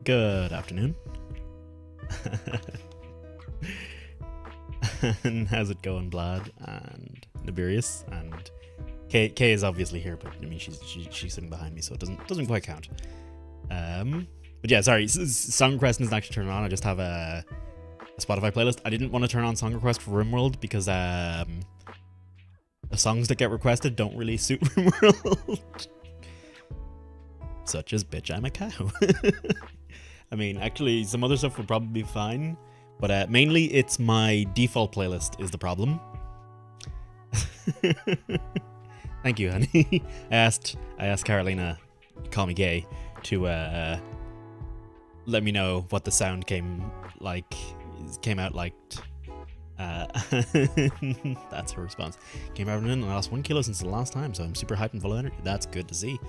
Good afternoon. And how's it going, Vlad and Nibirius? And Kay is obviously here, but I mean she's sitting behind me, so it doesn't quite count. But yeah, sorry, song request isn't actually turned on. I just have a Spotify playlist. I didn't want to turn on song request for RimWorld because the songs that get requested don't really suit RimWorld. Such as Bitch I'm a Cow. I mean, actually, some other stuff would probably be fine, but mainly it's my default playlist is the problem. Thank you, honey. I asked Carolina, call me gay, to let me know what the sound came out like. That's her response. Came out and I lost 1 kilo since the last time, so I'm super hyped and full of energy. That's good to see.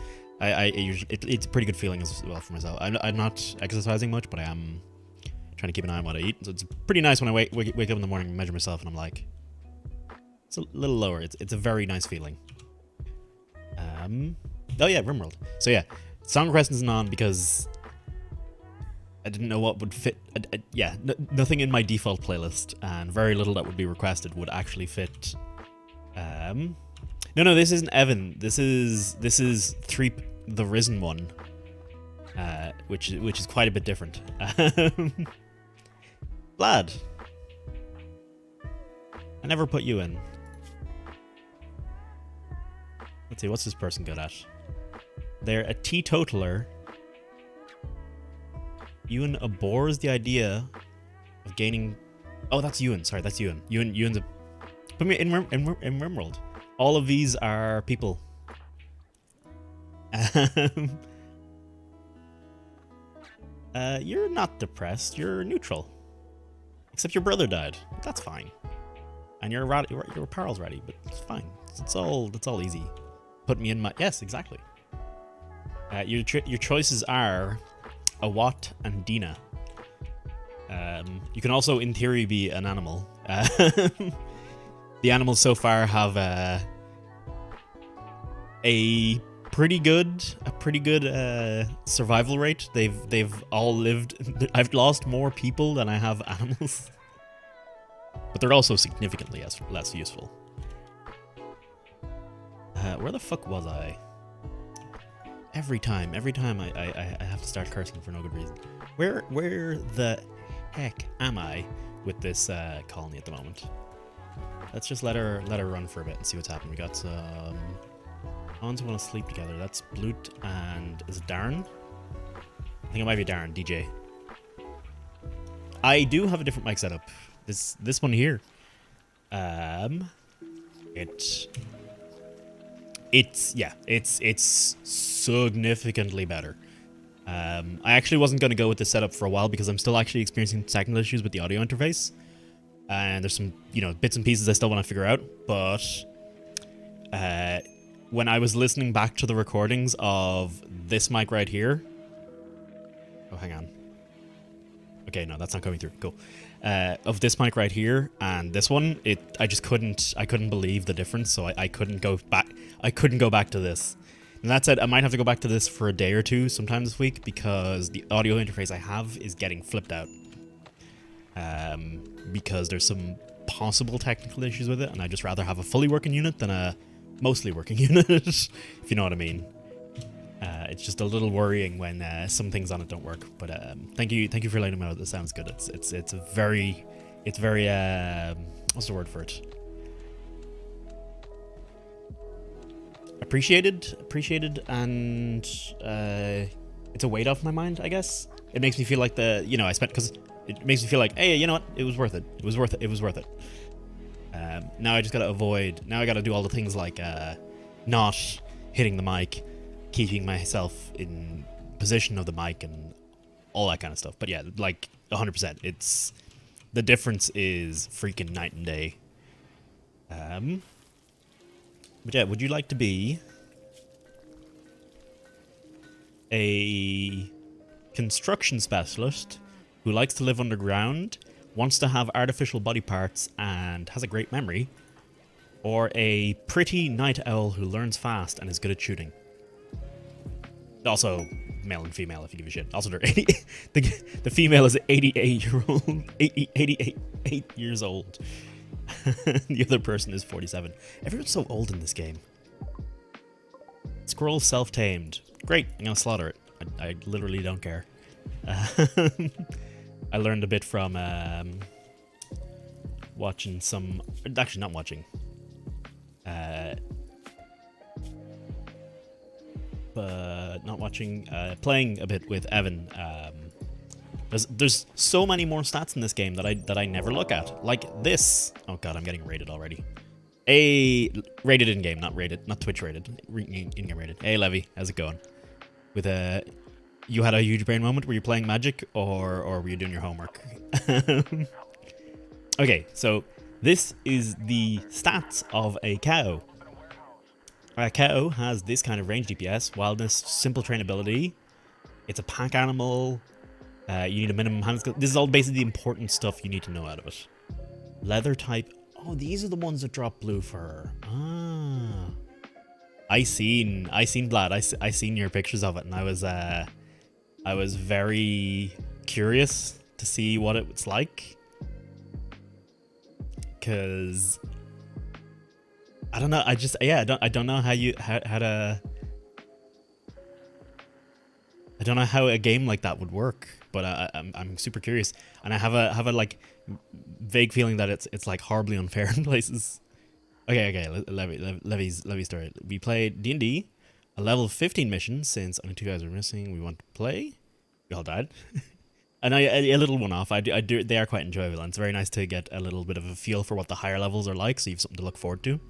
It's a pretty good feeling as well for myself. I'm not exercising much, but I am trying to keep an eye on what I eat. So it's pretty nice when I wake up in the morning and measure myself, and I'm like, it's a little lower. It's a very nice feeling. Oh yeah, RimWorld. So yeah, song request isn't on because I didn't know what would fit. Nothing in my default playlist, and very little that would be requested would actually fit. No, this isn't Evan. This is Threep, the Risen one, which is quite a bit different. Vlad, I never put you in. Let's see, what's this person good at? They're a teetotaler. Ewan abhors the idea of gaining. Oh, that's Ewan. Sorry, that's Ewan. Ewan's a. Put me in RimWorld. All of these are people. You're not depressed. You're neutral. Except your brother died. That's fine. And your apparel's ready, but it's fine. It's all easy. Put me in my. Yes, exactly. Your choices are Awat and Dina. You can also, in theory, be an animal. The animals so far have a pretty good pretty good survival rate. They've all lived. I've lost more people than I have animals, but they're also significantly less useful. Where the fuck was I? Every time I have to start cursing for no good reason. Where the heck am I with this colony at the moment? Let's just let her run for a bit and see what's happening. We got some ones who want to sleep together. That's Blut and is it Darren? I think it might be Darren, DJ. I do have a different mic setup. This one here. It's significantly better. I actually wasn't going to go with this setup for a while because I'm still actually experiencing technical issues with the audio interface. And there's some, bits and pieces I still want to figure out. But when I was listening back to the recordings of this mic right here. Oh, hang on. Okay, no, that's not coming through. Cool. Of this mic right here and this one, I couldn't believe the difference, so I couldn't go back. I couldn't go back to this. And that said, I might have to go back to this for a day or two sometime this week because the audio interface I have is getting flipped out. Because there's some possible technical issues with it, and I'd just rather have a fully working unit than a mostly working unit, if you know what I mean. It's just a little worrying when some things on it don't work. But thank you for letting me know. This sounds good. It's very what's the word for it? Appreciated, and it's a weight off my mind, I guess. It makes me feel like I spent, because it makes me feel like, hey, you know what? It was worth it. It was worth it. Now I just gotta avoid. Now I gotta do all the things like not hitting the mic, keeping myself in position of the mic, and all that kind of stuff. But yeah, like 100%. It's the difference is freaking night and day. But yeah, would you like to be a construction specialist who likes to live underground, wants to have artificial body parts, and has a great memory, or a pretty night owl who learns fast and is good at shooting? Also, male and female, if you give a shit. Also, they're the female is 88 years old. The other person is 47. Everyone's so old in this game. Squirrel self-tamed. Great, I'm gonna slaughter it. I literally don't care. I learned a bit from watching some... Actually, not watching. But not watching. Playing a bit with Evan. There's so many more stats in this game that I never look at. Like this. Oh god, I'm getting rated already. Rated in game, not Twitch rated. In-game rated. Hey Levy, how's it going? With you had a huge brain moment. Were you playing Magic or were you doing your homework? Okay, so this is the stats of a cow. A cow has this kind of range DPS, wildness, simple trainability. It's a pack animal. You need a minimum hand skill. This is all basically the important stuff you need to know out of it. Leather type. Oh, these are the ones that drop blue fur. Ah. I seen Vlad. I seen your pictures of it, and I was very curious to see what it was like. Cause I don't know. I don't know how to. I don't know how a game like that would work, but I'm super curious, and I have a like vague feeling that it's like horribly unfair in places. Okay. Levy's story. We played D&D, a level 15 mission since only 2 guys are missing. We want to play. We all died, and a little one off. I do. They are quite enjoyable, and it's very nice to get a little bit of a feel for what the higher levels are like, so you have something to look forward to.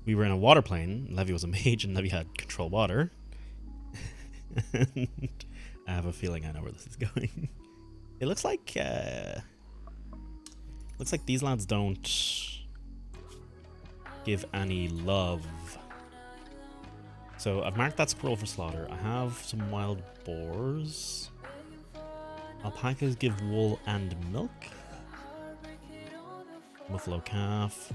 We were in a water plane. Levy was a mage, and Levy had control water. And I have a feeling I know where this is going. It looks like these lads don't give any love. So I've marked that squirrel for slaughter. I have some wild boars. Alpacas give wool and milk. Buffalo calf.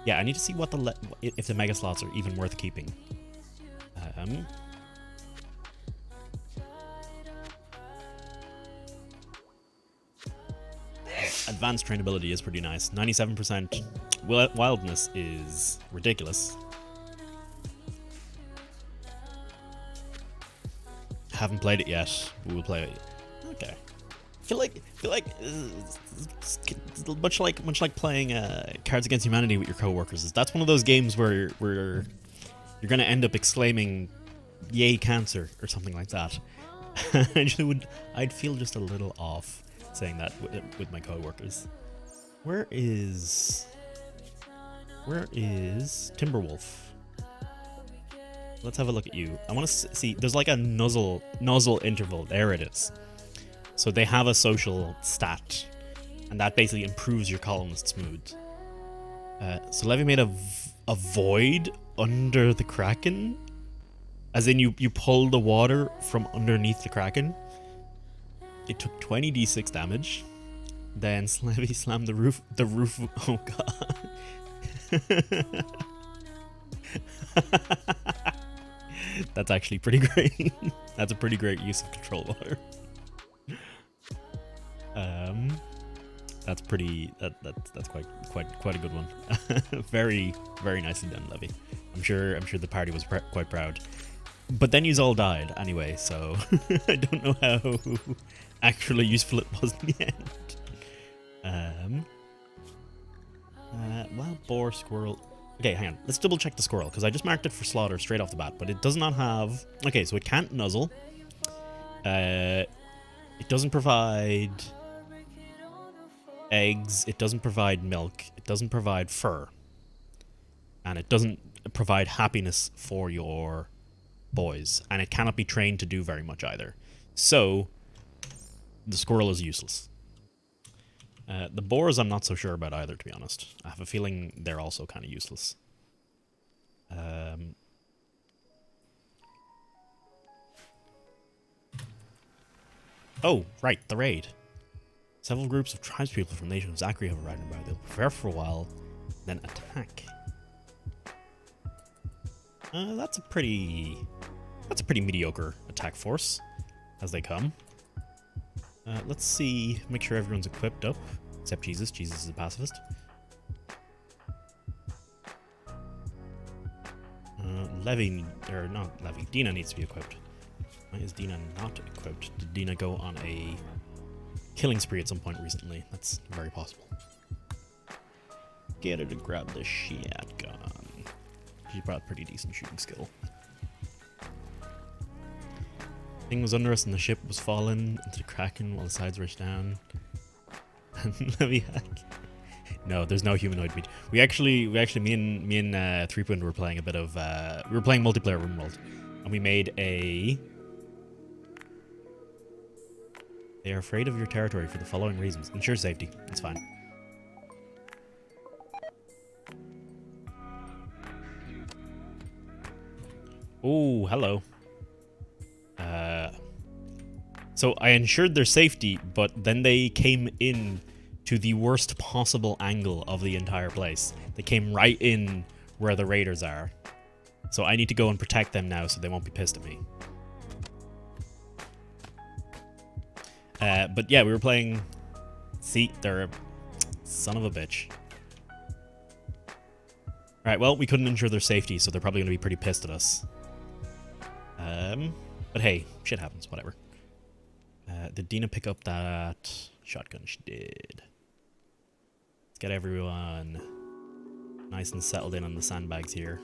Yeah, I need to see what if the mega slots are even worth keeping. advanced trainability is pretty nice. 97% wildness is ridiculous. Haven't played it yet. We will play it. Okay. Feel like much like playing Cards Against Humanity with your coworkers. That's one of those games where you're gonna end up exclaiming, "Yay, cancer!" or something like that. I'd feel just a little off saying that with my coworkers. Where is Timberwolf? Let's have a look at you. I want to see. There's like a nozzle interval. There it is. So they have a social stat, and that basically improves your colonist's mood. So Levy made a void under the Kraken, as in you pull the water from underneath the Kraken. It took 20 d6 damage. Then Levy slammed the roof. Oh god. That's actually pretty great. That's a pretty great use of control water. That's pretty. That's quite a good one. Very nicely done, Levy. I'm sure the party was quite proud. But then yous all died anyway, so I don't know how actually useful it was in the end. Wild boar, squirrel. Okay, hang on. Let's double check the squirrel, because I just marked it for slaughter straight off the bat, but it does not have... Okay, so it can't nuzzle. It doesn't provide eggs. It doesn't provide milk. It doesn't provide fur. And it doesn't provide happiness for your boys. And it cannot be trained to do very much either. So, the squirrel is useless. The boars I'm not so sure about either, to be honest. I have a feeling they're also kind of useless. Oh, right, the raid. Several groups of tribespeople from the nation of Zachary have arrived nearby. They'll prepare for a while, then attack. That's a pretty mediocre attack force as they come. Let's see, make sure everyone's equipped up, except Jesus. Jesus is a pacifist. Dina needs to be equipped. Why is Dina not equipped? Did Dina go on a killing spree at some point recently? That's very possible. Get her to grab the shotgun. She brought pretty decent shooting skill. Thing was under us and the ship was falling into the Kraken while the sides rushed down. And Levy hack. No, there's no humanoid meat. We actually, me and Threepwind were playing a bit of, we were playing multiplayer RimWorld, and we made a... They are afraid of your territory for the following reasons. Ensure safety. It's fine. Oh, hello. So I ensured their safety, but then they came in to the worst possible angle of the entire place. They came right in where the raiders are. So I need to go and protect them now so they won't be pissed at me. But yeah, we were playing... See, they're a son of a bitch. Alright, well, we couldn't ensure their safety, so they're probably going to be pretty pissed at us. But hey, shit happens, whatever. Did Dina pick up that shotgun? She did. Let's get everyone nice and settled in on the sandbags here.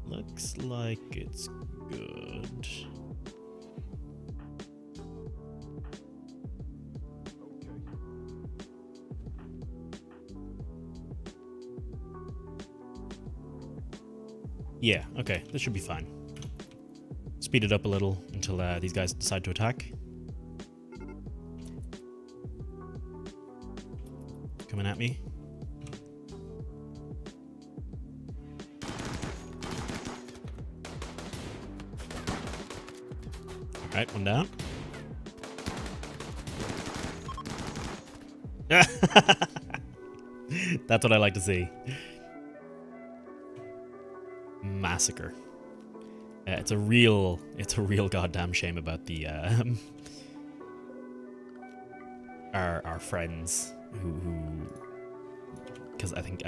Looks like it's good. Yeah, okay, this should be fine. Speed it up a little until these guys decide to attack. Coming at me. Alright, one down. That's what I like to see. Massacre. It's a real goddamn shame about the our friends who because I think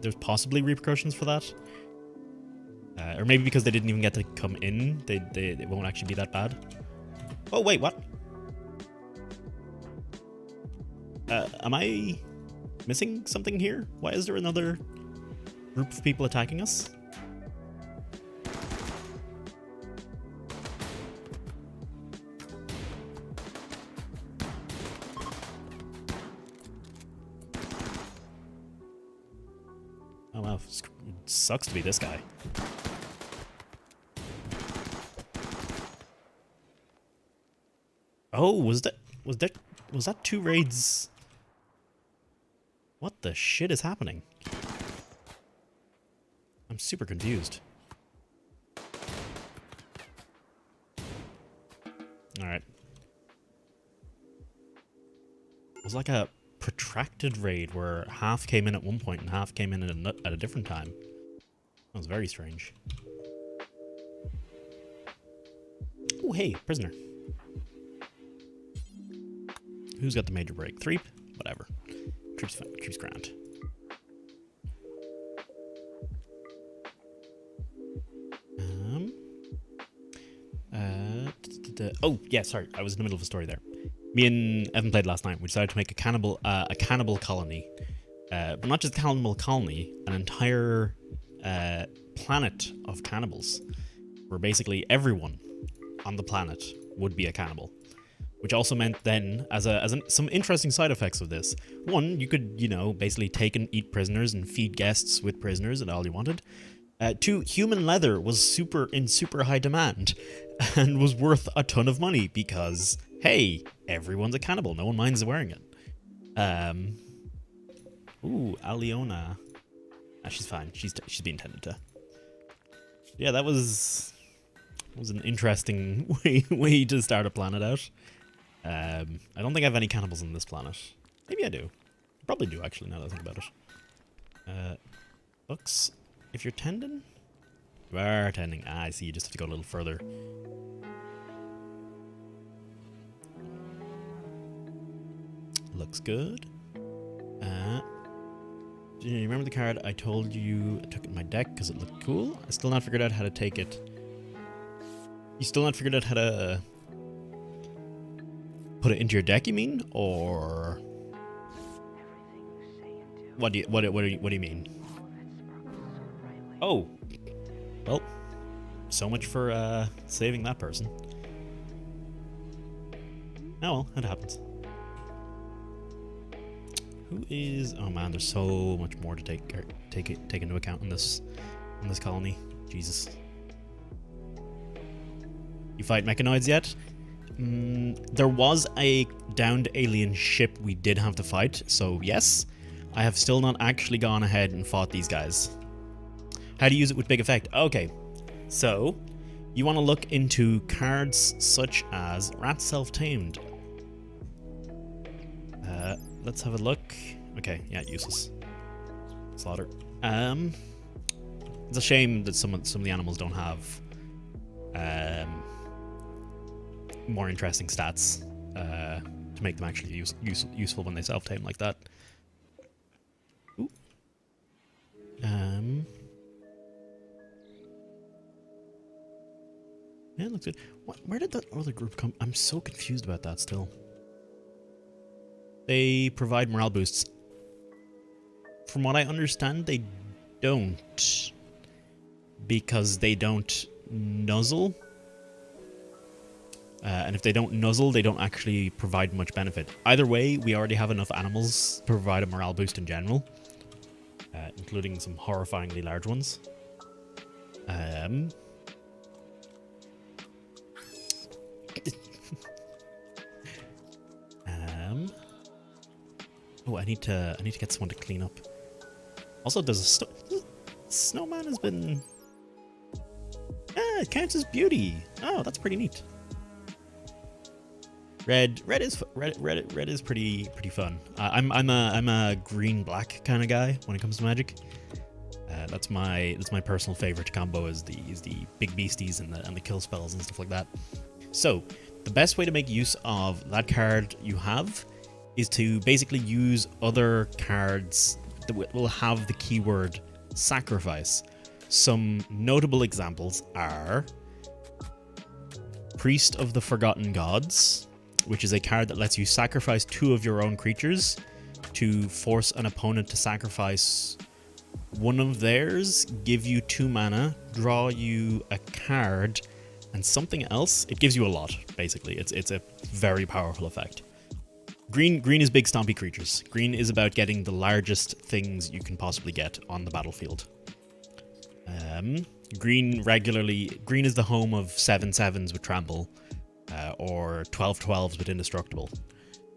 there's possibly repercussions for that, or maybe because they didn't even get to come in, they won't actually be that bad. Oh wait, what? Am I missing something here? Why is there another group of people attacking us? Oh wow, it sucks to be this guy. Oh, was that 2 raids? What the shit is happening? I'm super confused. Alright. It was like a protracted raid where half came in at one point and half came in at a different time. That was very strange. Oh, hey, prisoner. Who's got the major break? Threep? Whatever. Creep's fine. Creep's grand. Oh, yeah, sorry. I was in the middle of a story there. Me and Evan played last night. We decided to make a cannibal colony. But not just a cannibal colony, an entire planet of cannibals. Where basically everyone on the planet would be a cannibal. Which also meant then, some interesting side effects of this. One, you could, basically take and eat prisoners and feed guests with prisoners and all you wanted. 2, human leather was in super high demand and was worth a ton of money because, hey, everyone's a cannibal. No one minds wearing it. Ooh, Aliona. She's fine. She's being tended to. Yeah, that was an interesting way to start a planet out. I don't think I have any cannibals on this planet. Maybe I do. I probably do, actually, now that I think about it. Books. If you're tending? You are tending. Ah, I see. You just have to go a little further. Looks good. Do you remember the card I told you I took in my deck because it looked cool? I still not figured out how to take it. You still not figured out how to put it into your deck, you mean? Or what do you mean? Oh, well, so much for saving that person. Oh well, that happens. Who is? Oh man, there's so much more to take into account in this colony. Jesus. You fight mechanoids yet? There was a downed alien ship we did have to fight, so yes. I have still not actually gone ahead and fought these guys. How to use it with big effect? Okay, so you want to look into cards such as Rat Self-Tamed. Let's have a look. Okay, yeah, useless. Slaughter. It's a shame that some of the animals don't have more interesting stats to make them actually useful when they self-tame like that. Ooh. Yeah, it looks good. Where did that other group come? I'm so confused about that still. They provide morale boosts. From what I understand, they don't. Because they don't nuzzle. And if they don't nuzzle, they don't actually provide much benefit. Either way, we already have enough animals to provide a morale boost in general. Including some horrifyingly large ones. Oh, I need to get someone to clean up. Also, there's a snowman has been. It counts as beauty. Oh, that's pretty neat. Red is pretty fun. I'm a green black kind of guy when it comes to magic. That's my personal favorite combo is the big beasties and the kill spells and stuff like that. So the best way to make use of that card you have is to basically use other cards that will have the keyword sacrifice. Some notable examples are Priest of the Forgotten Gods, which is a card that lets you sacrifice 2 of your own creatures to force an opponent to sacrifice one of theirs, give you 2 mana, draw you a card, and something else. It gives you a lot, basically. It's a very powerful effect. Green is big stompy creatures. Green is about getting the largest things you can possibly get on the battlefield. Green is the home of 7/7s with trample, or 12/12s with indestructible.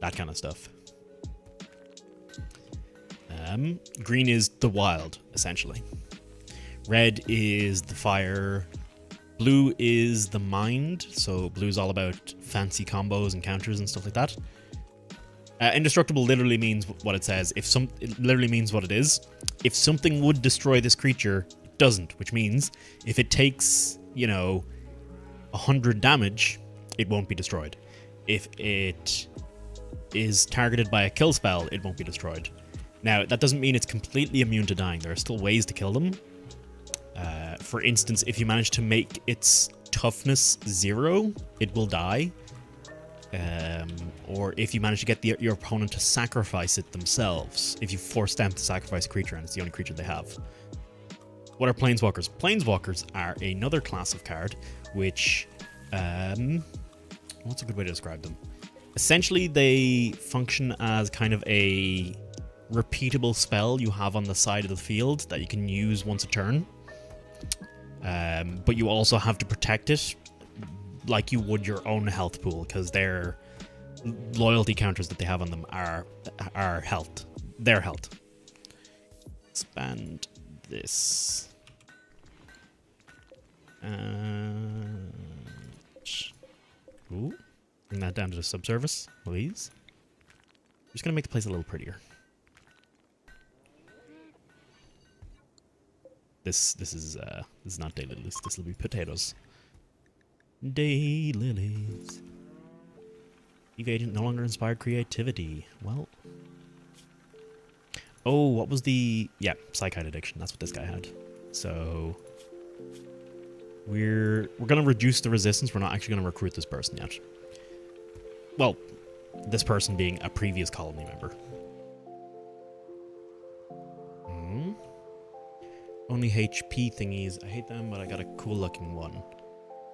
That kind of stuff. Green is the wild, essentially. Red is the fire. Blue is the mind, so blue is all about fancy combos and counters and stuff like that. Indestructible literally means what it says. It literally means what it is. If something would destroy this creature, it doesn't, which means if it takes, 100 damage, it won't be destroyed. If it is targeted by a kill spell, it won't be destroyed. Now, that doesn't mean it's completely immune to dying. There are still ways to kill them. For instance, if you manage to make its toughness 0, it will die. Or if you manage to get your opponent to sacrifice it themselves. If you force them to sacrifice a creature and it's the only creature they have. What are Planeswalkers? Planeswalkers are another class of card which... what's a good way to describe them? Essentially, they function as kind of a repeatable spell you have on the side of the field that you can use once a turn. But you also have to protect it like you would your own health pool, because their loyalty counters that they have on them are health. Their health. Expand this. Ooh. Bring that down to the subsurface, please. I'm just gonna make the place a little prettier. This is not daylilies. This will be potatoes. Daylilies. Eve Agent no longer inspired creativity. Well. Oh, what was the... Yeah, Psychite Addiction. That's what this guy had. So... We're going to reduce the resistance. We're not actually going to recruit this person yet. Well, this person being a previous colony member. Only HP thingies. I hate them, but I got a cool looking one.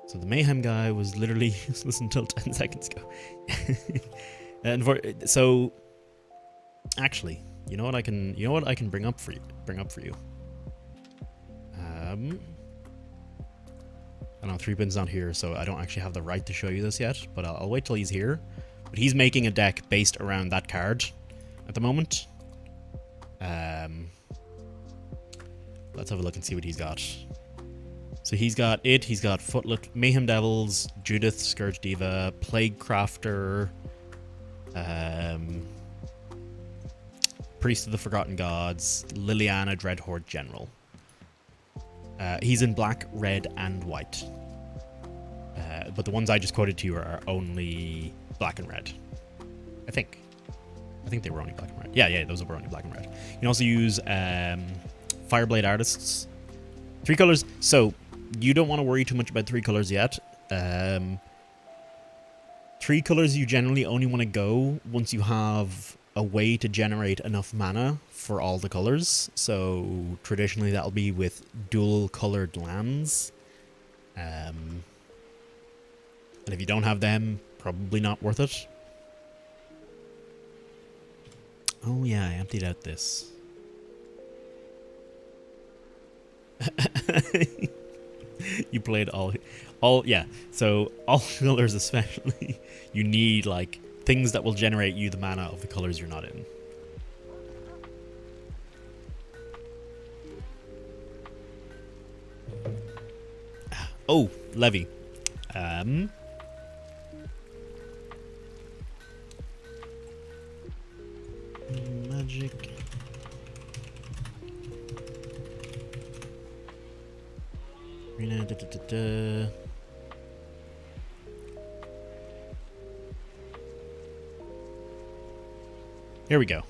So the Mayhem guy was literally useless until 10 seconds ago. And so actually, you know what I can bring up for you. I don't know, 3pin's not here, so I don't actually have the right to show you this yet, but I'll wait till he's here. But he's making a deck based around that card at the moment. Let's have a look and see what he's got. So he's got Footlet, Mayhem Devils, Judith, Scourge Diva, Plague Crafter, Priest of the Forgotten Gods, Liliana, Dreadhorde General. He's in black, red, and white. But the ones I just quoted to you are only black and red. I think they were only black and red. Yeah, those were only black and red. You can also use Fireblade Artists. 3 colors. So you don't want to worry too much about 3 colors yet. 3 colors you generally only want to go once you have a way to generate enough mana for all the colors. So traditionally that'll be with dual colored lands. And if you don't have them, probably not worth it. Oh yeah, I emptied out this. You played all yeah. So all colors especially, you need like things that will generate you the mana of the colors you're not in. Oh, Levy. Magic. Here we go.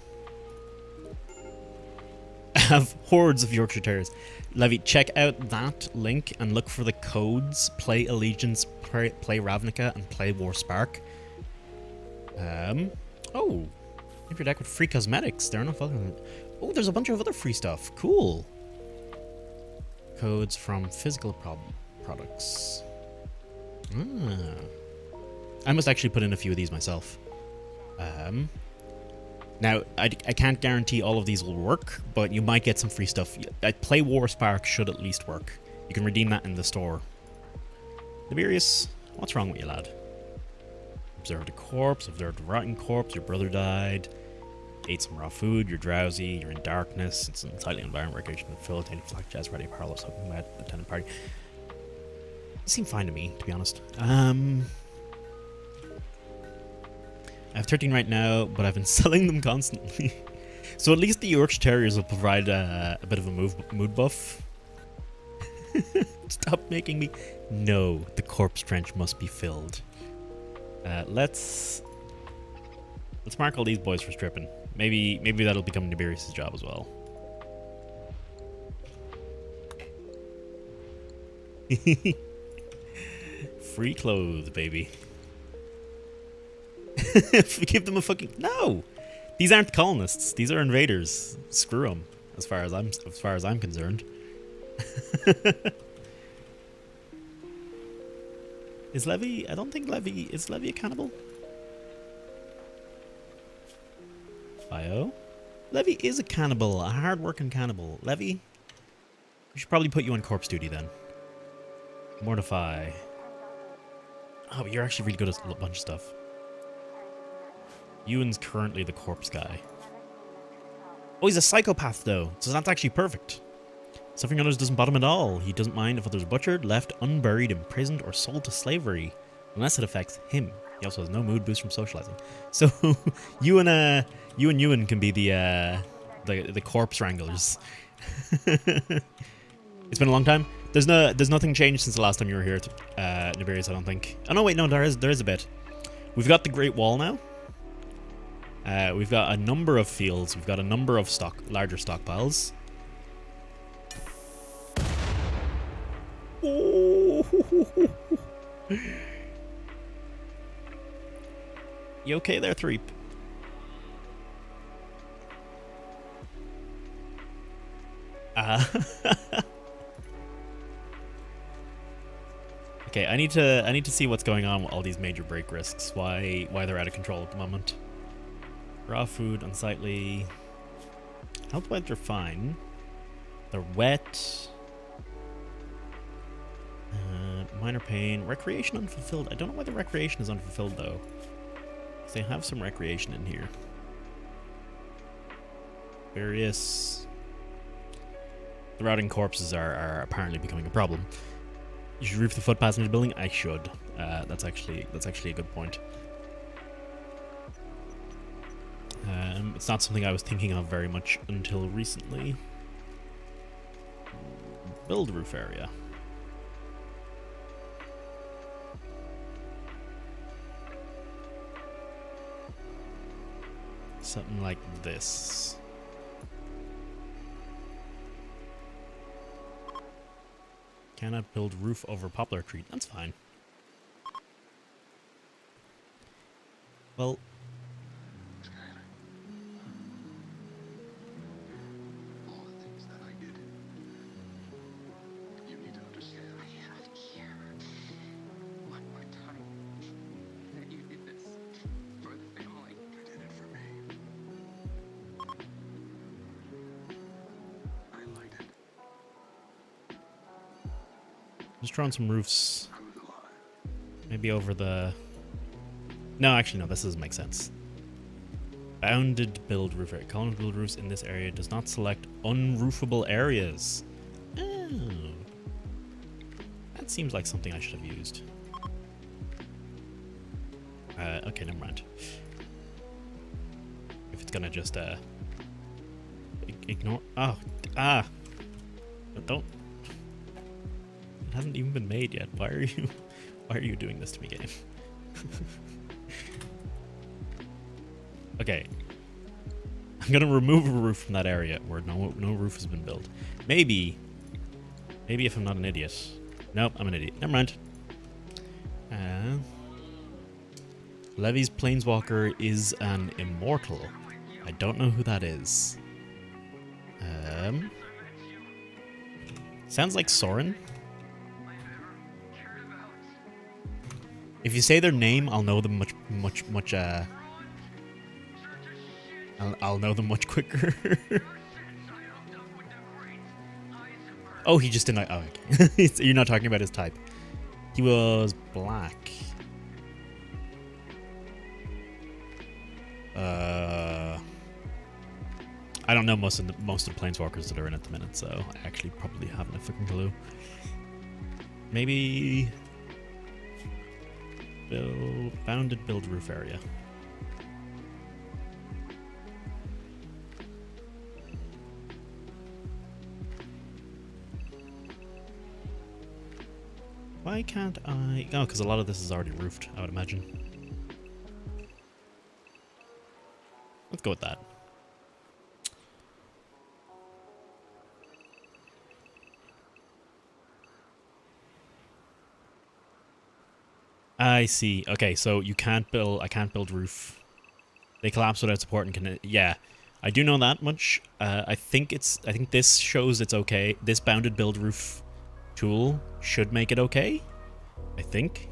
Have hordes of Yorkshire Terriers. Levy, check out that link and look for the codes. Play Allegiance, play Ravnica, and play War Spark. Oh, if your deck with free cosmetics, they're not fucking. Oh, there's a bunch of other free stuff. Cool. Codes from physical products. I must actually put in a few of these myself. Now, I can't guarantee all of these will work, but you might get some free stuff. Play War Spark should at least work. You can redeem that in the store. Tiberius, what's wrong with you, lad? Observed a corpse, observed a rotten corpse, your brother died. Ate some raw food, you're drowsy, you're in darkness. It's an unsightly environment, recreation, facilitating flak jazz, ready, powerless, hoping mad, attendant party. It seemed fine to me, to be honest. I have 13 right now, but I've been selling them constantly. So at least the Yorkshire Terriers will provide a bit of a mood buff. Stop making me... No, the corpse trench must be filled. Let's mark all these boys for stripping. Maybe that'll become Nibirius' job as well. Free clothes, baby. Give them a fucking... No! These aren't colonists. These are invaders. Screw them, as far as I'm concerned. Is Levy... I don't think Levy... Is Levy a cannibal? Bio? Levy is a cannibal. A hard-working cannibal. Levy? We should probably put you on corpse duty then. Mortify. Oh, but you're actually really good at a bunch of stuff. Ewan's currently the corpse guy. Oh, he's a psychopath, though, so that's actually perfect. Suffering others doesn't bother him at all. He doesn't mind if others are butchered, left unburied, imprisoned, or sold to slavery, unless it affects him. He also has no mood boost from socializing. So, you and Ewan can be the corpse wranglers. It's been a long time. There's nothing changed since the last time you were here, Nibirius, I don't think. Oh no, wait, no, there is a bit. We've got the Great Wall now. We've got a number of fields. We've got a number of larger stockpiles. Oh. You okay there, Threep? Okay, I need to see what's going on with all these major break risks. Why they're out of control at the moment. Raw food, unsightly. Health-wise, they're fine. They're wet. Minor pain. Recreation unfulfilled. I don't know why the recreation is unfulfilled, though. Because they have some recreation in here. Various... The rotting corpses are apparently becoming a problem. You should roof the footpaths in the building? I should. That's actually a good point. It's not something I was thinking of very much until recently. Build roof area. Something like this. Cannot build roof over poplar tree. That's fine. Well... Just drawing some roofs. Maybe over the... No, actually, no, this doesn't make sense. Bounded build roof area. Column build roofs in this area does not select unroofable areas. Oh. That seems like something I should have used. Okay, never mind. If it's gonna just, ignore... Oh, don't... It hasn't even been made yet. Why are you doing this to me, game? Okay. I'm gonna remove a roof from that area where no roof has been built. Maybe if I'm not an idiot. Nope, I'm an idiot. Never mind. Levy's Planeswalker is an immortal. I don't know who that is. Sounds like Soren. If you say their name, I'll know them much. I'll know them much quicker. Oh, he just didn't. Oh, okay. You're not talking about his type. He was black. I don't know most of the Planeswalkers that are in at the minute, so I actually probably haven't a fucking clue. Maybe bounded build roof area. Why can't I? Oh, because a lot of this is already roofed, I would imagine. Let's go with that. I see. Okay, so you can't build. I can't build roof. They collapse without support and can. Yeah, I do know that much. I think this shows it's okay. This bounded build roof tool should make it okay. I think.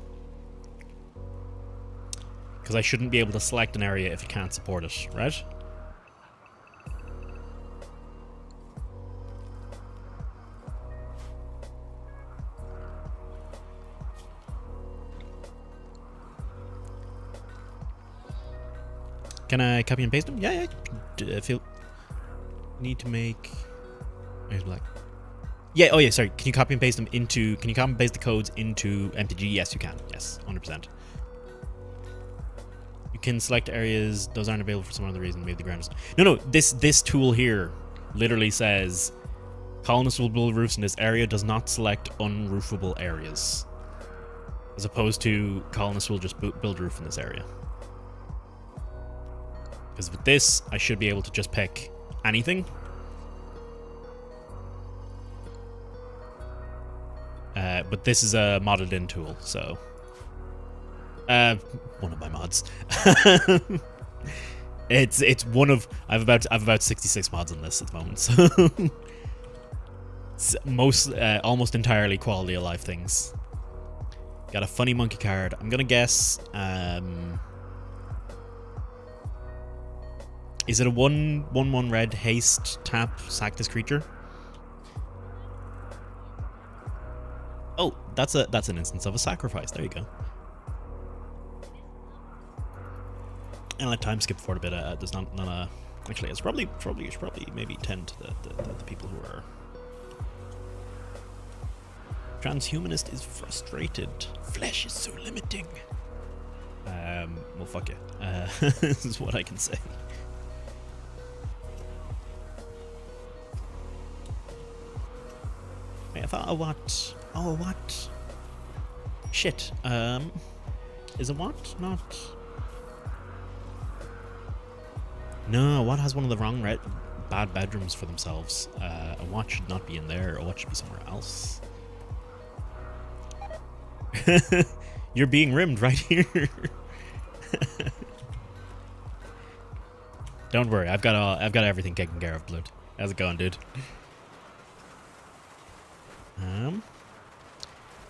Because I shouldn't be able to select an area if it can't support it, right? Can I copy and paste them? Yeah. I feel need to make. Where's black? Yeah. Oh yeah. Sorry. Can you copy and paste them into? Can you copy and paste the codes into MTG? Yes, you can. Yes, 100%. You can select areas. Those aren't available for some other reason. Maybe the ground is. No. This tool here literally says colonists will build roofs in this area. Does not select unroofable areas. As opposed to colonists will just build roof in this area. Because with this, I should be able to just pick anything. But this is a modded in tool, so one of my mods. it's one of I've about 66 mods on this at the moment, so it's almost entirely quality of life things. Got a funny monkey card. I'm gonna guess. Is it a 1/1 red haste tap sack this creature? Oh, that's an instance of a sacrifice. There you go. And let time skip forward a bit. There's not a. Actually, it's probably maybe tend to the people who are. Transhumanist is frustrated. Flesh is so limiting. Well, fuck you. This is what I can say. I thought a what? Oh, a what? Shit. Is a what not? No, a what has one of the wrong bad bedrooms for themselves. A what should not be in there. A what should be somewhere else. You're being rimmed right here. Don't worry, I've got everything taken care of, Blood. How's it going, dude?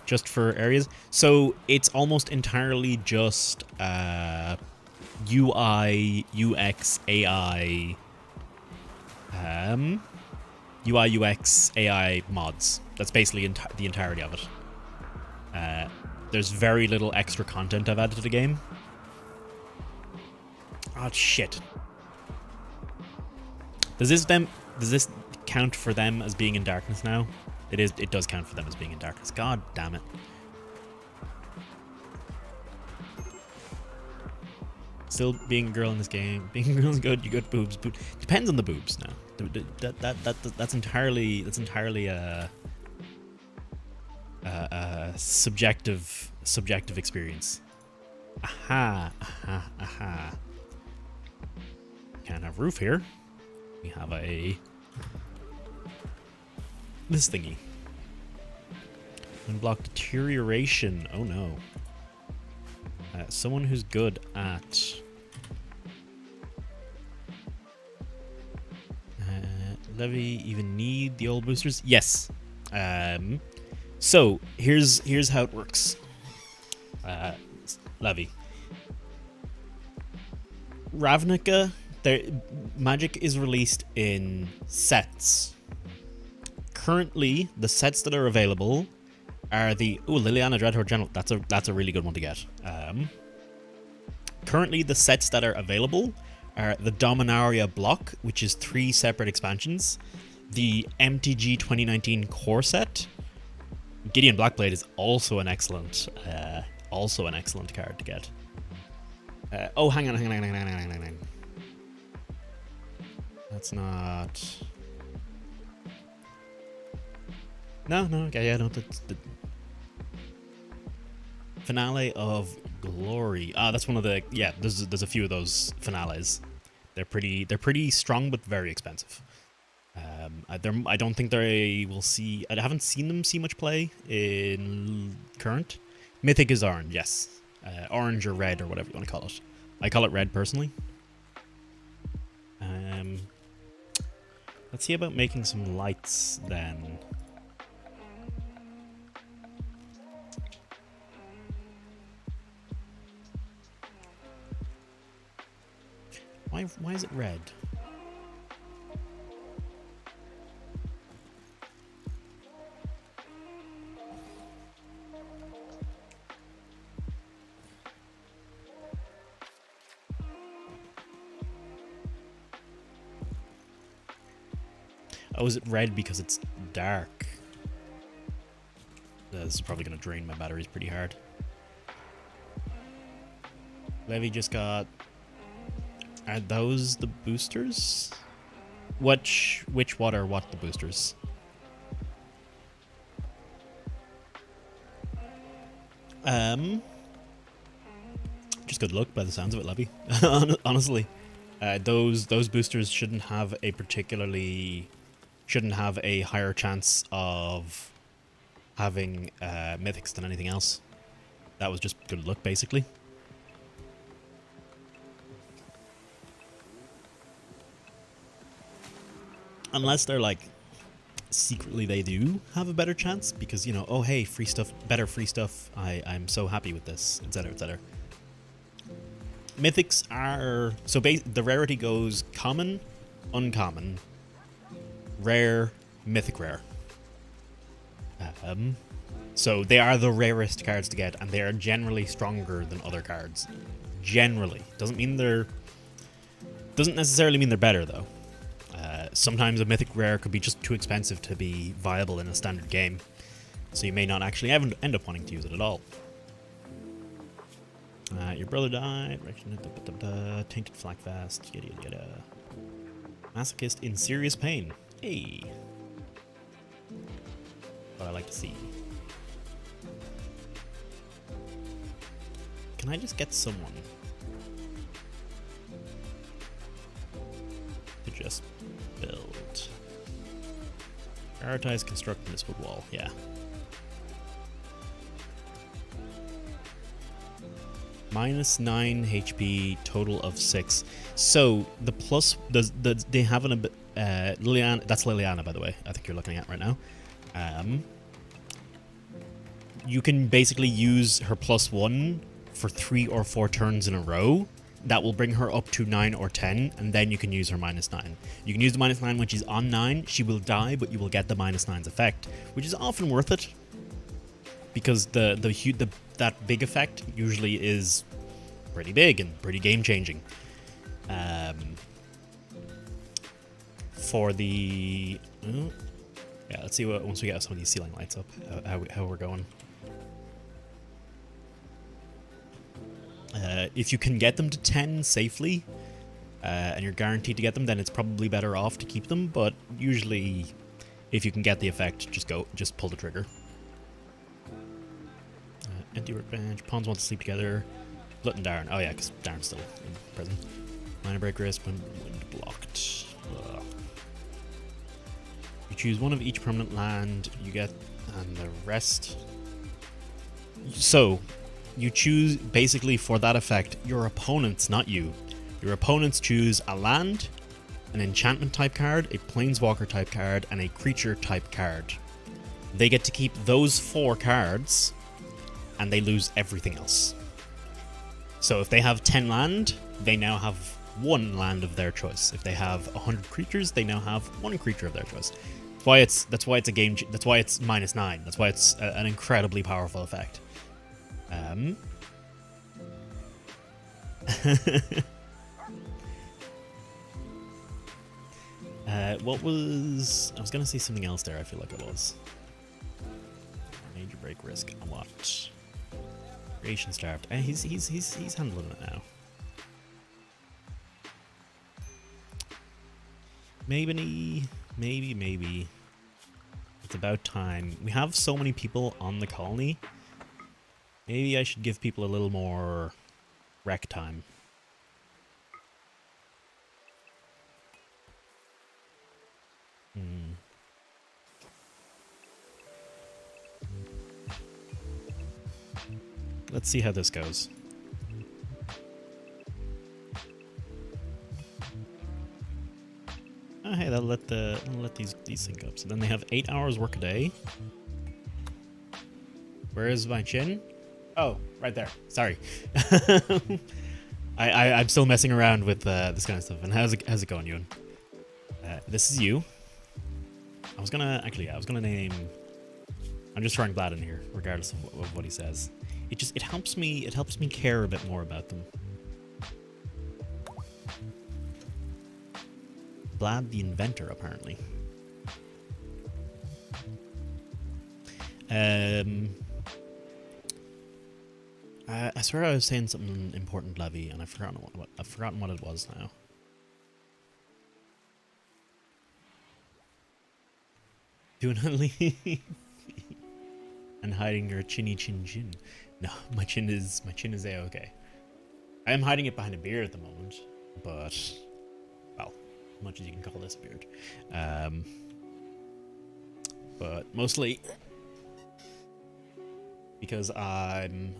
Just for areas. So it's almost entirely just UI, UX, AI, UI, UX, AI mods. That's basically the entirety of it. There's very little extra content I've added to the game. Oh shit. Does this count for them as being in darkness now? It does count for them as being in darkness. God damn it. Still being a girl in this game. Being a girl is good. You got boobs. Depends on the boobs now. That's entirely subjective experience. Aha, aha, aha. Can't have roof here. We have this thingy. Unblock deterioration. Oh no. Someone who's good at Levy even need the old boosters? Yes. So here's how it works. Levy. Ravnica, magic is released in sets. Currently, the sets that are available are the Liliana Dreadhorde General. That's a really good one to get. Currently, the sets that are available are the Dominaria block, which is 3 separate expansions, the MTG 2019 core set. Gideon Blackblade is also an excellent card to get. Oh, hang on. That's not. No. Okay, yeah, no. That's the Finale of Glory. That's one of the. Yeah, there's a few of those finales. They're pretty strong, but very expensive. I don't think they will see. I haven't seen them see much play in current. Mythic is orange, yes. Orange or red or whatever you want to call it. I call it red personally. Let's see about making some lights then. Why is it red? Oh, is it red because it's dark? This is probably going to drain my batteries pretty hard. Levy just got... Are those the boosters? Which what are what the boosters? Just good luck by the sounds of it, Levy. Honestly. Those boosters shouldn't have a higher chance of having mythics than anything else. That was just good luck, basically. Unless they're like secretly they do have a better chance because, you know, oh hey, free stuff, better free stuff. I'm so happy with this, etc., etc. Mythics are so the rarity goes common, uncommon, rare, mythic rare. So they are the rarest cards to get, and they are generally stronger than other cards. Generally, doesn't necessarily mean they're better though. Sometimes a mythic rare could be just too expensive to be viable in a standard game, so you may not actually end up wanting to use it at all. Your brother died. Tainted Flakfast. Yada yada yada. Masochist in serious pain. Hey. What I like to see. Can I just get someone to just build? Prioritize constructing this wood wall. Yeah. -9 HP, total of 6. So the plus they have an Liliana. That's Liliana, by the way. I think you're looking at right now. You can basically use her +1 for 3 or 4 turns in a row. That will bring her up to 9 or 10, and then you can use her -9. You can use the -9 when she's on 9. She will die, but you will get the -9's effect, which is often worth it because that big effect usually is pretty big and pretty game changing. For the yeah, let's see what once we get some of these ceiling lights up, how we're going. If you can get them to 10 safely, and you're guaranteed to get them, then it's probably better off to keep them. But usually, if you can get the effect, just pull the trigger. Empty workbench. Pawns want to sleep together. Blut and Darren. Oh yeah, because Darren's still in prison. Minor break risk when wind blocked. Ugh. You choose one of each permanent land you get, and the rest. So, you choose basically for that effect your opponents, not you. Your opponents choose a land, an enchantment type card, a planeswalker type card, and a creature type card. They get to keep those 4 cards, and they lose everything else. So if they have 10 land, they now have 1 land of their choice. If they have 100 creatures, they now have 1 creature of their choice. That's why it's a game. That's why it's -9. That's why it's an incredibly powerful effect. What was... I was going to say something else there, I feel like it was. Major break risk. On what? Creation starved. He's handling it now. Maybe. It's about time. We have so many people on the colony. Maybe I should give people a little more rec time. Let's see how this goes. Oh, hey, that'll let these sync up. So then they have 8 hours work a day. Where is my chin? Oh, right there. Sorry. I'm still messing around with this kind of stuff. And how's it going, Ewan? This is you. I was gonna name. I'm just throwing Vlad in here, regardless of what he says. It helps me care a bit more about them. Vlad the inventor, apparently. I swear I was saying something important, Levy, and I've forgotten what it was now. Doing a leave and hiding your chinny chin chin. No, my chin is a-okay. I am hiding it behind a beard at the moment, but well, as much as you can call this a beard. But mostly because I'm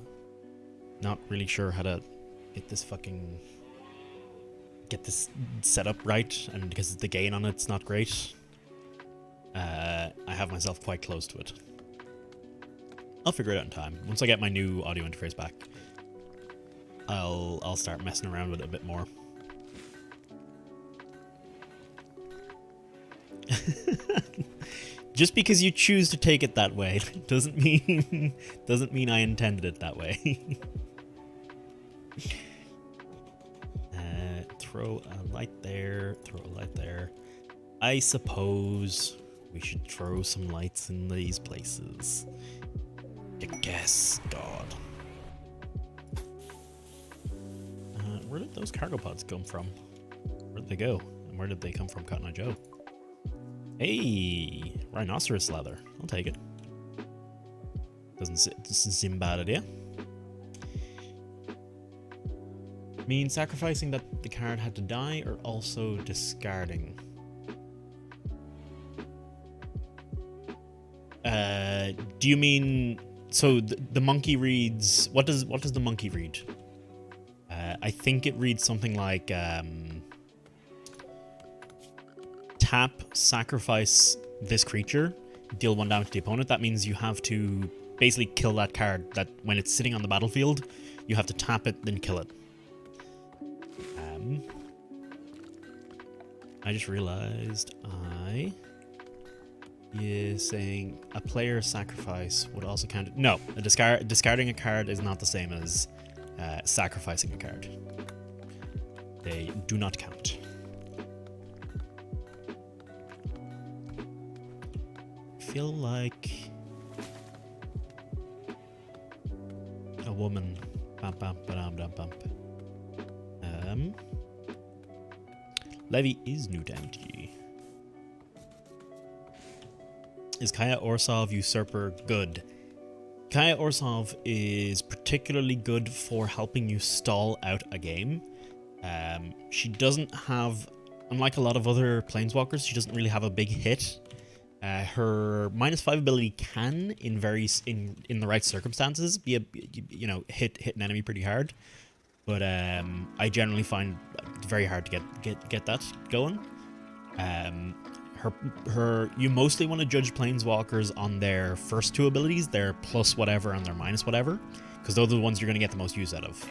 not really sure how to get this set up right, and because the gain on it's not great. I have myself quite close to it. I'll figure it out in time. Once I get my new audio interface back, I'll start messing around with it a bit more. Just because you choose to take it that way doesn't mean I intended it that way. Throw a light there. Throw a light there. I suppose we should throw some lights in these places. I guess, God. Where did those cargo pods come from? Where did they go? And where did they come from, Cotton Eye Joe? Hey, rhinoceros leather. I'll take it. Doesn't seem a bad idea. Mean sacrificing that the card had to die, or also discarding? Do you mean... So the monkey reads... What does the monkey read? I think it reads something like... tap, sacrifice this creature, deal 1 damage to the opponent. That means you have to basically kill that card. That when it's sitting on the battlefield, you have to tap it, then kill it. I just realized saying a player sacrifice would also count. No, discarding a card is not the same as sacrificing a card. They do not count. I feel like a woman. Bump, bump, ba-dum, bump, bump. Levy is new to MTG. Is Kaya Orsov Usurper good? Kaya Orzhov is particularly good for helping you stall out a game. She doesn't have, unlike a lot of other planeswalkers, she doesn't really have a big hit. Her -5 ability can, in the right circumstances, be hit an enemy pretty hard. But I generally find it very hard to get that going. You mostly want to judge planeswalkers on their first two abilities, their plus whatever and their minus whatever, because those are the ones you're going to get the most use out of.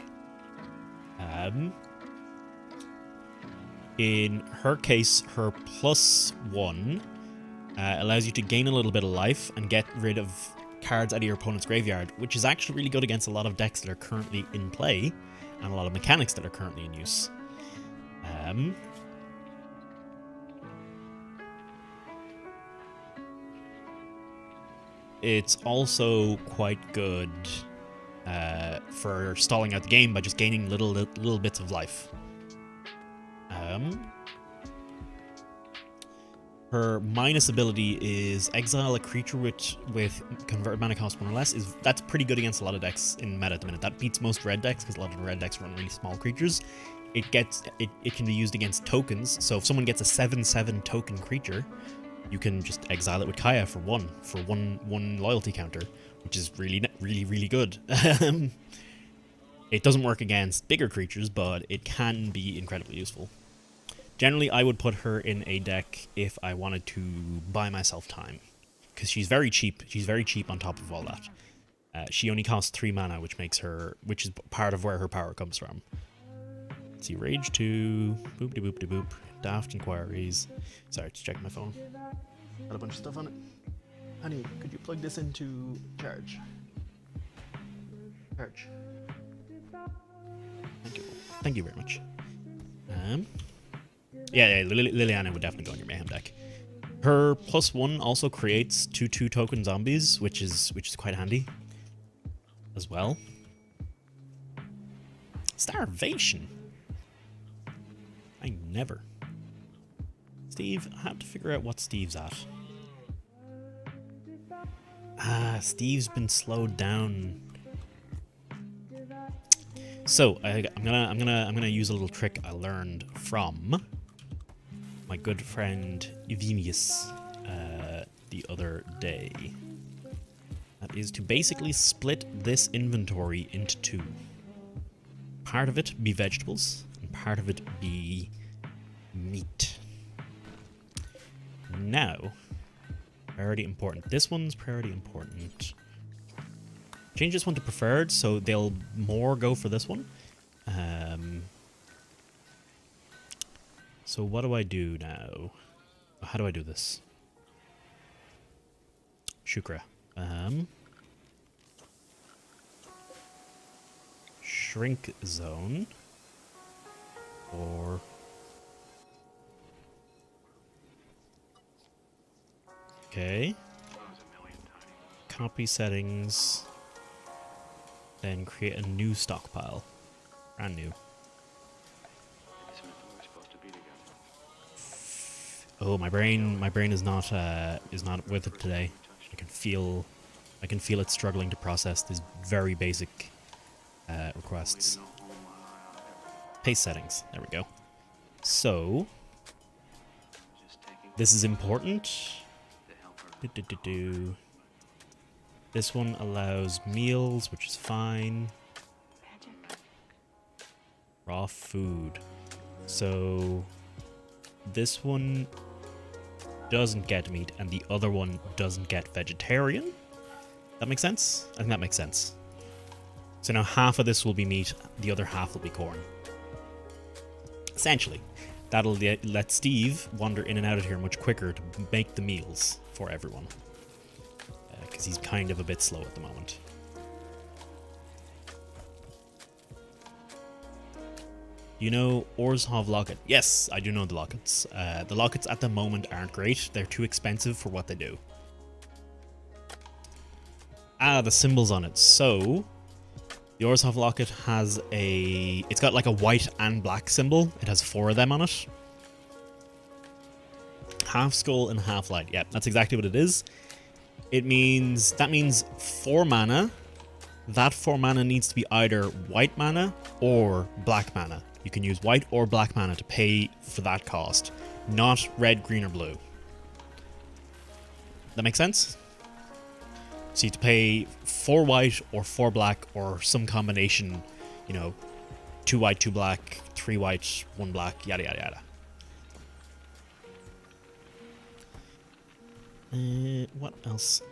In her case, her +1 allows you to gain a little bit of life and get rid of cards out of your opponent's graveyard, which is actually really good against a lot of decks that are currently in play and a lot of mechanics that are currently in use. It's also quite good for stalling out the game by just gaining little bits of life. Her minus ability is exile a creature with converted mana cost 1 or less. That's pretty good against a lot of decks in meta at the minute. That beats most red decks because a lot of red decks run really small creatures. It can be used against tokens. So if someone gets a 7/7 token creature, you can just exile it with Kaya for one loyalty counter, which is really good. It doesn't work against bigger creatures, but it can be incredibly useful. Generally, I would put her in a deck if I wanted to buy myself time, because she's very cheap. She's very cheap on top of all that. She only costs 3 mana, which is part of where her power comes from. Let's see, Rage 2, boop-de-boop-de-boop, Daft Inquiries. Sorry, just checking my phone. Got a bunch of stuff on it. Honey, could you plug this into charge? Charge. Thank you very much. Yeah, Liliana would definitely go in your Mayhem deck. Her +1 also creates 2/2 token zombies, which is quite handy as well. Starvation. I never. Steve, I have to figure out what Steve's at. Steve's been slowed down. So I'm gonna use a little trick I learned from my good friend Evenius the other day. That is to basically split this inventory into 2. Part of it be vegetables, and part of it be meat. Now, priority important. This one's priority important. Change this one to preferred, so they'll more go for this one. So what do I do now? How do I do this? Shukra. Shrink zone. Or... Okay. Copy settings. Then create a new stockpile. Brand new. Oh, my brain is not with it today. I can feel it struggling to process these very basic requests. Paste settings. There we go. So this is important. This one allows meals, which is fine. Raw food. So this one doesn't get meat, and the other one doesn't get vegetarian. That makes sense? I think that makes sense. So now half of this will be meat, the other half will be corn. Essentially, that'll let Steve wander in and out of here much quicker to make the meals for everyone. Because he's kind of a bit slow at the moment. You know Orzhov Locket? Yes, I do know the Lockets. The Lockets at the moment aren't great. They're too expensive for what they do. The symbols on it. So, the Orzhov Locket has it's got like a white and black symbol. It has 4 of them on it. Half skull and half light. Yeah, that's exactly what it is. That means 4 mana. That 4 mana needs to be either white mana or black mana. You can use white or black mana to pay for that cost, not red, green, or blue. That makes sense? So you have to pay 4 white or 4 black or some combination, you know, 2 white, 2 black, 3 white, 1 black, yada yada yada. What else?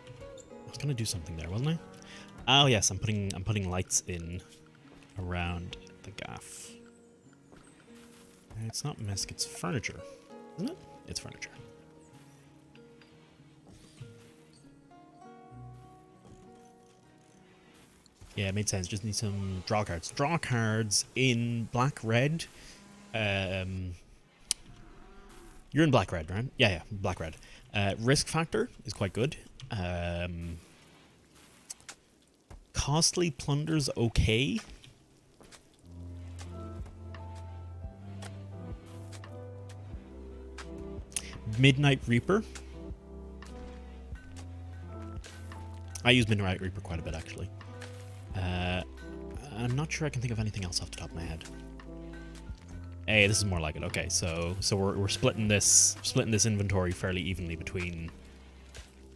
I was gonna do something there, wasn't I? Oh yes, I'm putting lights in around the gaff. It's not misc, it's furniture, isn't it? It's furniture. Yeah, it made sense. Just need some draw cards. Draw cards in black-red. You're in black-red, right? Yeah, black-red. Risk factor is quite good. Costly plunder's okay. Midnight Reaper. I use Midnight Reaper quite a bit, actually. I'm not sure I can think of anything else off the top of my head. Hey, this is more like it. Okay, so we're splitting this inventory fairly evenly between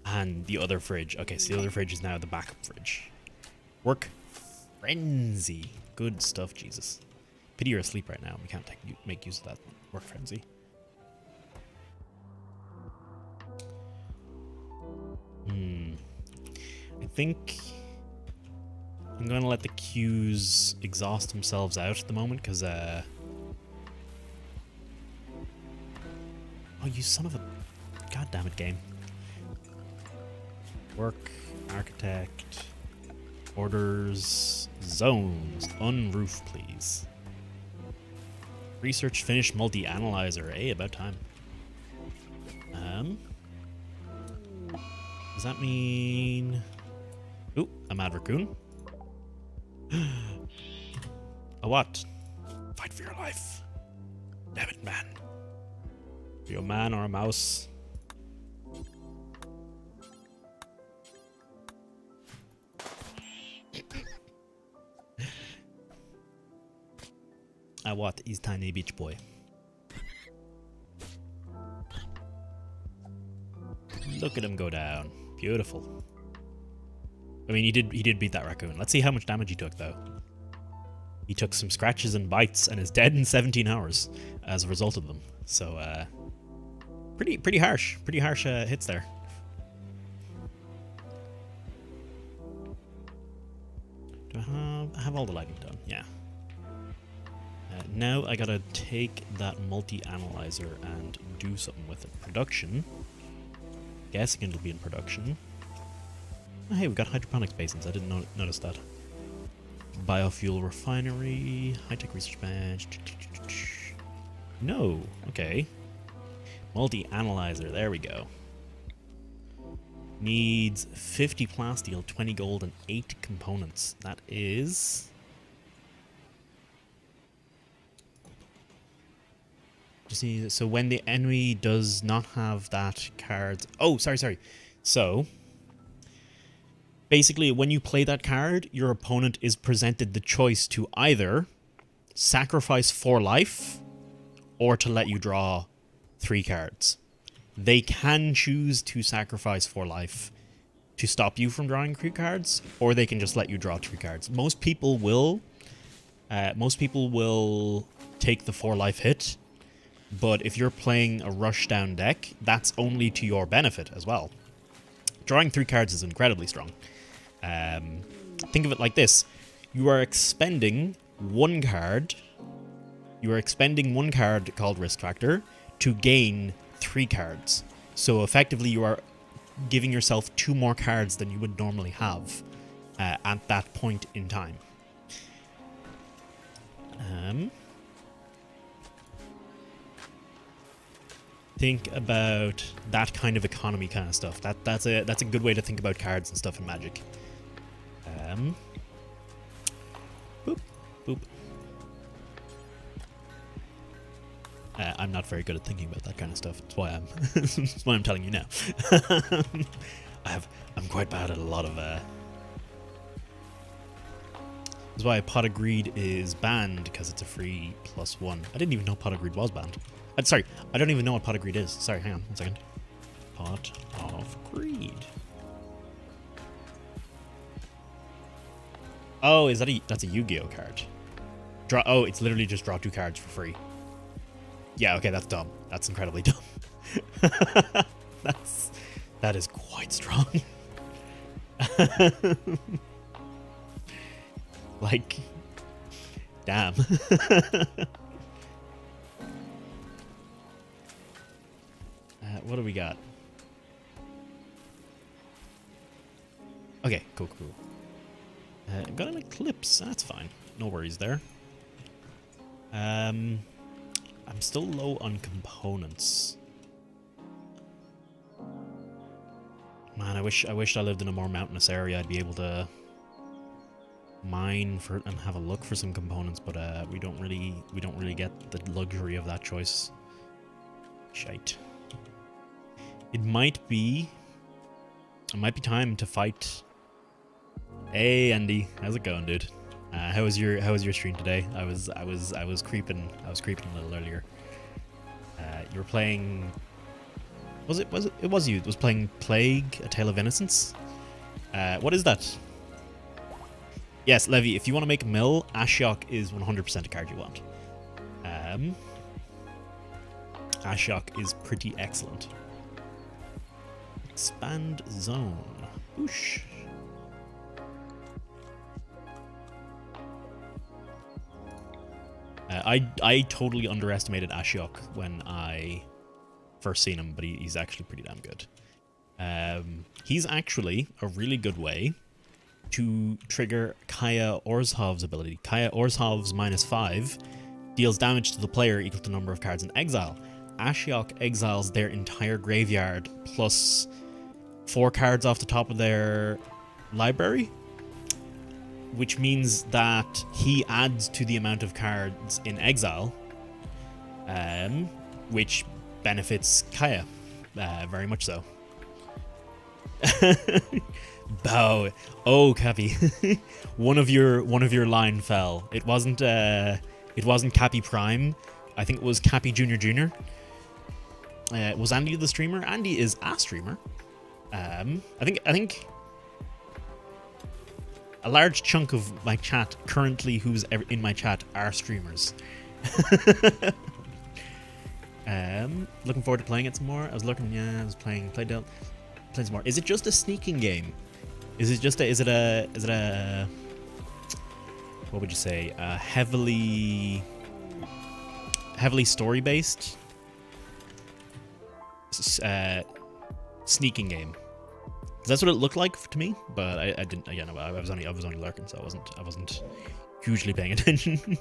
and the other fridge. Okay, so the other fridge is now the backup fridge. Work frenzy. Good stuff, Jesus. Pity you're asleep right now. We can't make use of that work frenzy. I think I'm going to let the queues exhaust themselves out at the moment, because, oh, you son of a... God damn it, game. Work, architect, orders, zones, unroof, please. Research finished, multi-analyzer. Hey, about time. Does that mean... Ooh, a mad raccoon. A what? Fight for your life. Damn it, man. Are you a man or a mouse? A what is tiny beach boy? Look at him go down. Beautiful. I mean, he did beat that raccoon. Let's see how much damage he took, though. He took some scratches and bites and is dead in 17 hours as a result of them. So, pretty harsh. Pretty harsh hits there. Do I have all the lighting done? Yeah. Now I gotta take that multi-analyzer and do something with it. Production. Guessing it'll be in production. Oh, hey, we got hydroponics basins. I didn't notice that. Biofuel refinery, high-tech research bench. No, okay. Multi-analyzer, there we go. Needs 50 plasteel, 20 gold, and 8 components. That is... You see, so when the enemy does not have that card... Oh, sorry. So... Basically, when you play that card, your opponent is presented the choice to either sacrifice 4 life or to let you draw 3 cards. They can choose to sacrifice 4 life to stop you from drawing 3 cards, or they can just let you draw 3 cards. Most people will take the 4 life hit, but if you're playing a rushdown deck, that's only to your benefit as well. Drawing 3 cards is incredibly strong. Think of it like this. You are expending 1 card. You are expending 1 card called Risk Factor to gain 3 cards. So effectively you are giving yourself 2 more cards than you would normally have at that point in time. Think about that kind of economy kind of stuff. That's a good way to think about cards and stuff in Magic. Boop, boop. I'm not very good at thinking about that kind of stuff. That's why I'm telling you now. I'm quite bad at a lot of that's why Pot of Greed is banned, because it's a free +1. I didn't even know Pot of Greed was banned. Sorry, I don't even know what Pot of Greed is. Sorry, hang on 1 second. Pot of Greed. Oh, is that that's a Yu-Gi-Oh card? Draw. Oh, it's literally just draw 2 cards for free. Yeah, okay, that's dumb. That's incredibly dumb. That is quite strong. Like, damn. What do we got? Okay, cool. Got an Eclipse. That's fine. No worries there. I'm still low on components. Man, I wish I lived in a more mountainous area. I'd be able to mine for and have a look for some components, but we don't really get the luxury of that choice. Shite. It might be time to fight. Hey Andy, how's it going, dude? How was your stream today? I was creeping a little earlier. You were playing. It was playing Plague: A Tale of Innocence. What is that? Yes, Levy, if you want to make a mill, Ashiok is 100% a card you want. Ashiok is pretty excellent. Expand zone. Whoosh. I totally underestimated Ashiok when I first seen him, but he's actually pretty damn good. He's actually a really good way to trigger Kaya Orzhov's ability. Kaya Orzhov's -5 deals damage to the player equal to the number of cards in exile. Ashiok exiles their entire graveyard plus 4 cards off the top of their library, which means that he adds to the amount of cards in exile, which benefits Kaya very much so. Bow. Oh, Cappy. one of your line fell. It wasn't Cappy Prime. I think it was Cappy Junior. Was Andy the streamer? Andy is a streamer. I think a large chunk of my chat currently who's in my chat are streamers. Looking forward to playing it some more. I was playing some more. Is it just a sneaking game? Is it a what would you say? A heavily story based sneaking game? That's what it looked like to me, but I didn't. Yeah, no, I was only lurking, so I wasn't hugely paying attention.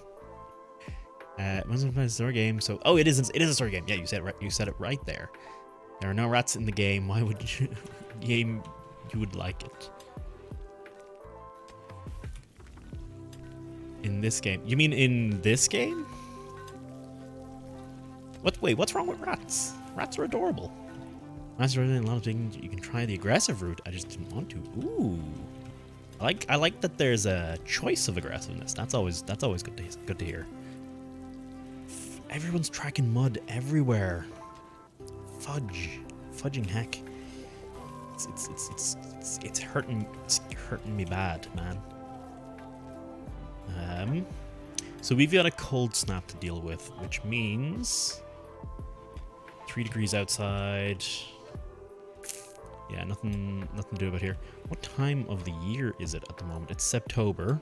Wasn't a story game, so it is a story game. Yeah, you said it right. You said it right there. There are no rats in the game. Why would you would like it? In this game? You mean in this game? Wait, what's wrong with rats? Rats are adorable. Rats are really a lot of things. You can try the aggressive route. I just didn't want to. Ooh. I like that there's a choice of aggressiveness. That's always good to hear. Everyone's tracking mud everywhere. Fudging heck. It's hurting me bad, man. So we've got a cold snap to deal with, which means 3 degrees outside. Yeah, nothing to do about here. What time of the year is it at the moment? It's September.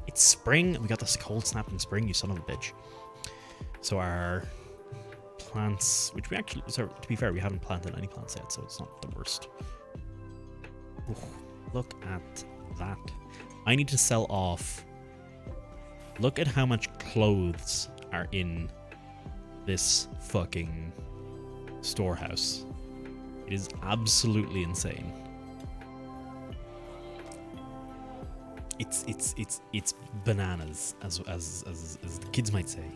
It's spring. We got this cold snap in spring, you son of a bitch. So our plants, which we actually, sorry, to be fair, we haven't planted any plants yet, so it's not the worst. Ooh, look at that. I need to sell off. Look at how much clothes are in this fucking storehouse. It is absolutely insane. It's bananas, as the kids might say.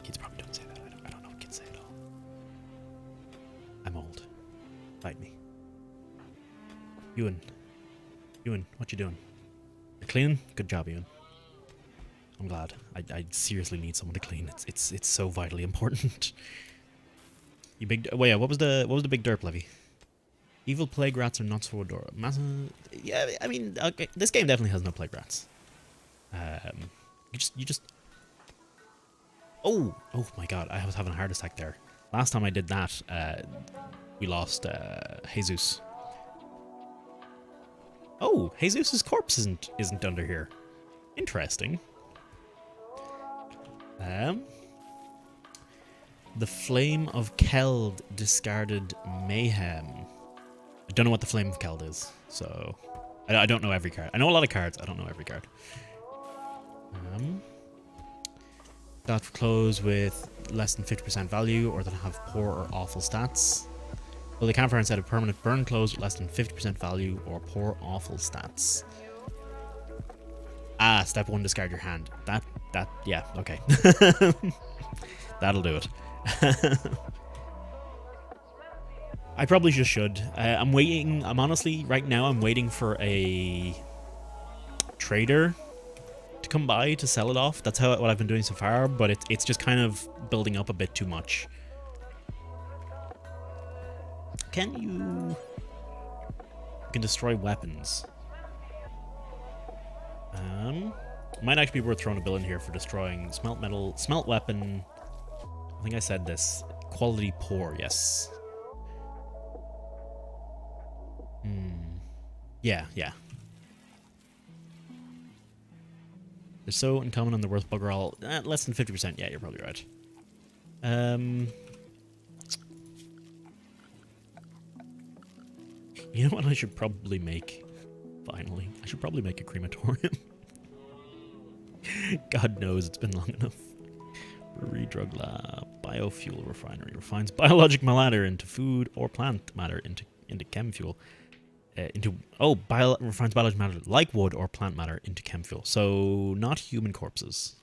Kids probably don't say that. I don't know what kids say at all. I'm old. Fight me. Ewan. Ewan, what you doing? You're cleaning? Good job, Ewan. I'm glad. I seriously need someone to clean. It's so vitally important. You big. Well, yeah. What was the big derp, Levy? Evil plague rats are not so adorable. Yeah, I mean, okay, this game definitely has no plague rats. You just. Oh my god! I was having a heart attack there. Last time I did that, we lost Jesus. Oh, Jesus's corpse isn't under here. Interesting. The Flame of Keld discarded Mayhem. I don't know what the Flame of Keld is, so I don't know every card. I know a lot of cards. I don't know every card. That close with less than 50% value, or that have poor or awful stats. Well, the campfire instead of permanent burn close with less than 50% value or poor awful stats. Ah, step 1, discard your hand. Yeah, okay. That'll do it. I probably just should. I'm waiting. Right now, I'm waiting for a trader to come by to sell it off. That's what I've been doing so far, but it's just kind of building up a bit too much. You can destroy weapons. Might actually be worth throwing a bill in here for destroying smelt weapon. I think I said this. Quality poor, yes. Yeah. They're so uncommon and they're worth bugger all. Less than 50%. Yeah, you're probably right. You know what I should probably make? Finally. I should probably make a crematorium. God knows it's been long enough. Brewery, drug lab, biofuel refinery. Refines biologic matter into food or plant matter into chem fuel. Refines biologic matter like wood or plant matter into chem fuel. So, not human corpses.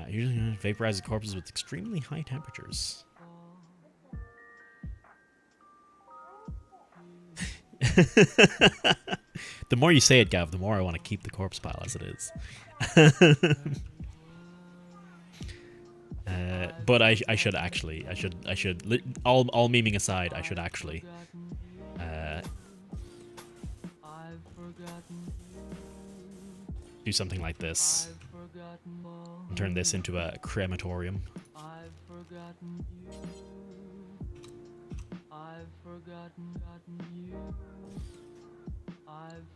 Usually vaporizes corpses with extremely high temperatures. The more you say it, Gav, the more I want to keep the corpse pile as it is. But I should actually, all memeing aside, I should actually do something like this and turn this into a crematorium.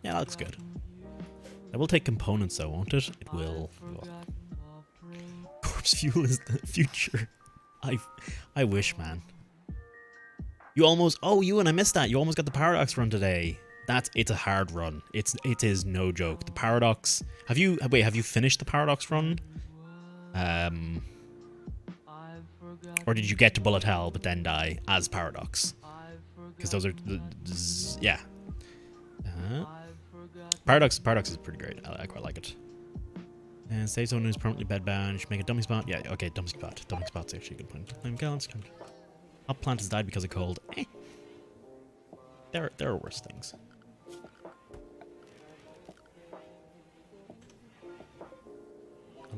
Yeah, that looks good. That will take components though, won't it? It will. Corpse fuel is the future. I wish, man. You almost... Oh, Ewan, I missed that. You almost got the Paradox run today. It's a hard run. It is no joke. The Paradox... Have you finished the Paradox run? Or did you get to Bullet Hell but then die as Paradox? Because those are... yeah. Paradox is pretty great. I quite like it. And save zone is permanently bedbound. You should make a dummy spot. Yeah, okay, dummy spot. Dummy spot's actually a good point. Flame gallons. Hop plant has died because of cold. There are worse things.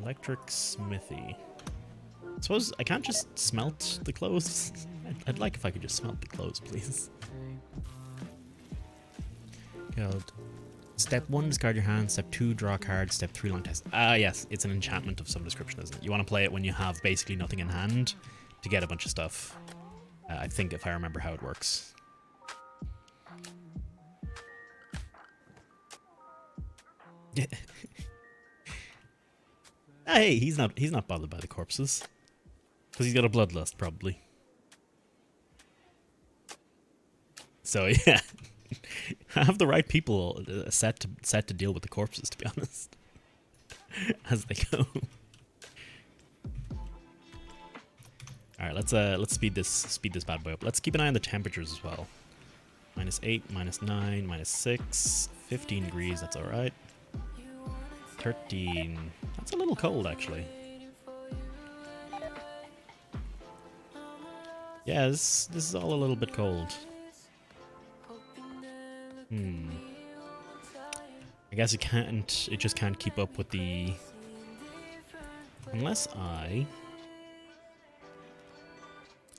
Electric smithy. I suppose I can't just smelt the clothes. I'd like if I could just smelt the clothes, please. God. Step 1, discard your hand. Step 2, draw a card. Step 3, long test. Ah, yes, it's an enchantment of some description, isn't it? You want to play it when you have basically nothing in hand to get a bunch of stuff. I think, if I remember how it works. Hey, he's not bothered by the corpses because he's got a bloodlust, probably. So yeah. I have the right people set to deal with the corpses, to be honest, as they go. All right, let's speed this bad boy up. Let's keep an eye on the temperatures as well. -8, -9, -6, 15 degrees. That's all right. 13. That's a little cold, actually. Yeah, this is all a little bit cold. I guess it can't. It just can't keep up with the. Unless I.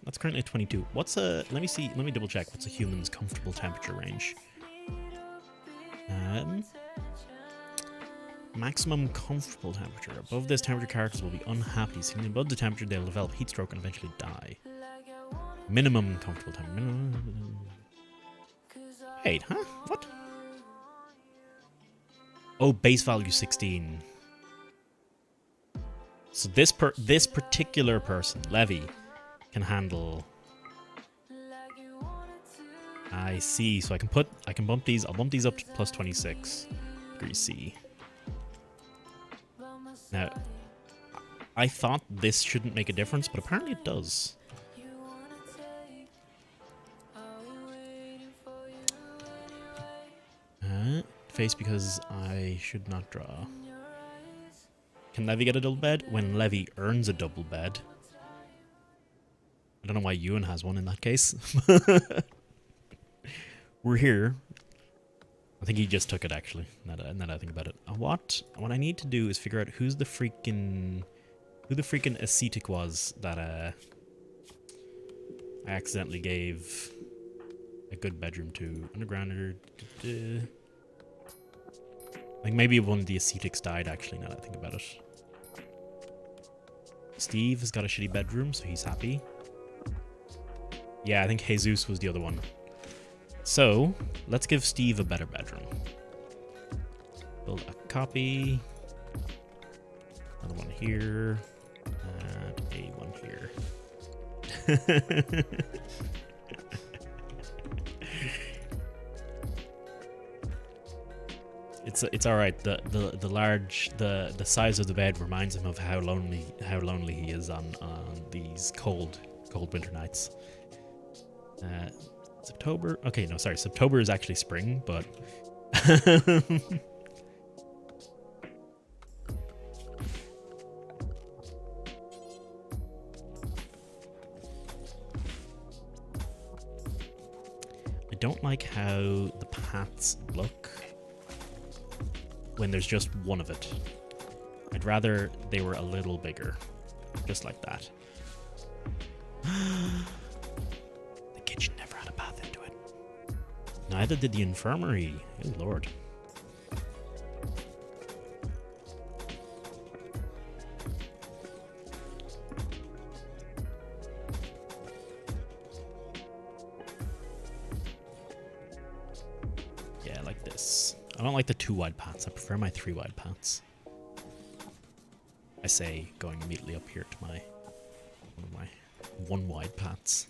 That's currently at 22. What's a? Let me see. Let me double check. What's a human's comfortable temperature range? Maximum comfortable temperature. Above this temperature, characters will be unhappy. Sitting above the temperature, they'll develop heat stroke and eventually die. Minimum comfortable temperature. Wait, huh? What? Oh, base value 16. So this particular person, Levy, can handle. I see. So I can bump these. I'll bump these up to plus 26 degrees C. Now, I thought this shouldn't make a difference, but apparently it does. Face because I should not draw. Can Levy get a double bed? When Levy earns a double bed. I don't know why Ewan has one in that case. We're here. I think he just took it, actually, now that I think about it. What I need to do is figure out who the freaking ascetic was that I accidentally gave a good bedroom to. Undergrounder. Like, maybe one of the ascetics died, actually, now that I think about it. Steve has got a shitty bedroom, so he's happy. Yeah, I think Jesus was the other one. So, let's give Steve a better bedroom. Build a copy. Another one here. And a one here. It's all right. The size of the bed reminds him of how lonely he is on these cold winter nights. September. Okay, no, sorry. September is actually spring, but I don't like how the paths look when there's just one of it. I'd rather they were a little bigger, just like that. The kitchen never had a path into it. Neither did the infirmary. Oh lord. Yeah, like this. I don't like the 2 wide paths. I prefer my 3 wide paths. I say going immediately up here to one of my 1 wide paths.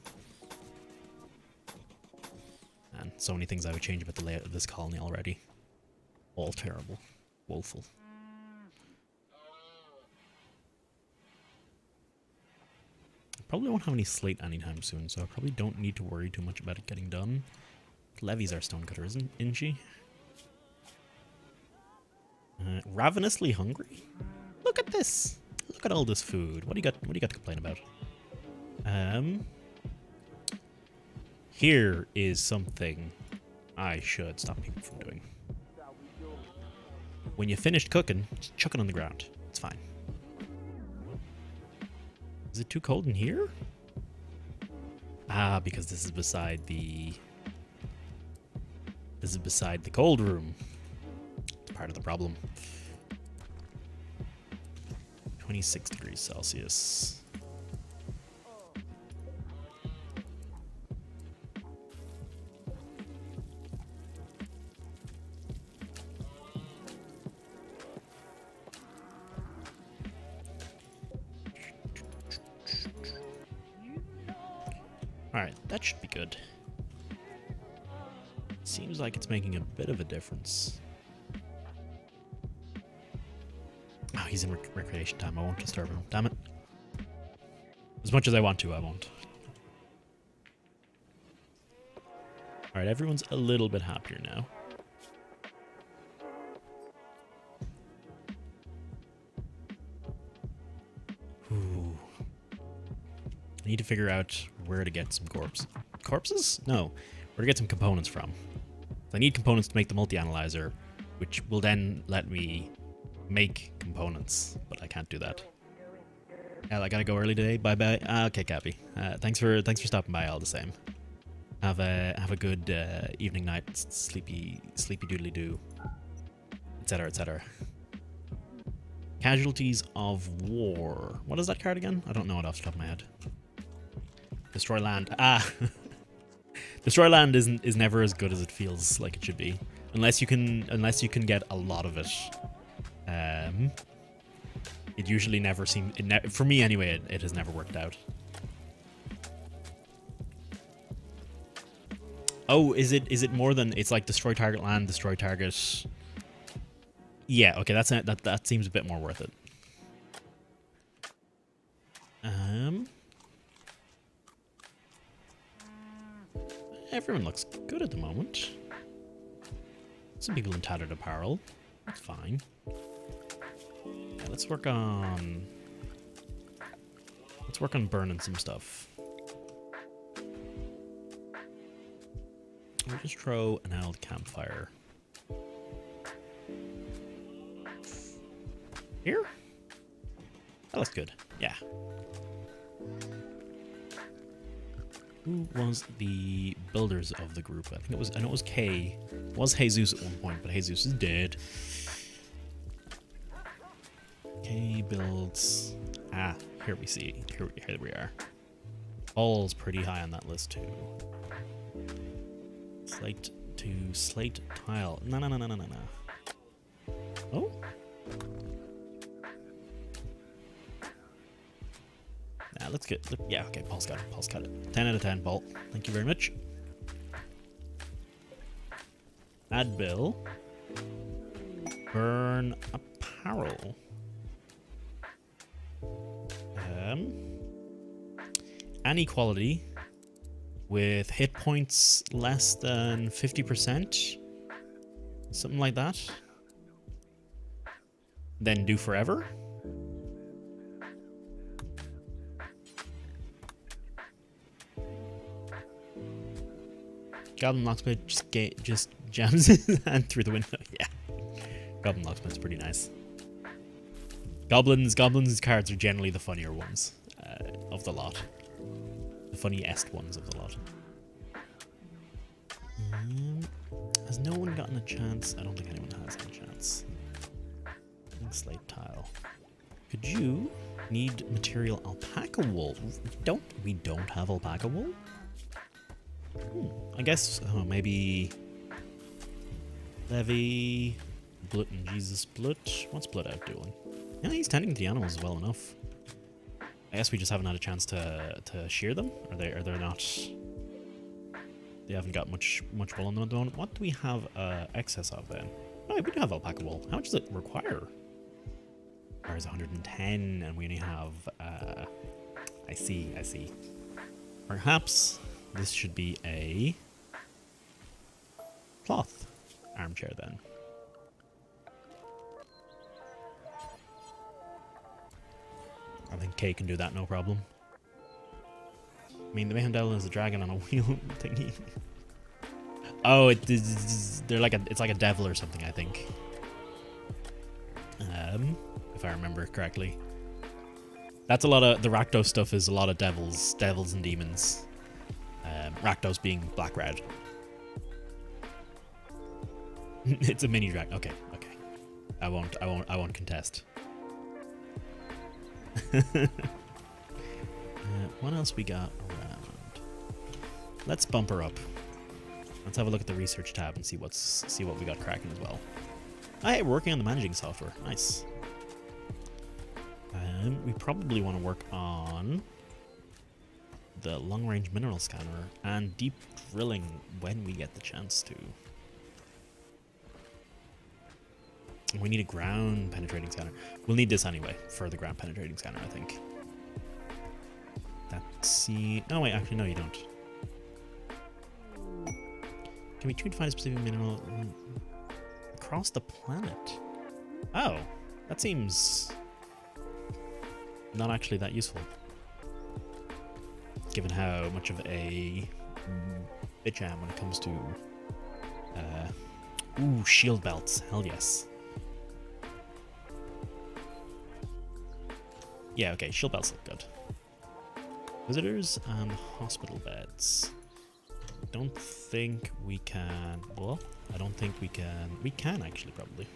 And so many things I would change about the layout of this colony already. All terrible. Woeful. I probably won't have any slate anytime soon, so I probably don't need to worry too much about it getting done. Levy's our stonecutter, isn't she? Ravenously hungry? Look at this! Look at all this food. What do you got to complain about? Here is something I should stop people from doing. When you finished cooking, just chuck it on the ground. It's fine. Is it too cold in here? Ah, because this is beside the cold room. It's part of the problem. 26 degrees Celsius. Alright, that should be good. Seems like it's making a bit of a difference. Oh, he's in recreation time. I won't disturb him. Damn it. As much as I want to, I won't. Alright, everyone's a little bit happier now. Ooh. I need to figure out where to get some corpses? No, where to get some components from. I need components to make the multi-analyzer, which will then let me make components, but I can't do that. Yeah, I gotta go early today. Bye bye. Okay, Cappy. Thanks for stopping by all the same. Have a good evening, night, sleepy doodly doo, etc. etc. Casualties of war. What is that card again? I don't know it off the top of my head. Destroy land. Destroy land is never as good as it feels like it should be, unless you can get a lot of it. It usually never seems, for me anyway, it has never worked out. Oh, is it more than, it's like destroy target land, destroy target. Yeah, okay, that seems a bit more worth it. Everyone looks good at the moment. Some people in tattered apparel. That's fine. Yeah, let's work on burning some stuff. We'll just throw an old campfire here. That looks good. Yeah. Who was the builders of the group? I know it was K. It was Jesus at one point, but Jesus is dead. K builds. Here we see. Here we are. Paul's pretty high on that list too. Slate to slate tile. No. Oh. Let's get. Yeah, okay. Paul's got it. 10 out of 10, Paul. Thank you very much. Add bill. Burn apparel. Inequality with hit points less than 50%. Something like that. Then do forever. Goblin Locksmith just jams his hand through the window. Yeah. Goblin Locksmith's pretty nice. Goblins' cards are generally the funnier ones of the lot. The funniest ones of the lot. Has no one gotten a chance? I don't think anyone has any chance. Pink slate tile. Could you need material alpaca wool? We don't have alpaca wool? I guess maybe Levy, Blut and Jesus Blut. What's Blut out doing? Yeah, he's tending to the animals well enough. I guess we just haven't had a chance to shear them. Are they not? They haven't got much wool on them at the moment. What do we have excess of then? Oh, we do have alpaca wool. How much does it require? Requires 110, and we only have. I see. Perhaps this should be a cloth armchair then. I think Kay can do that, no problem. I mean, the Mayhem Devil is a dragon on a wheel thingy. Oh, it's like a devil or something, I think. If I remember correctly. That's a lot of the Rakdos stuff. Is a lot of devils and demons. Rakdos being black red. It's a mini dragon. Okay. I won't contest. What else we got around? Let's bump her up. Let's have a look at the research tab and see what we got cracking as well. Oh, hey, we're working on the managing software. Nice. We probably want to work on the long-range mineral scanner and deep drilling when we get the chance to. We need a ground penetrating scanner. We'll need this anyway for the ground penetrating scanner, I think. Let's see. Oh wait, actually no, you don't. Can we tune to find a specific mineral across the planet? Oh, that seems not actually that useful, given how much of a bitch I am when it comes to Ooh, shield belts. Hell yes. Yeah, okay, shield belts look good. Visitors and hospital beds. Don't think we can... Well, I don't think we can... We can, actually, probably.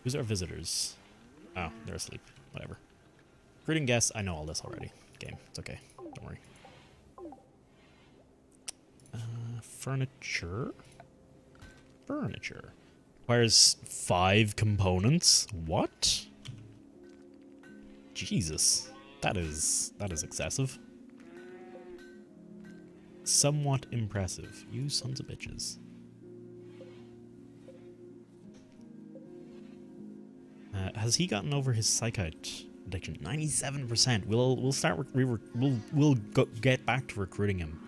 Who's our visitors? Oh, they're asleep. Whatever. Recruiting guests. I know all this already. Game. It's okay. Don't worry. Furniture? Furniture. Requires 5 components? What? Jesus. That is excessive. Somewhat impressive. You sons of bitches. Has he gotten over his psychite addiction? 97%. We'll start. We'll get back to recruiting him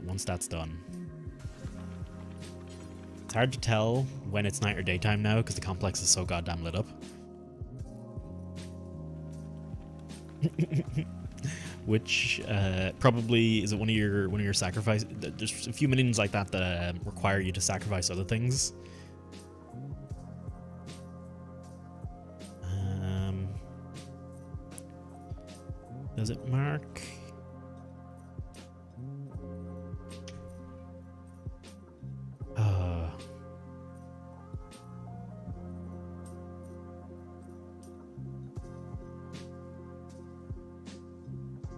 once that's done. It's hard to tell when it's night or daytime now because the complex is so goddamn lit up. Which probably is it one of your sacrifice. There's a few minions like that that require you to sacrifice other things. Does it mark?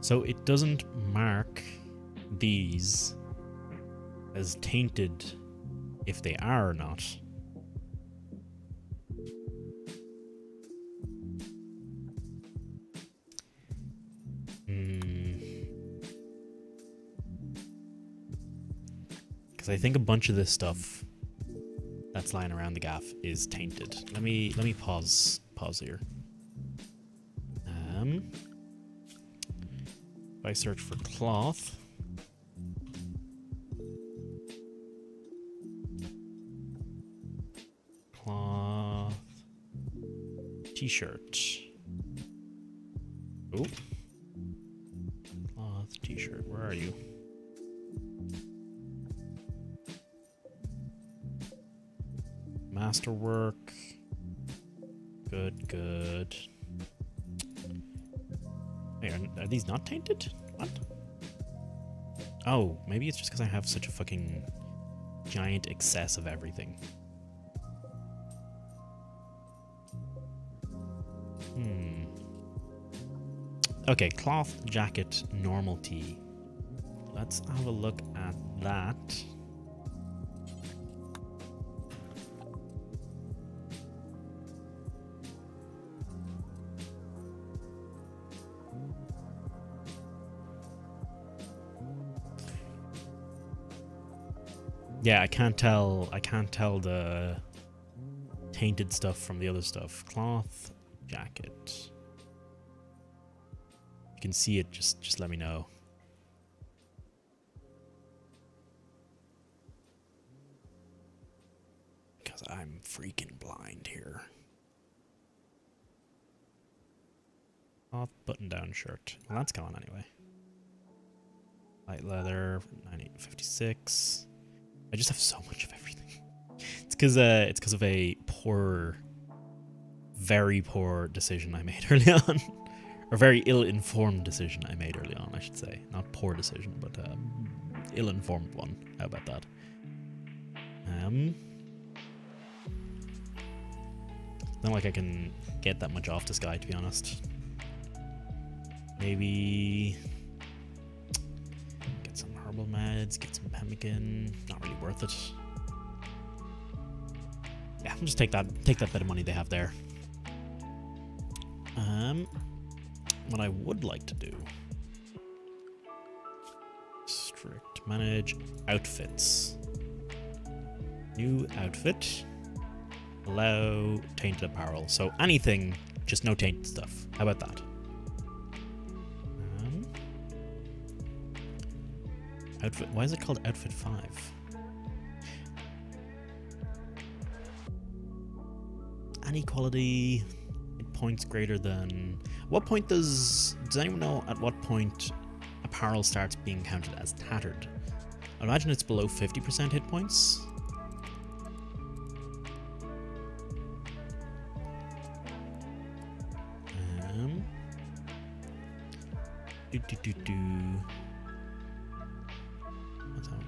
So it doesn't mark these as tainted if they are or not. Because I think a bunch of this stuff that's lying around the gaff is tainted. Let me pause here. If I search for cloth, t-shirt. Oh, cloth t-shirt. Where are you? Masterwork. Good. Hey, are these not tainted? What? Oh, maybe it's just because I have such a fucking giant excess of everything. Okay, cloth, jacket, normal tee. Let's have a look at that. Yeah, I can't tell the tainted stuff from the other stuff. Cloth, jacket. You can see it, just let me know. Because I'm freaking blind here. Cloth button-down shirt. Well, that's gone anyway. Light leather, 1956. I just have so much of everything. It's because of a very poor decision I made early on, or very ill-informed decision I made early on, I should say. Not poor decision, but ill-informed one. How about that? Not like I can get that much off this guy, to be honest. Maybe get some herbal meds, get some pemmican. Not really worth it. Yeah, I'll just take that bit of money they have there. What I would like to do, strict manage outfits. New outfit. Allow tainted apparel. So anything, just no tainted stuff. How about that? Outfit. Why is it called Outfit 5? Any quality points greater than... What point does anyone know at what point apparel starts being counted as tattered? I imagine it's below 50% hit points. That's how it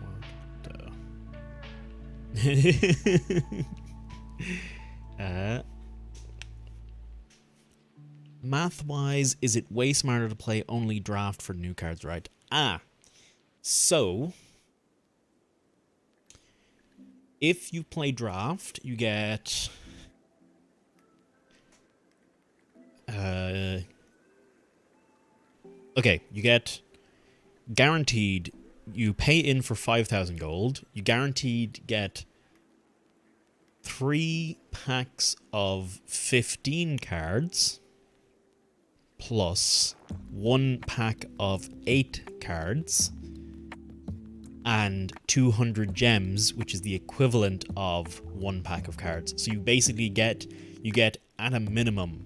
worked. Math-wise, is it way smarter to play only draft for new cards, right? So if you play draft, you get okay, you get guaranteed, you pay in for 5,000 gold, you guaranteed get 3 packs of 15 cards plus 1 pack of 8 cards and 200 gems, which is the equivalent of 1 pack of cards. So you basically get at a minimum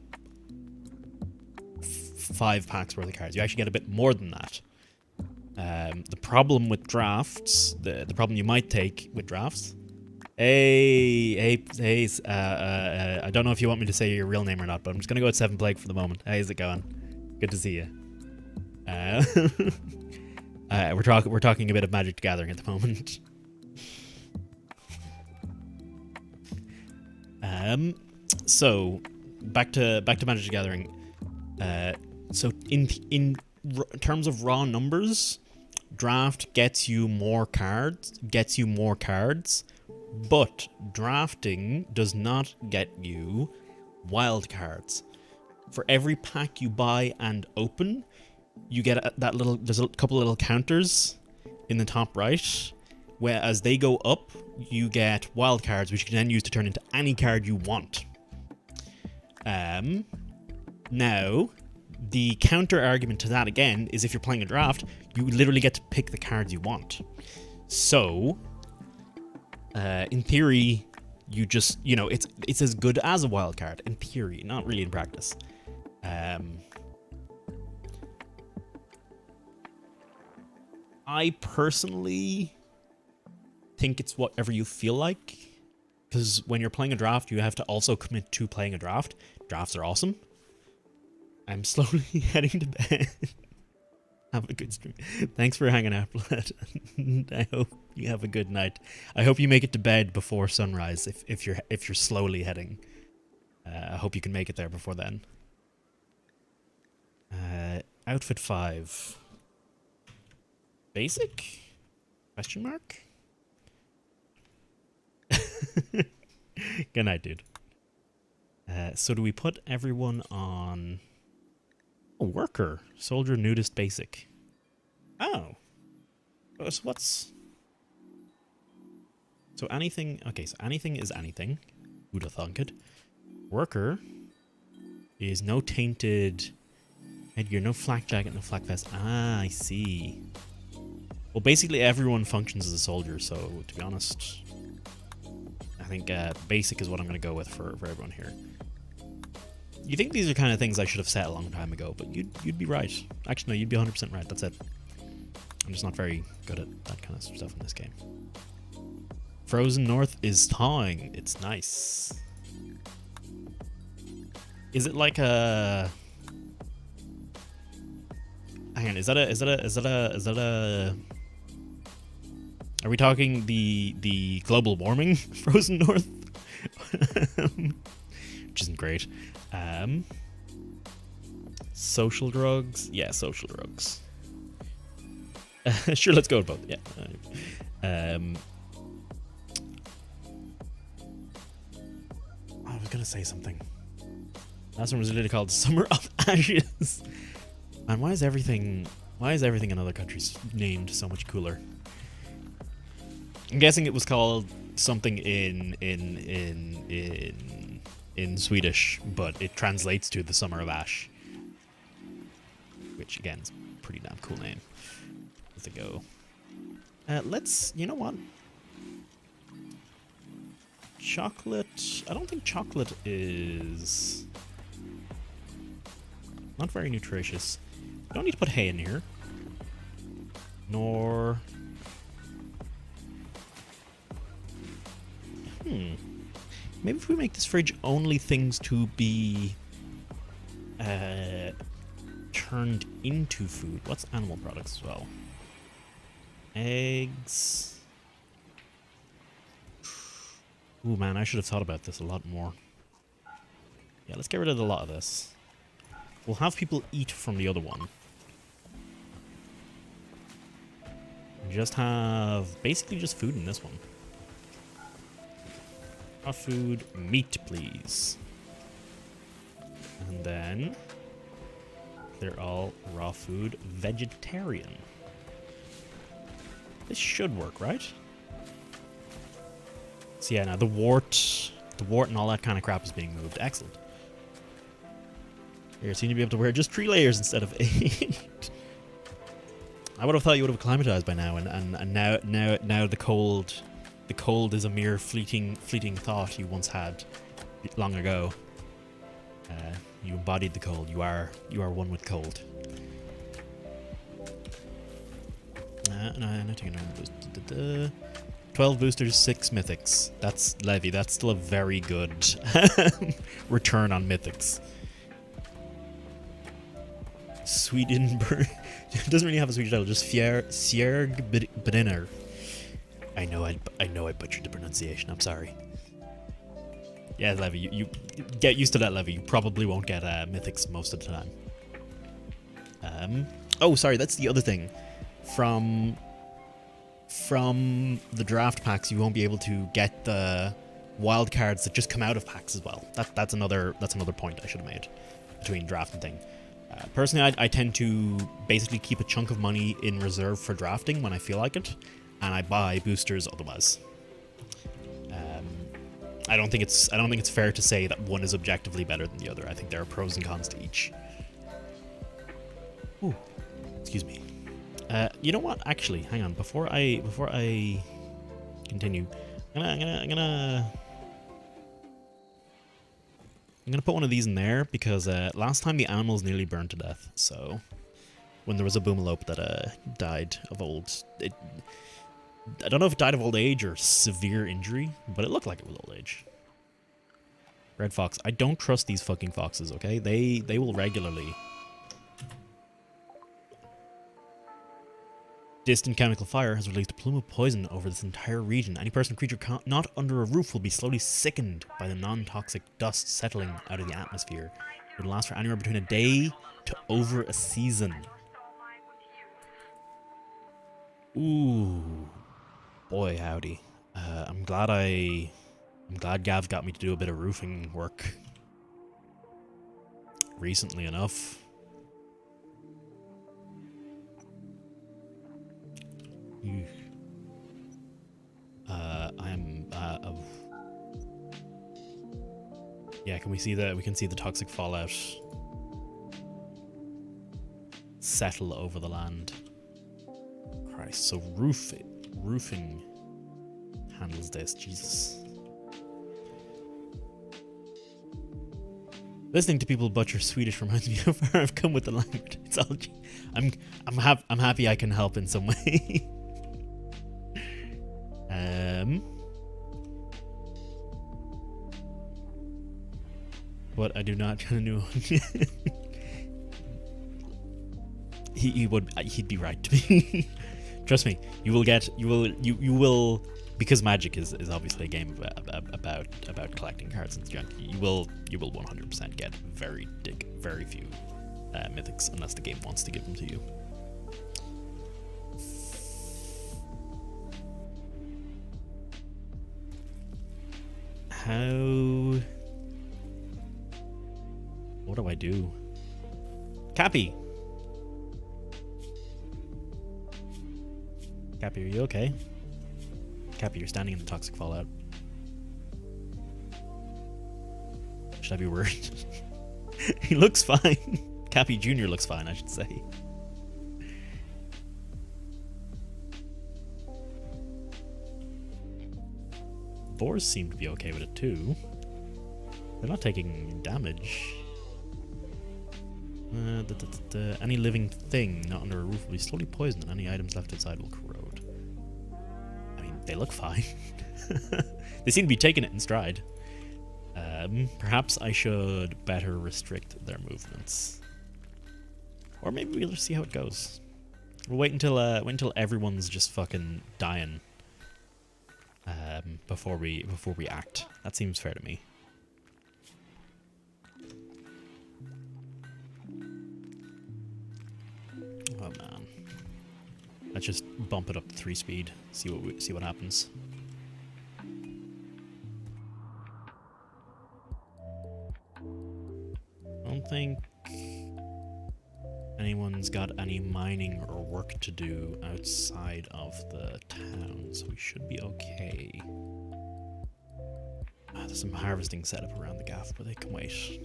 5 packs worth of cards. You actually get a bit more than that. The problem with drafts, the problem you might take with drafts. Hey, I don't know if you want me to say your real name or not, but I'm just gonna go with 7 Plague for the moment. How's it going? Good to see you. We're talking a bit of Magic the Gathering at the moment. So back to Magic the Gathering. So in terms of raw numbers, draft gets you more cards, but drafting does not get you wild cards. For every pack you buy and open, you get there's a couple little counters in the top right, where as they go up, you get wild cards, which you can then use to turn into any card you want. Now, the counter argument to that again is if you're playing a draft, you literally get to pick the cards you want. So, in theory, you just, it's as good as a wild card in theory, not really in practice. I personally think it's whatever you feel like, because when you're playing a draft, you have to also commit to playing a draft. Drafts are awesome. I'm slowly heading to bed. Have a good stream. Thanks for hanging out, Blood. I hope you have a good night. I hope you make it to bed before sunrise. If you're slowly heading, I hope you can make it there before then. Outfit 5. Basic? Question mark? Good night, dude. So do we put everyone on a worker? Soldier, nudist, basic. Oh. So what's... So anything... Okay, so anything is anything. Who'd have thunk it? Worker is no tainted headgear, no flak jacket, no flak vest. Ah, I see. Well, basically everyone functions as a soldier, so to be honest, I think basic is what I'm going to go with for everyone here. You think these are kind of things I should have said a long time ago, but you'd be right. Actually, no, you'd be 100% right. That's it. I'm just not very good at that kind of stuff in this game. Frozen North is thawing. It's nice. Is it like a... Hang on, is that a... Are we talking the global warming Frozen North? Which isn't great. Social drugs? Yeah, social drugs. Sure, let's go with both. Yeah. I was gonna say something. Last one was literally called Summer of Ashes. Man, why is everything in other countries named so much cooler? I'm guessing it was called something in Swedish, but it translates to the Summer of Ash, which again is a pretty damn cool name. Let's go. Let's, you know what? Chocolate. I don't think chocolate is not very nutritious. I don't need to put hay in here. Nor maybe if we make this fridge only things to be turned into food. What's animal products as well? Eggs. Ooh, man, I should have thought about this a lot more. Yeah, let's get rid of a lot of this. We'll have people eat from the other one. Just have basically just food in this one. Raw food, meat, please. And then they're all raw food, vegetarian. This should work, right? So yeah, now the wart and all that kind of crap is being moved. Excellent. You seem to be able to wear just 3 layers instead of 8. I would have thought you would have acclimatized by now, and now the cold is a mere fleeting thought you once had long ago. You embodied the cold. You are one with cold. No, taking on 12 boosters, 6 mythics. That's Levy. That's still a very good return on mythics. Swedenborg. It doesn't really have a Swedish title, just Sjergbrinner. I know I butchered the pronunciation, I'm sorry. Yeah, Levy, you get used to that, Levy. You probably won't get mythics most of the time. Oh, sorry, that's the other thing. From the draft packs, you won't be able to get the wild cards that just come out of packs as well. That's another point I should have made between draft and thing. Personally, I tend to basically keep a chunk of money in reserve for drafting when I feel like it, and I buy boosters otherwise. I don't think it's fair to say that one is objectively better than the other. I think there are pros and cons to each. Ooh, excuse me. You know what? Actually, hang on. Before I continue, I'm gonna put one of these in there because last time the animals nearly burned to death. So when there was a boomalope that died of old, I don't know if it died of old age or severe injury, but it looked like it was old age. Red fox. I don't trust these fucking foxes. Okay, they will regularly. Distant chemical fire has released a plume of poison over this entire region. Any person or creature not under a roof will be slowly sickened by the non-toxic dust settling out of the atmosphere. It will last for anywhere between a day to over a season. Ooh, boy howdy. I'm glad Gav got me to do a bit of roofing work recently enough. Yeah, can we see that? We can see the toxic fallout settle over the land. Christ, so roofing handles this. Jesus. Listening to people butcher Swedish reminds me of how far I've come with the language. It's all. I'm happy I can help in some way. What I do not kind of know. He'd be right to me. Trust me, you will because Magic is obviously a game about collecting cards and junk. You will 100% get very few mythics unless the game wants to give them to you. What do I do? Cappy, are you okay? Cappy, you're standing in the toxic fallout. Should I be worried? He looks fine. Cappy Jr. looks fine, I should say. Boars seem to be okay with it too. They're not taking damage. Any living thing not under a roof will be slowly poisoned, and any items left outside will corrode. I mean, they look fine. They seem to be taking it in stride. Perhaps I should better restrict their movements. Or maybe we'll just see how it goes. We'll wait until everyone's just fucking dying. Before we act. That seems fair to me. Oh man. Let's just bump it up to 3 speed. See what happens. I don't think anyone's got any mining or work to do outside of the town, so we should be okay. There's some harvesting set up around the gaff, but they can wait.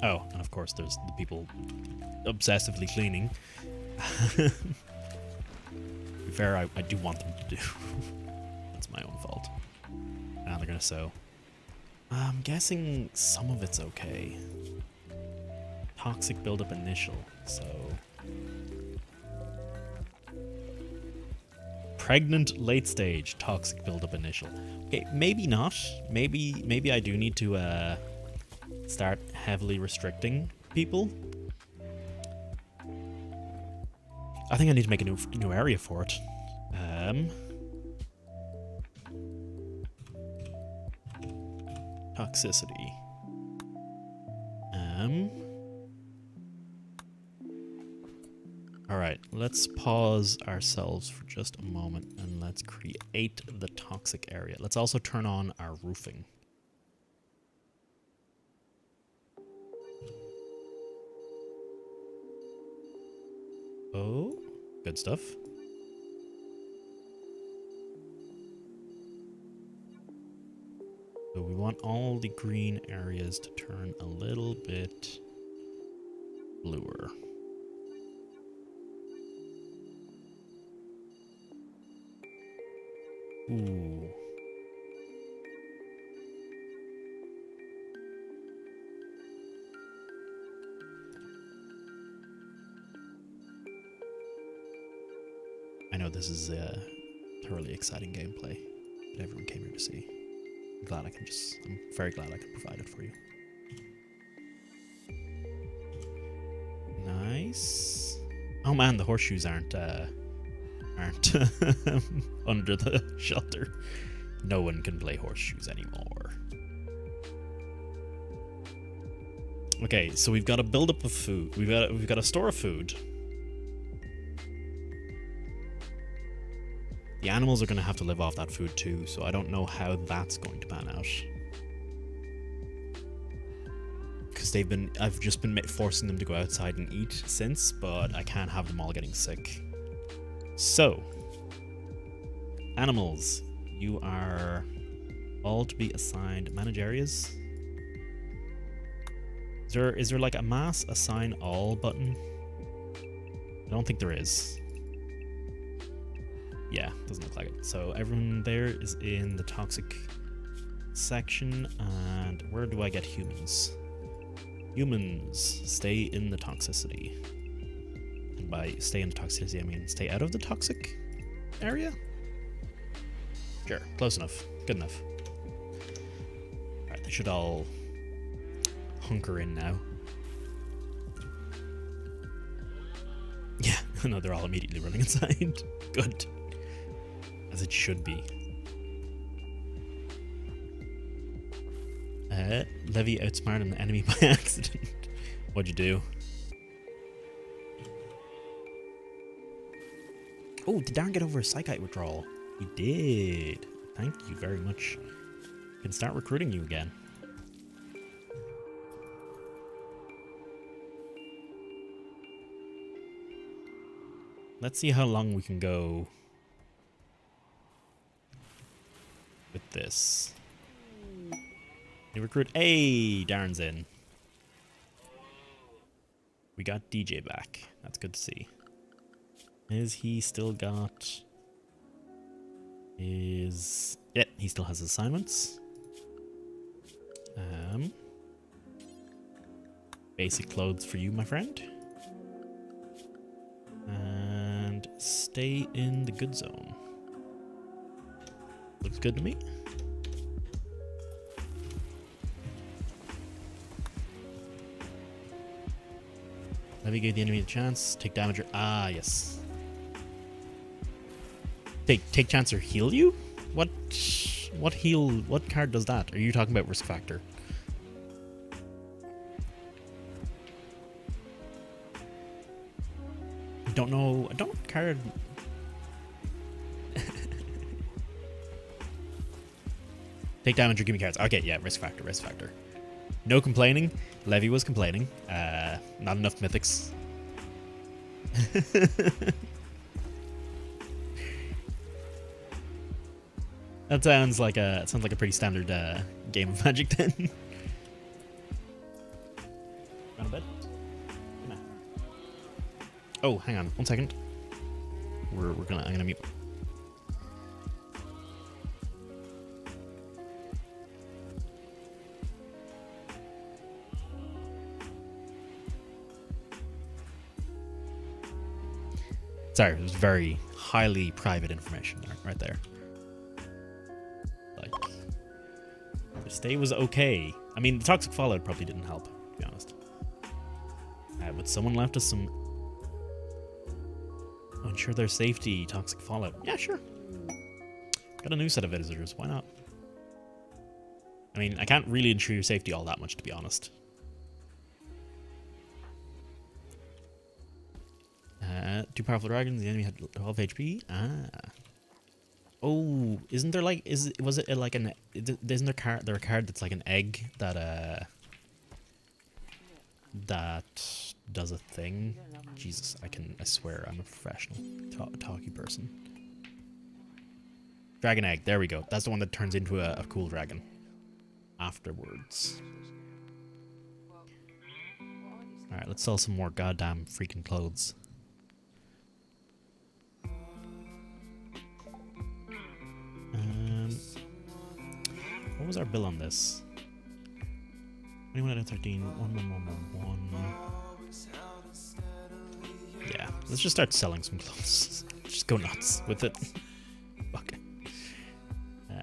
Oh, and of course there's the people obsessively cleaning. To be fair, I do want them to do. That's my own fault. Now they're gonna sow. I'm guessing some of it's okay. Toxic buildup initial, so... Pregnant late stage, toxic buildup initial. Okay, maybe not. Maybe I do need to start heavily restricting people. I think I need to make a new area for it. Toxicity. Alright, let's pause ourselves for just a moment and let's create the toxic area. Let's also turn on our roofing. Oh, good stuff. So we want all the green areas to turn a little bit bluer. Ooh. I know this is a thoroughly exciting gameplay that everyone came here to see. I'm very glad I can provide it for you. Nice. Oh man, the horseshoes aren't under the shelter. No one can play horseshoes anymore. Okay, so we've got a buildup of food. We've got a store of food. The animals are going to have to live off that food too, so I don't know how that's going to pan out. Because I've just been forcing them to go outside and eat since, but I can't have them all getting sick. So, animals, you are all to be assigned manage areas. Is there like a mass assign all button? I don't think there is. Yeah, doesn't look like it. So everyone there is in the toxic section, and where do I get humans? Humans, stay in the toxicity. And by stay in the toxicity, I mean stay out of the toxic area? Sure, close enough. Good enough. Alright, they should all hunker in now. Yeah, no, they're all immediately running inside. Good. As it should be. Levy outsmarted an enemy by accident. What'd you do? Oh, did Darren get over a psychite withdrawal? He did. Thank you very much. I can start recruiting you again. Let's see how long we can go with this. You recruit. Hey, Darren's in. We got DJ back. That's good to see. Is he still got his... Yeah, he still has assignments. Basic clothes for you, my friend. And stay in the good zone. Looks good to me. Levy gave the enemy a chance. Take damage or... Ah, yes. Take chance or heal you? What heal... What card does that? Are you talking about risk factor? I don't know. I don't know what card... Take damage or give me cards. Okay, yeah, risk factor, risk factor. No complaining. Levy was complaining. Not enough mythics. That sounds like a pretty standard game of Magic then. Run a bit. Come on. Oh, hang on, 1 second. I'm gonna mute. Sorry, it was very highly private information right there. Like, the stay was okay. I mean, the toxic fallout probably didn't help, to be honest. But someone left us some... ensure their safety, toxic fallout. Yeah, sure. Got a new set of visitors, why not? I mean, I can't really ensure your safety all that much, to be honest. Two powerful dragons. The enemy had 12 HP. Ah. Oh, isn't there like was it like an? Isn't there a card that's like an egg that that does a thing? Jesus, I swear I'm a professional talky person. Dragon egg. There we go. That's the one that turns into a cool dragon. Afterwards. All right, let's sell some more goddamn freaking clothes. What was our bill on this? 21 out of 13. 1. Yeah, let's just start selling some clothes. Just go nuts with it. Okay.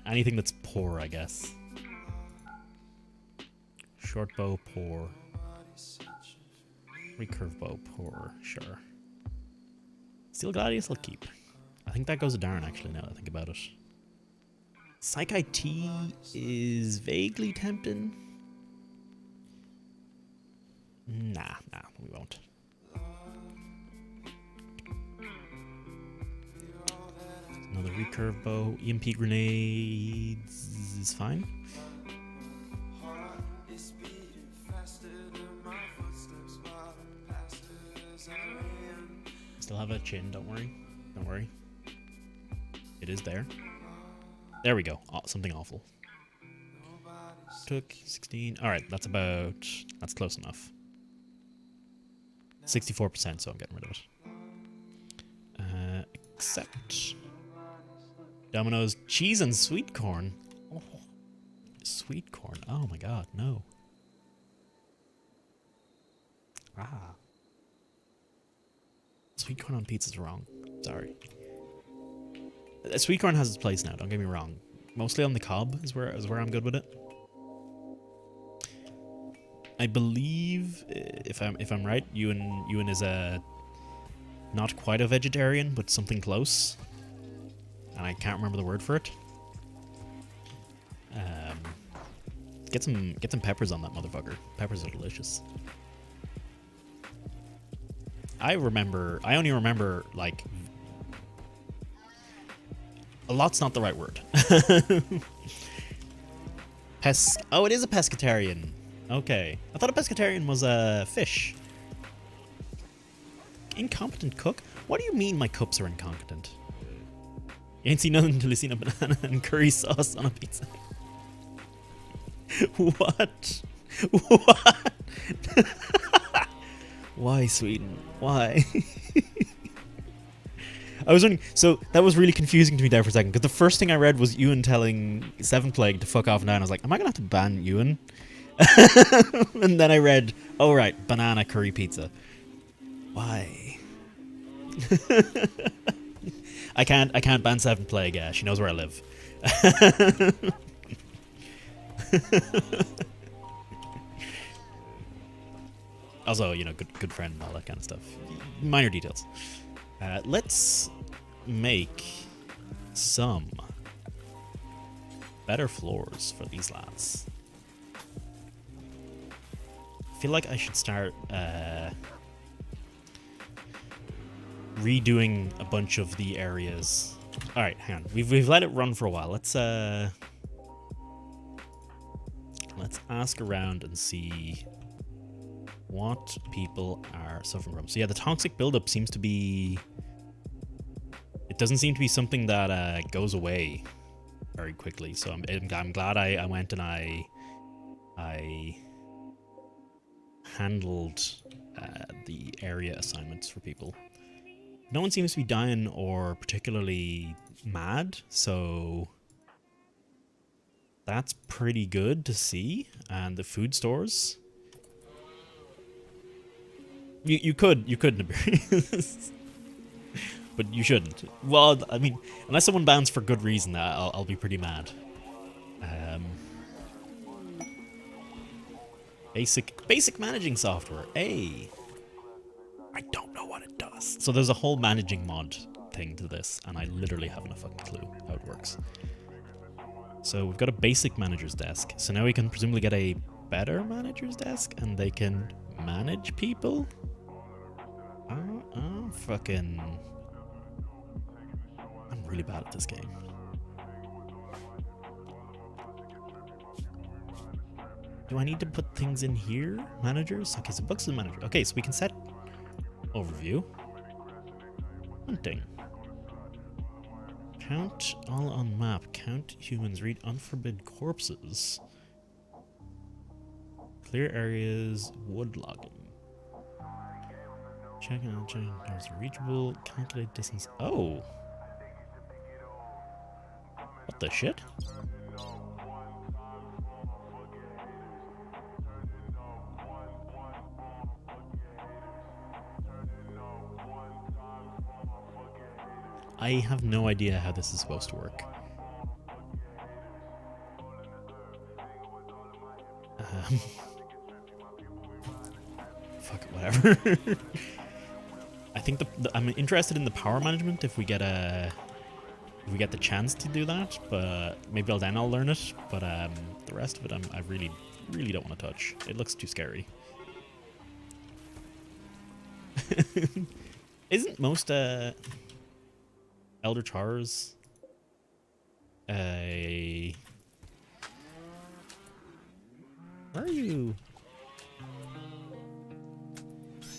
Anything that's poor, I guess. Short bow, poor. Recurve bow, poor. Sure. Steel Gladius, I'll keep. I think that goes to Darren, actually, now that I think about it. Psych IT is vaguely tempting. Nah, we won't. Another recurve bow. EMP grenades is fine. Still have a chin, don't worry. Don't worry. It is there. There we go. Oh, something awful. Took 16. Alright, that's close enough. 64%, so I'm getting rid of it. Accept. Domino's cheese and sweet corn. Oh, sweet corn. Oh my god, no. Ah. Sweet corn on pizza's wrong. Sorry. Sweet corn has its place now, don't get me wrong. Mostly on the cob is where I'm good with it. I believe, if I'm right, Ewan is a not quite a vegetarian, but something close. And I can't remember the word for it. Get some peppers on that motherfucker. Peppers are delicious. I only remember like a lot's not the right word. Oh, it is a pescatarian. Okay. I thought a pescatarian was a fish. Incompetent cook? What do you mean my cups are incompetent? You ain't seen nothing until you seen a banana and curry sauce on a pizza. What? What? Why Sweden? Why? I was wondering, so that was really confusing to me there for a second, because the first thing I read was Ewan telling Seven Plague to fuck off now, and I was like, am I going to have to ban Ewan? And then I read, oh right, banana curry pizza. Why? I can't ban Seven Plague, she knows where I live. Also, you know, good friend and all that kind of stuff. Minor details. Let's make some better floors for these lads. I feel like I should start redoing a bunch of the areas. All right, hang on. We've let it run for a while. Let's ask around and see what people are suffering from. So yeah, the toxic buildup seems to be. It doesn't seem to be something that goes away very quickly. So I'm glad I went and I handled the area assignments for people. No one seems to be dying or particularly mad, so that's pretty good to see. And the food stores. You could but you shouldn't. Well, I mean, unless someone bans for good reason, I'll be pretty mad. Basic managing software. Hey, I don't know what it does. So there's a whole managing mod thing to this, and I literally haven't a fucking clue how it works. So we've got a basic manager's desk. So now we can presumably get a better manager's desk, and they can manage people. Fucking. I'm really bad at this game. Do I need to put things in here? Managers? Okay, so books and manager. Okay, so we can set overview. Hunting. Count all on map. Count humans. Read unforbid corpses. Clear areas. Wood logging. Check out doors reachable. Calculate distance. Oh. What the shit? I have no idea how this is supposed to work. Fuck it, whatever. I think I'm interested in the power management if we get the chance to do that, but maybe I'll learn it. But the rest of it, I really don't want to touch. It looks too scary. Isn't most Elder Chars where are you?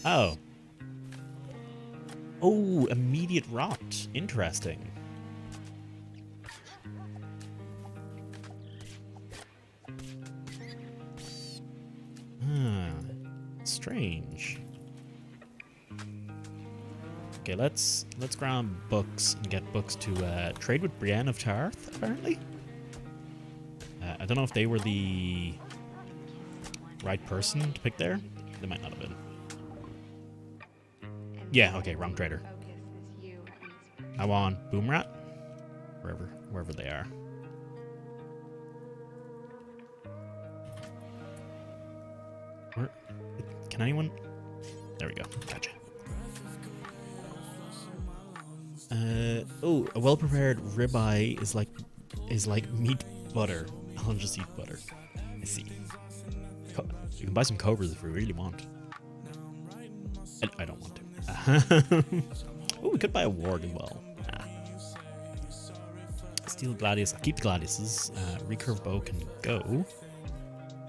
Oh. Oh, immediate rot. Interesting. Strange. Okay, let's grab books and get books to trade with Brienne of Tarth, apparently. I don't know if they were the right person to pick there. They might not have been. Yeah, okay, wrong trader. I want Boomrat. Wherever they are. Can anyone? There we go. Gotcha. Oh, a well-prepared ribeye is like meat butter. I'll just eat butter. I see. You can buy some cobras if you really want. I don't want to. Oh, we could buy a ward as well. Steel gladius. I'll keep the gladiuses. Recurve bow can go.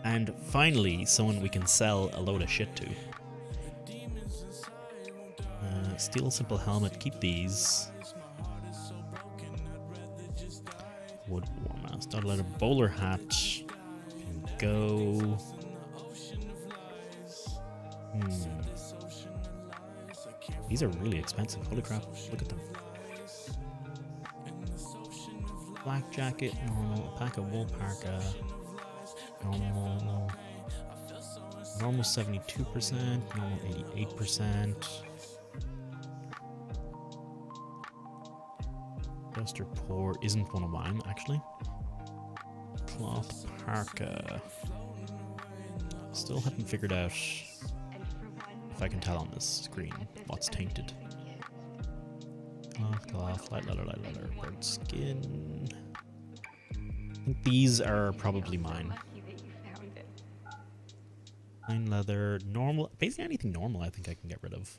And finally, someone we can sell a load of shit to. Steel simple helmet. Keep these. Wood warm. Start a letter. Bowler hat can go. These are really expensive. Holy crap! Look at them. Black jacket, normal. Alpaca wool parka. Normal 72%, normal 88%. Duster Pour isn't one of mine, actually. Cloth Parka. Still haven't figured out, if I can tell on this screen, what's tainted. Cloth, light leather, bird skin. I think these are probably mine. Fine leather, normal, basically anything normal I think I can get rid of.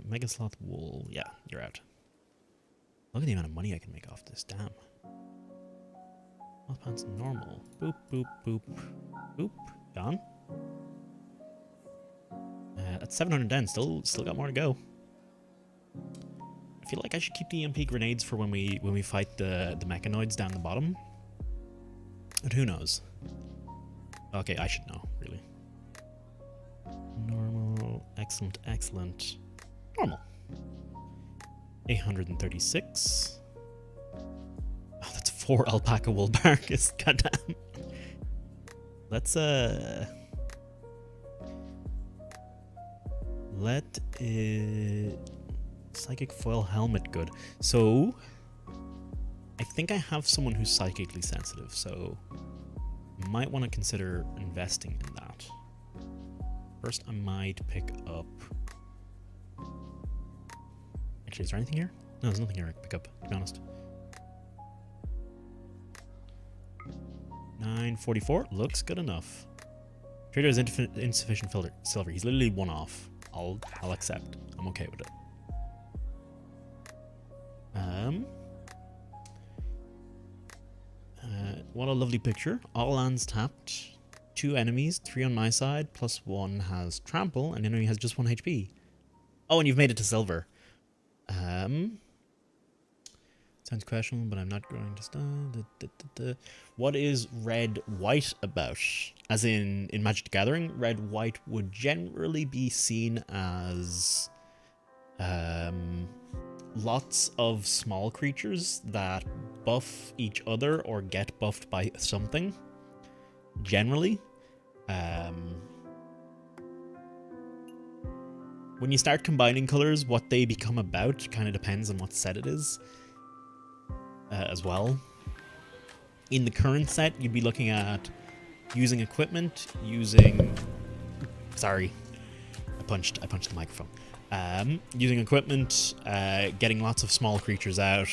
Mega Sloth wool, yeah, you're out. Look at the amount of money I can make off this, damn. Cloth pants normal, boop, boop, boop, boop, gone. That's 710, still got more to go. I feel like I should keep the EMP grenades for when we fight the mechanoids down the bottom. But who knows? Okay, I should know, really. Normal, excellent, excellent. Normal. 836. Oh, that's 4 alpaca wool barcus. Goddamn. Let's let it psychic foil helmet good. So I think I have someone who's psychically sensitive, so I might want to consider investing in that. First I might pick up, actually, is there anything here? No, there's nothing here I can pick up, to be honest. 944 looks good enough. Trader has insufficient silver. He's literally one off. I'll accept. I'm okay with it. What a lovely picture. All lands tapped. 2 enemies, 3 on my side, plus 1 has trample, and the enemy has just 1 HP. Oh, and you've made it to silver. Sounds questionable, but I'm not going to stop. What is red-white about? As in Magic the Gathering, red-white would generally be seen as lots of small creatures that buff each other or get buffed by something. Generally. When you start combining colors, what they become about kind of depends on what set it is. As well. In the current set, you'd be looking at using equipment, using... Sorry. I punched the microphone. Using equipment, getting lots of small creatures out,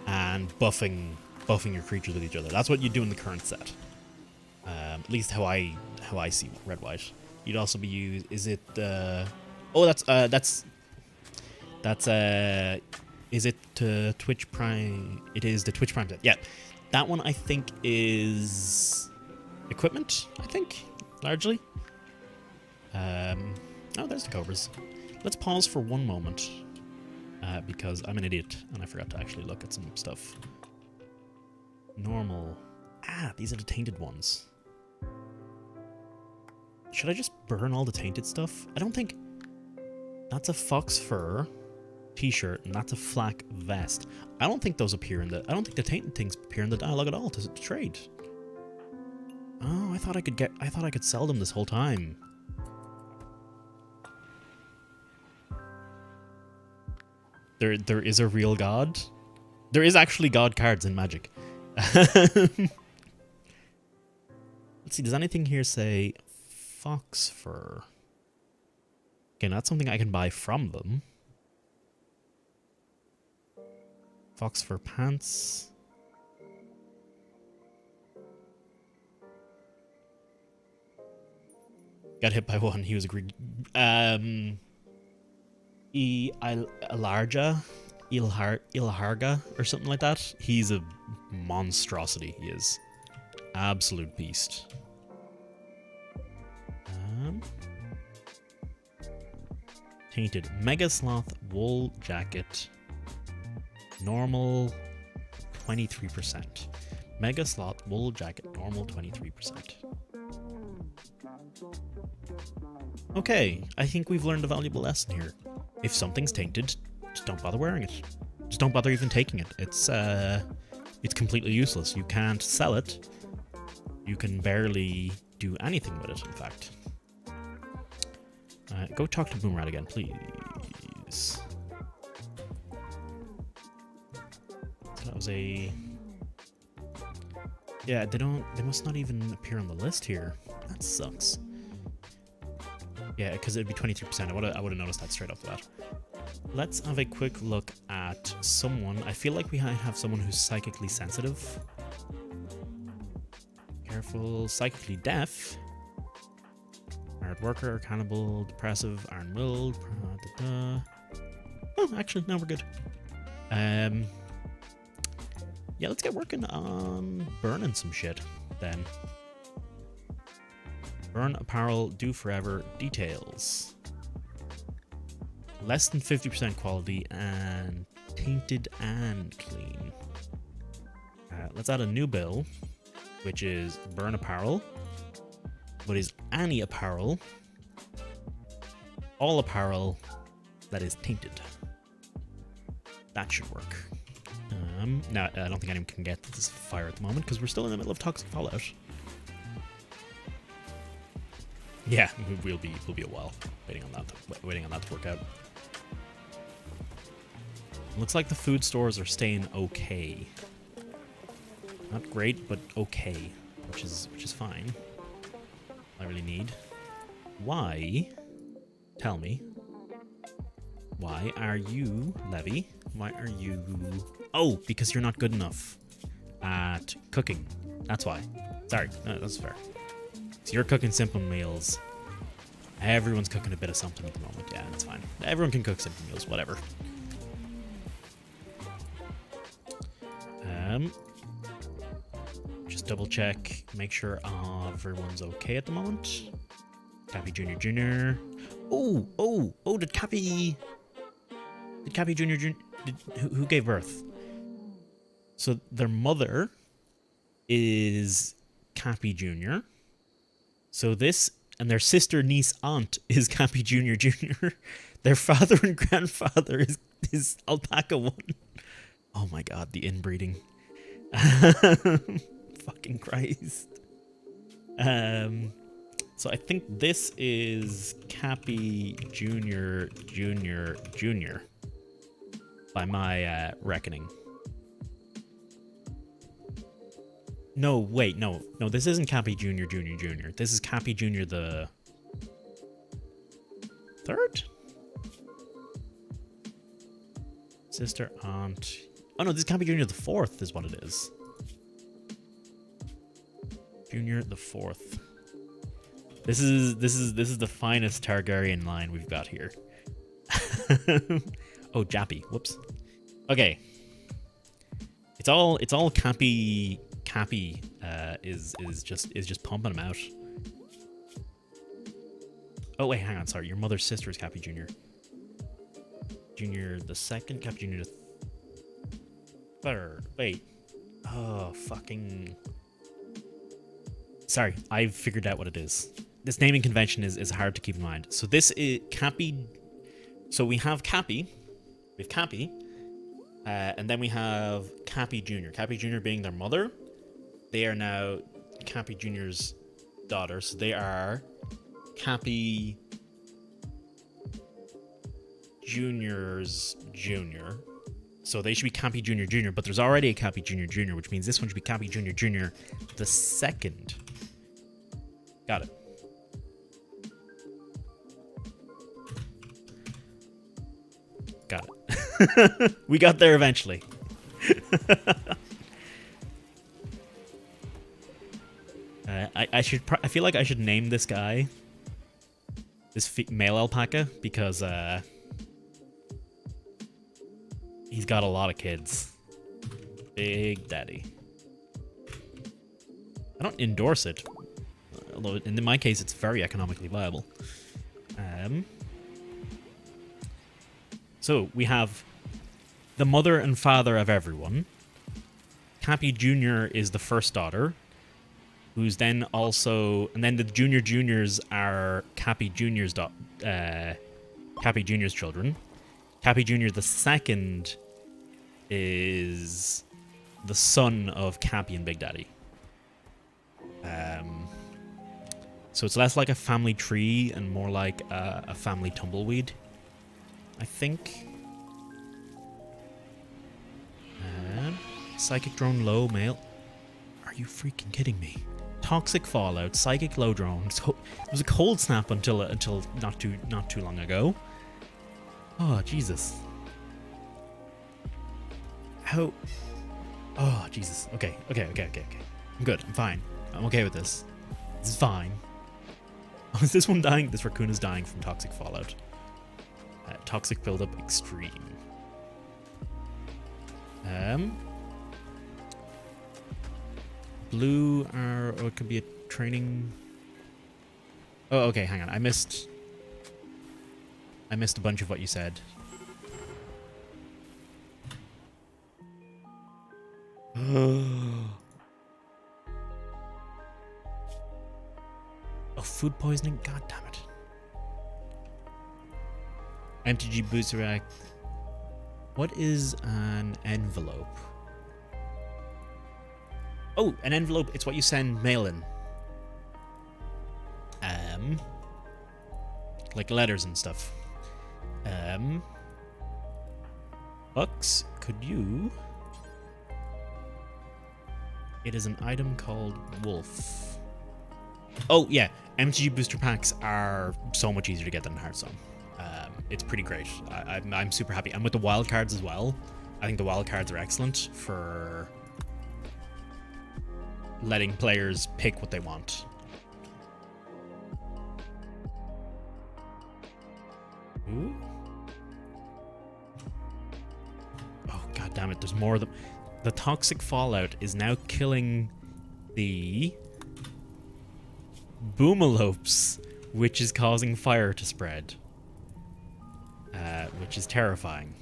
and buffing your creatures with each other. That's what you do in the current set. At least how I see red white. You'd also be used. Is it oh, that's is it Twitch Prime? It is the Twitch Prime set. Yeah, that one I think is equipment. I think largely. Oh, there's the cobras. Let's pause for one moment because I'm an idiot and I forgot to actually look at some stuff. Normal. Ah, these are the tainted ones. Should I just burn all the tainted stuff? I don't think... That's a fox fur t-shirt and that's a flak vest. I don't think those appear in the... I don't think the tainted things appear in the dialogue at all to trade. Oh, I thought I could sell them this whole time. There is a real god. There is actually god cards in Magic. Let's see, does anything here say fox fur? Okay, that's something I can buy from them. Fox fur pants. Got hit by one, he was a greedy. Ilharga or something like that. He's a monstrosity, he is. Absolute beast. Tainted Mega Sloth wool jacket. Normal 23%. Mega Sloth wool jacket, normal 23%. Okay, I think we've learned a valuable lesson here. If something's tainted, just don't bother wearing it. Just don't bother even taking it. It's completely useless. You can't sell it. You can barely do anything with it, in fact. Go talk to Boomerang again, please. was a... Yeah, they must not even appear on the list here. That sucks. Yeah, because it'd be 23%. I would have noticed that straight off the bat. Let's have a quick look at someone. I feel like we have someone who's psychically sensitive. Careful. Psychically deaf. Hard worker, cannibal, depressive, iron-willed. Oh, actually, no, we're good. Yeah, let's get working on burning some shit, then. Burn apparel, do forever, details. Less than 50% quality and tainted and clean. Let's add a new bill, which is burn apparel. What is any apparel? All apparel that is tainted. That should work. No, I don't think anyone can get this fire at the moment because we're still in the middle of toxic fallout. Yeah, we'll be a while waiting on that to work out. Looks like the food stores are staying okay. Not great, but okay, which is fine. I really need. Why? Tell me. Why are you, Levy? Why are you... Oh, because you're not good enough at cooking. That's why. Sorry, no, that's fair. So you're cooking simple meals. Everyone's cooking a bit of something at the moment. Yeah, that's fine. Everyone can cook simple meals, whatever. Just double check, make sure everyone's okay at the moment. Cappy Jr. Oh, did Cappy Jr. Who gave birth? So their mother is Cappy Jr. So this, and their sister, niece, aunt is Cappy Jr. Jr. Their father and grandfather is Alpaca 1. Oh my god, the inbreeding. Fucking Christ. So I think this is Cappy Jr. by my reckoning. No, wait, no, this isn't Cappy Jr. This is Cappy Jr. the third? Sister, aunt. Oh no, this is Cappy Jr. the fourth is what it is. Junior the fourth. This is the finest Targaryen line we've got here. Oh, Jappy. Whoops. Okay. It's all Cappy is just pumping him out. Oh wait, hang on, sorry. Your mother's sister is Cappy Jr. Junior the second, Cappy Jr. the third. Wait. Oh, fucking... Sorry, I've figured out what it is. This naming convention is hard to keep in mind. So this is Cappy... So we have Cappy. We have Cappy. And then we have Cappy Jr. Cappy Jr. being their mother. They are now Cappy Jr.'s daughter. So they are Cappy Jr.'s junior. So they should be Cappy Jr. Jr. But there's already a Cappy Jr. Jr., which means this one should be Cappy Jr. Jr. the second. Got it. Got it. We got there eventually. I feel like I should name this guy, this male alpaca, because he's got a lot of kids. Big Daddy. I don't endorse it, although in my case it's very economically viable. So we have the mother and father of everyone. Cappy Jr. is the first daughter, who's then also, and then the Junior Juniors are Cappy Jr.'s Cappy Jr.'s children. Cappy Jr. the second is the son of Cappy and Big Daddy. So it's less like a family tree and more like a family tumbleweed, I think. Psychic drone low male. Are you freaking kidding me? Toxic fallout, psychic low drone. So it was a cold snap until not too long ago. Oh Jesus. How? Oh Jesus. Okay. I'm good. I'm fine. I'm okay with this. This is fine. Oh, is this one dying? This raccoon is dying from toxic fallout. Toxic buildup extreme. Blue or it could be a training. Oh, okay, hang on. I missed a bunch of what you said. Oh, food poisoning? God damn it. MTG booster react. What is an envelope? Oh, an envelope. It's what you send mail in. Like letters and stuff. Bucks, could you? It is an item called Wolf. Oh yeah, MTG booster packs are so much easier to get than in Hearthstone. It's pretty great. I'm super happy. And with the wild cards as well, I think the wild cards are excellent for letting players pick what they want. Ooh. Oh god damn it! There's more of them. The toxic fallout is now killing the boomalopes, which is causing fire to spread. Which is terrifying.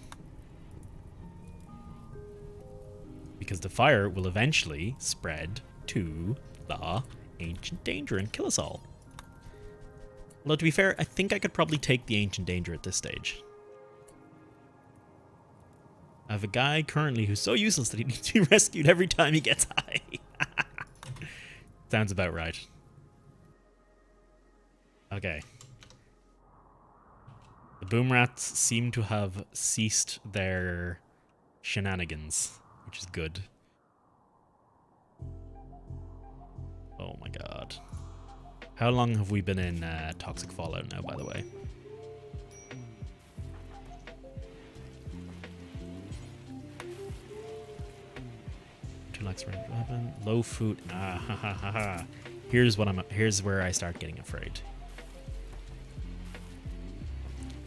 Because the fire will eventually spread to the Ancient Danger and kill us all. Although, to be fair, I think I could probably take the Ancient Danger at this stage. I have a guy currently who's so useless that he needs to be rescued every time he gets high. Sounds about right. Okay. The boom rats seem to have ceased their shenanigans, which is good. Oh my god. How long have we been in Toxic Fallout now, by the way? Two lakhs range weapon. Low food. Ah ha ha ha ha. Here's where I start getting afraid.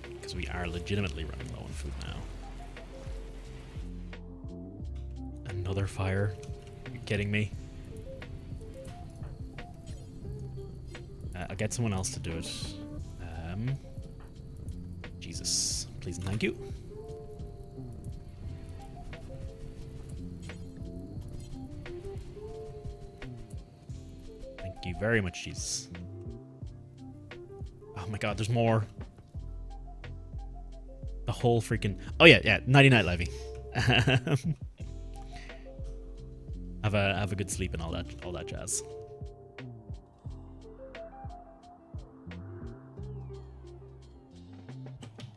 Because we are legitimately running low on food now. Another fire. You're kidding me? I'll get someone else to do it. Jesus. Please and thank you. Thank you very much, Jesus. Oh my god, there's more. The whole freaking... Oh yeah, Nighty Night Levy. Have a good sleep and all that jazz.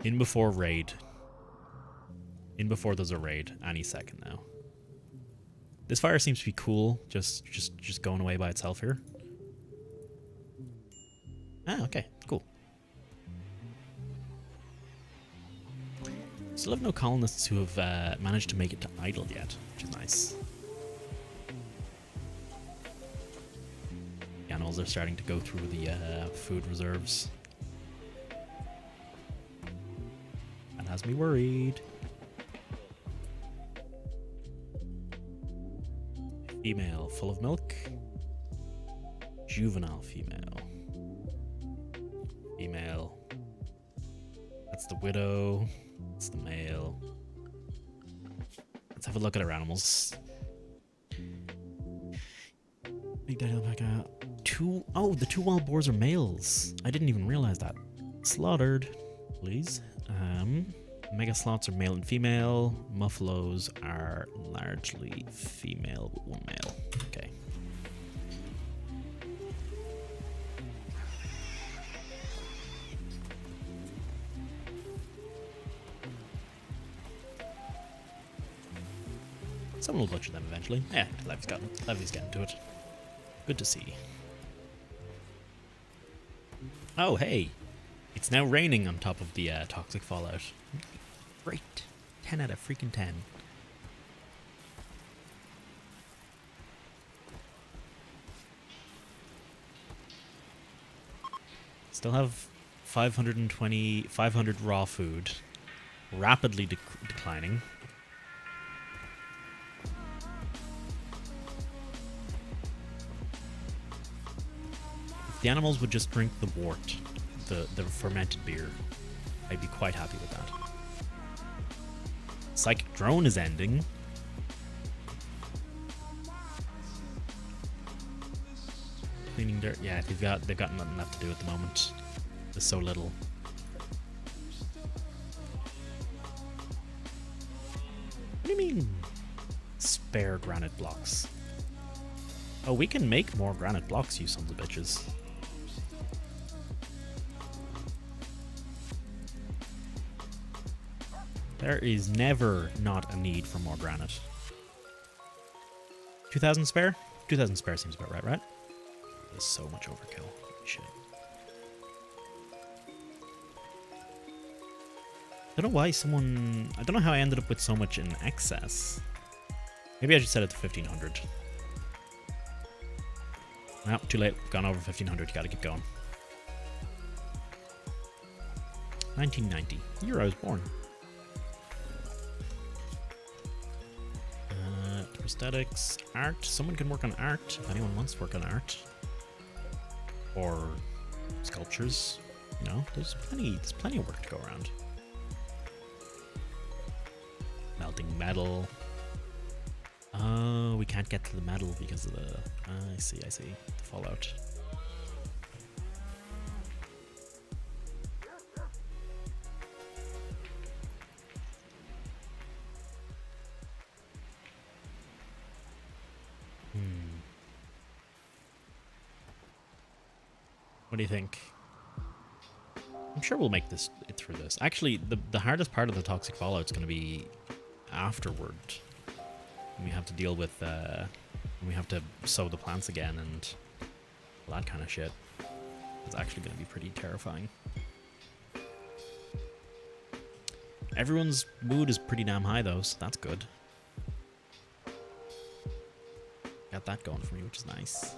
In before raid. In before there's a raid any second now. This fire seems to be cool, just going away by itself here. Ah, okay, cool. Still have no colonists who have managed to make it to idle yet, which is nice. The animals are starting to go through the food reserves. That has me worried. Female, full of milk. Juvenile female. Female. That's the widow. That's the male. Let's have a look at our animals. Big daddy alpaca. The two wild boars are males. I didn't even realize that. Slaughtered, please. Mega sloths are male and female. Muffalos are largely female with one male. Okay. Someone will butcher them eventually. Yeah, Levy's getting to it. Good to see. Oh, hey. It's now raining on top of the toxic fallout. Great. 10 out of freaking 10. Still have 500 raw food. Rapidly declining. If the animals would just drink the wort, the fermented beer, I'd be quite happy with that. Psychic drone is ending. Cleaning dirt. Yeah, they've got nothing left to do at the moment. There's so little. What do you mean? Spare granite blocks. Oh, we can make more granite blocks, you sons of bitches. There is never not a need for more granite. 2,000 spare? 2,000 spare seems about right? There's so much overkill. Holy shit. I don't know why someone... I don't know how I ended up with so much in excess. Maybe I should set it to 1,500. No, too late. Gone over 1,500. You gotta keep going. 1990. The year I was born. Prosthetics. Art. Someone can work on art if anyone wants to work on art. Or sculptures. You know, there's plenty of work to go around. Melting metal. Oh, we can't get to the metal because of the... I see. The fallout. What do you think? I'm sure we'll make it through this. Actually, the hardest part of the toxic fallout is going to be afterward. We have to deal with, we have to sow the plants again and all that kind of shit. It's actually going to be pretty terrifying. Everyone's mood is pretty damn high though, so that's good. Got that going for me, which is nice.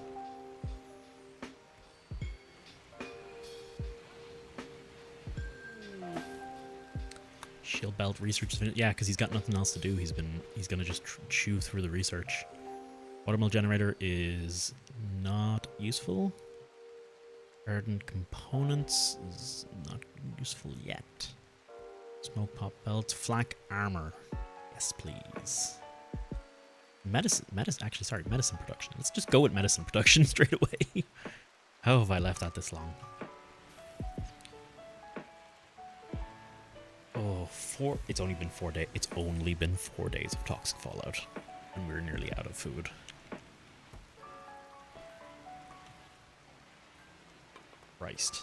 Shield belt research is finished. Yeah, because he's got nothing else to do. He's gonna just chew through the research. Watermill generator is not useful. Hardened components is not useful yet. Smoke pop belt, flak armor. Yes, please. Medicine production. Let's just go with medicine production straight away. How have I left that this long? Oh, it's only been 4 days. It's only been 4 days of toxic fallout, and we're nearly out of food. Christ.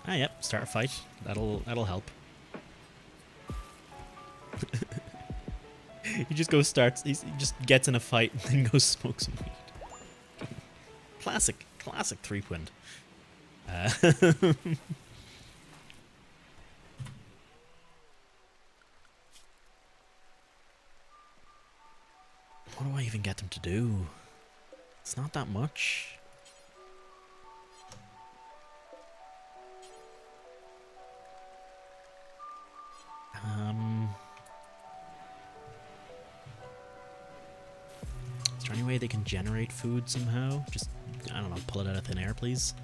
Yep, start a fight. That'll help. He just goes he just gets in a fight and then goes smoke some weed. Classic Threepwind. What do I even get them to do? It's not that much. Is there any way they can generate food somehow? Just, I don't know, pull it out of thin air, please.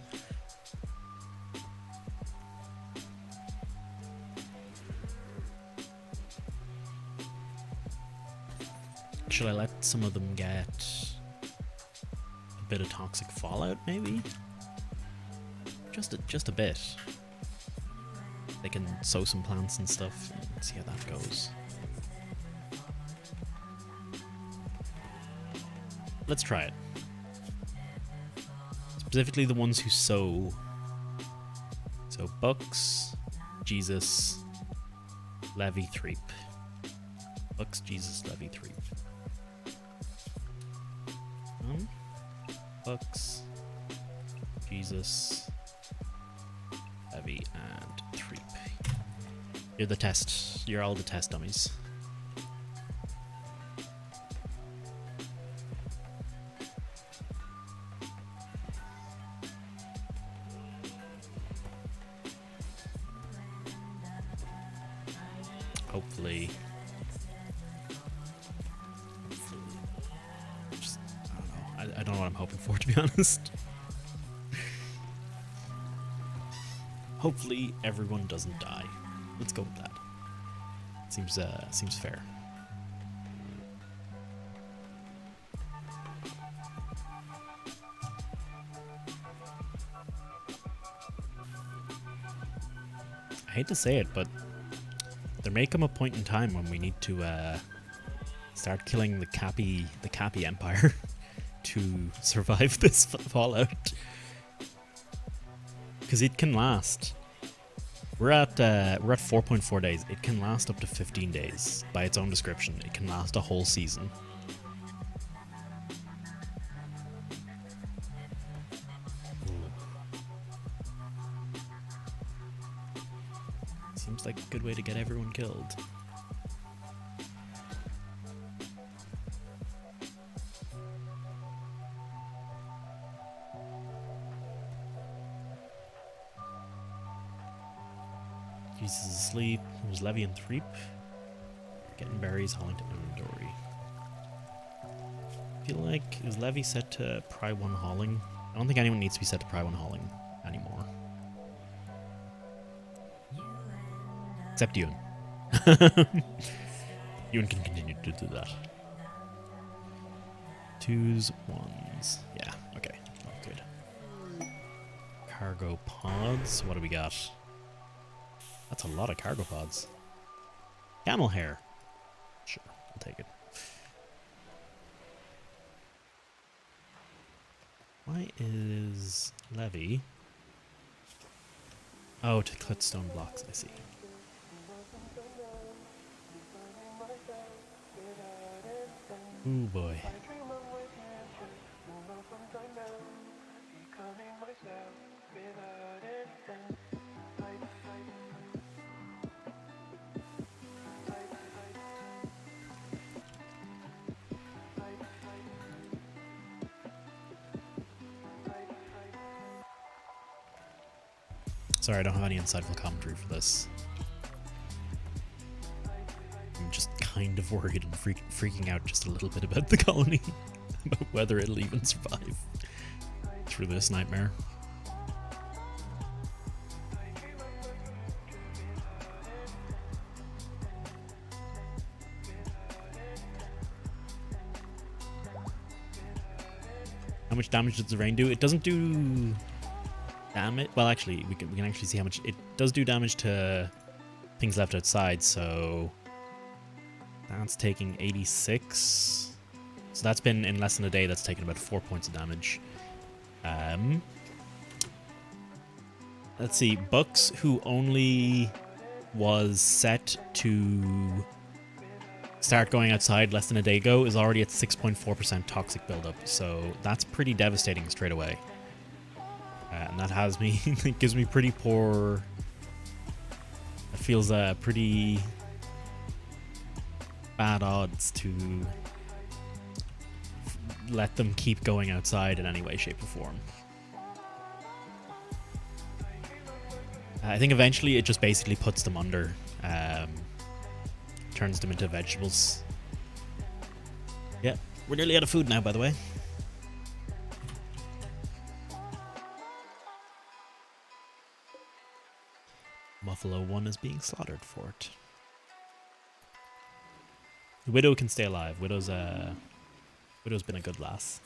Should I let some of them get a bit of toxic fallout, maybe? Just a bit. They can sow some plants and stuff and see how that goes. Let's try it. specifically the ones who sow. So Bucks, Jesus, Levy, Threep. Bucks, Jesus, Levy, Threep. Bucks, Jesus, Levy, and Threep. You're the test. You're all the test dummies. Hopefully. Just, I don't know. I don't know what I'm hoping for, to be honest. Hopefully everyone doesn't die. Let's go with that. Seems fair. I hate to say it, but there may come a point in time when we need to start killing the Cappy Empire to survive this fallout, because it can last. We're at 4.4 days. It can last up to 15 days. By its own description, it can last a whole season. Seems like a good way to get everyone killed. Jesus is asleep. It was Levy and Threep. Getting berries, hauling to inventory. I feel like, is Levy set to Pry 1 hauling? I don't think anyone needs to be set to Pry 1 hauling anymore. Except Ewan. Ewan can continue to do that. 2s, 1s. Yeah, okay. Oh, good. Cargo pods. What do we got? That's a lot of cargo pods. Camel hair. Sure, I'll take it. Why is Levy? Oh, to cut stone blocks, I see. Ooh boy. Sorry, I don't have any insightful commentary for this. I'm just kind of worried and freaking out just a little bit about the colony. About whether it'll even survive through this nightmare. How much damage does the rain do? It doesn't do damage. Well, actually, we can actually see how much it does do damage to things left outside. So that's taking 86. So that's been in less than a day. That's taken about 4 points of damage. Let's see. Bucks, who only was set to start going outside less than a day ago, is already at 6.4% toxic buildup. So that's pretty devastating straight away. And that has me, it gives me pretty poor, it feels pretty bad odds to let them keep going outside in any way, shape or form. I think eventually it just basically puts them under, turns them into vegetables. Yeah, we're nearly out of food now, by the way. Buffalo 1 is being slaughtered for it. The Widow can stay alive. Widow's been a good lass.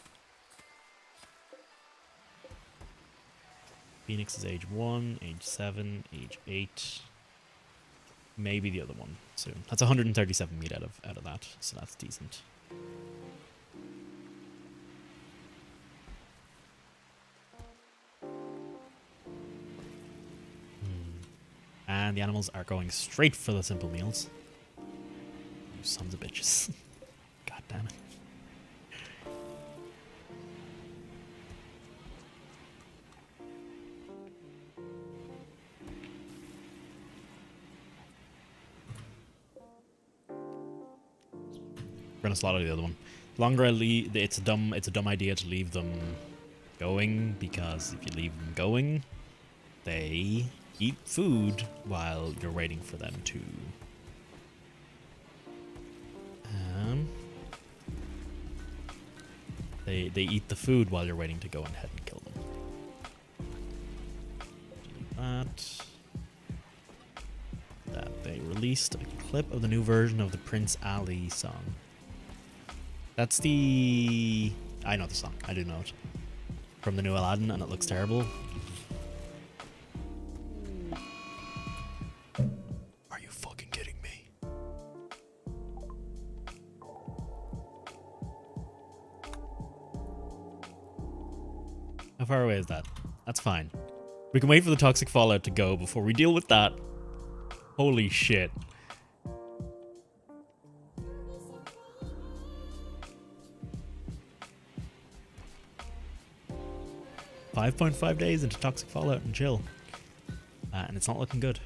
Phoenix is age 1, age 7, age 8. Maybe the other one soon. That's 137 meat out of that, so that's decent. and the animals are going straight for the simple meals. You sons of bitches. God damn it. We're gonna slaughter the other one. The longer I leave, it's a dumb idea to leave them going, because if you leave them going, they eat food while you're waiting for them to. They eat the food while you're waiting to go ahead and kill them. That they released a clip of the new version of the Prince Ali song. That's the... I know the song. I do know it. From the new Aladdin, and it looks terrible. Are you fucking kidding me? How far away is that? That's fine. We can wait for the toxic fallout to go before we deal with that. Holy shit. 5.5 days into toxic fallout and chill. And it's not looking good.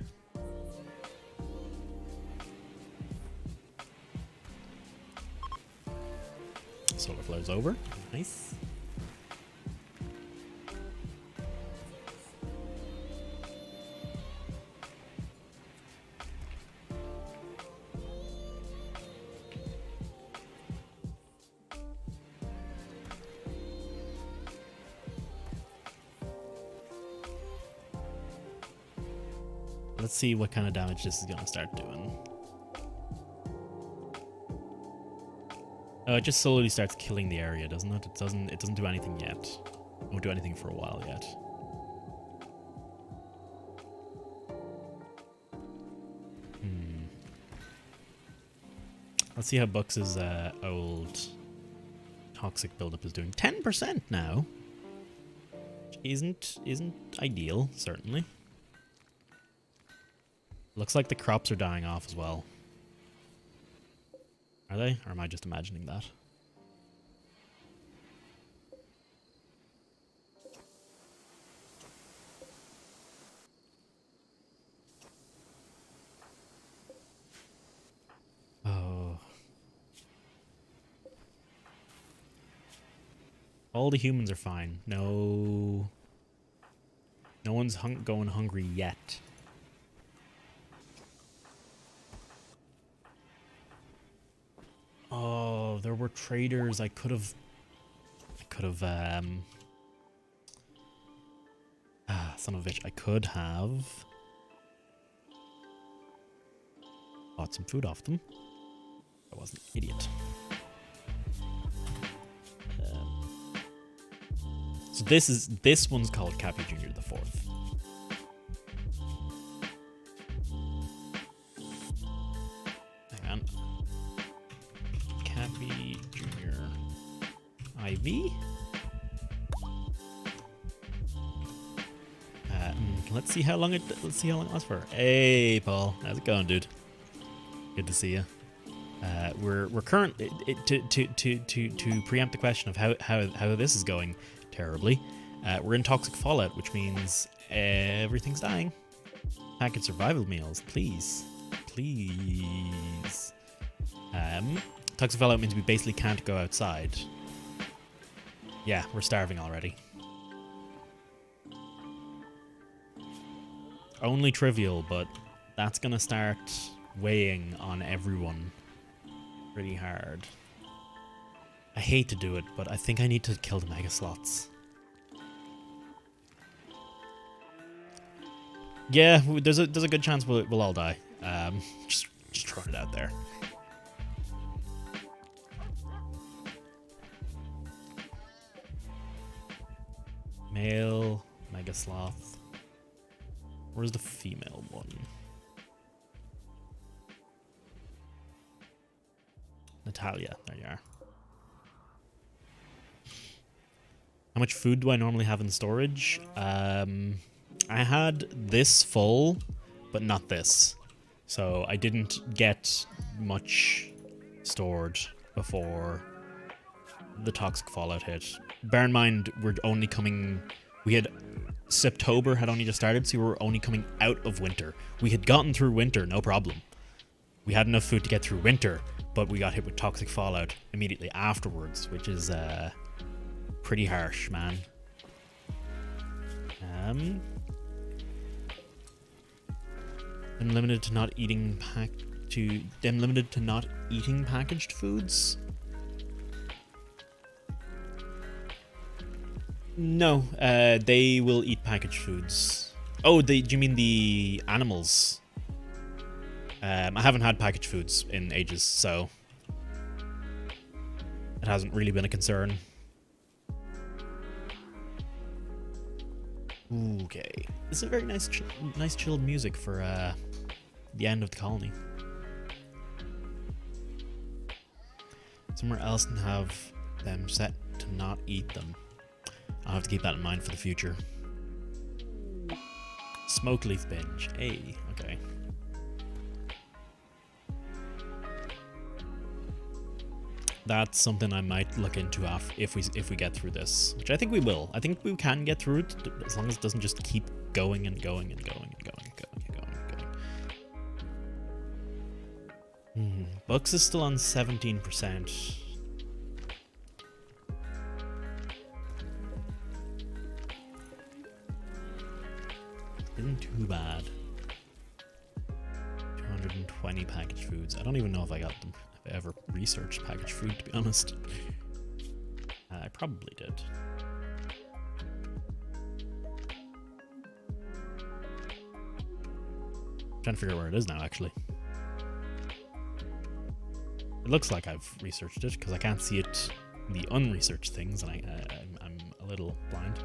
Solar flare's over. Nice. Let's see what kind of damage this is going to start doing. Oh, it just slowly starts killing the area, doesn't it? It doesn't do anything yet. It won't do anything for a while yet. Let's see how Bucks's old toxic buildup is doing. 10% now. Which isn't ideal, certainly. Looks like the crops are dying off as well. Are they? Or am I just imagining that? Oh. All the humans are fine. No one's going hungry yet. Oh, there were traders. I could have son of a bitch. I could have bought some food off them. I wasn't an idiot. So this one's called Cappy Jr. the Fourth. Hang on. Cappy Jr. IV. Let's see how long it lasts for. Hey, Paul, how's it going, dude? Good to see you. We're currently to preempt the question of how this is going terribly. We're in toxic fallout, which means everything's dying. Package survival meals, please. Toxic fallout means we basically can't go outside. Yeah, we're starving already. Only trivial, but that's gonna start weighing on everyone pretty hard. I hate to do it, but I think I need to kill the mega slots. Yeah, there's a good chance we'll all die. Just throwing it out there. Male mega sloth. Where's the female one? Natalia, there you are. How much food do I normally have in storage? I had this full but not this. So I didn't get much stored before the toxic fallout hit. Bear in mind, September had only just started, so we were only coming out of winter. We had gotten through winter, no problem. We had enough food to get through winter, but we got hit with toxic fallout immediately afterwards, which is pretty harsh, man. I'm limited to not eating packaged foods. No, they will eat packaged foods. Oh, do you mean the animals? I haven't had packaged foods in ages, so it hasn't really been a concern. Okay, this is a very nice chilled music for the end of the colony. Somewhere else and have them set to not eat them. I'll have to keep that in mind for the future. Smoke leaf binge. Hey, okay. That's something I might look into if we get through this, which I think we will. I think we can get through it as long as it doesn't just keep going and going and going and going and going and going and going. Bucks is still on 17%. Isn't too bad. 220 packaged foods. I don't even know if I got them. If I ever researched packaged food, to be honest. I probably did. I'm trying to figure out where it is now, actually. It looks like I've researched it because I can't see it in the unresearched things, and I'm a little blind.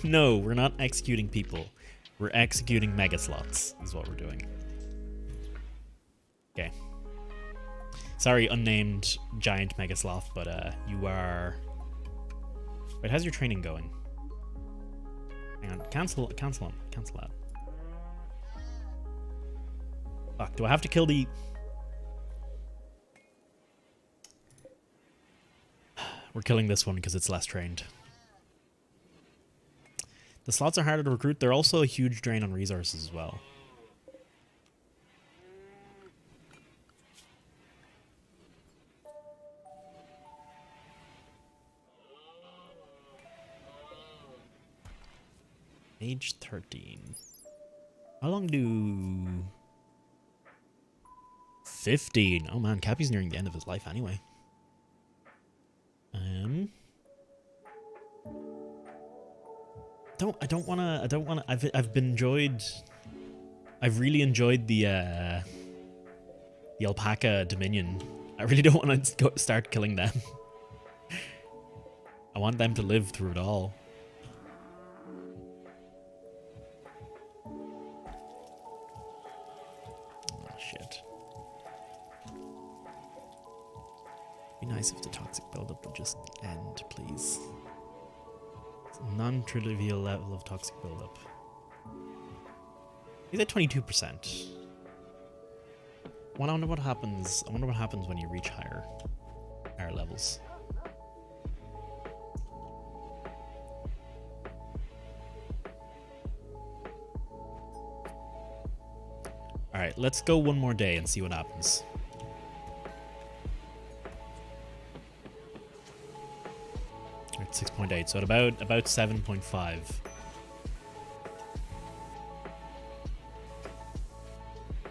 No, we're not executing people. We're executing mega slots, is what we're doing. Okay. Sorry, unnamed giant mega sloth, but you are... Wait, how's your training going? Hang on, cancel that. Fuck, do I have to kill the... We're killing this one because it's less trained. The slots are harder to recruit. They're also a huge drain on resources as well. Age 13. How long do... 15. Oh man, Cappy's nearing the end of his life anyway. I've really enjoyed the alpaca dominion. I really don't want to start killing them. I want them to live through it all. Oh shit. Be nice if the toxic buildup would just end, please. Non-trivial level of toxic buildup. He's at 22%. I wonder what happens. I wonder what happens when you reach higher levels. All right, let's go one more day and see what happens. At 6.8, so at about 7.5.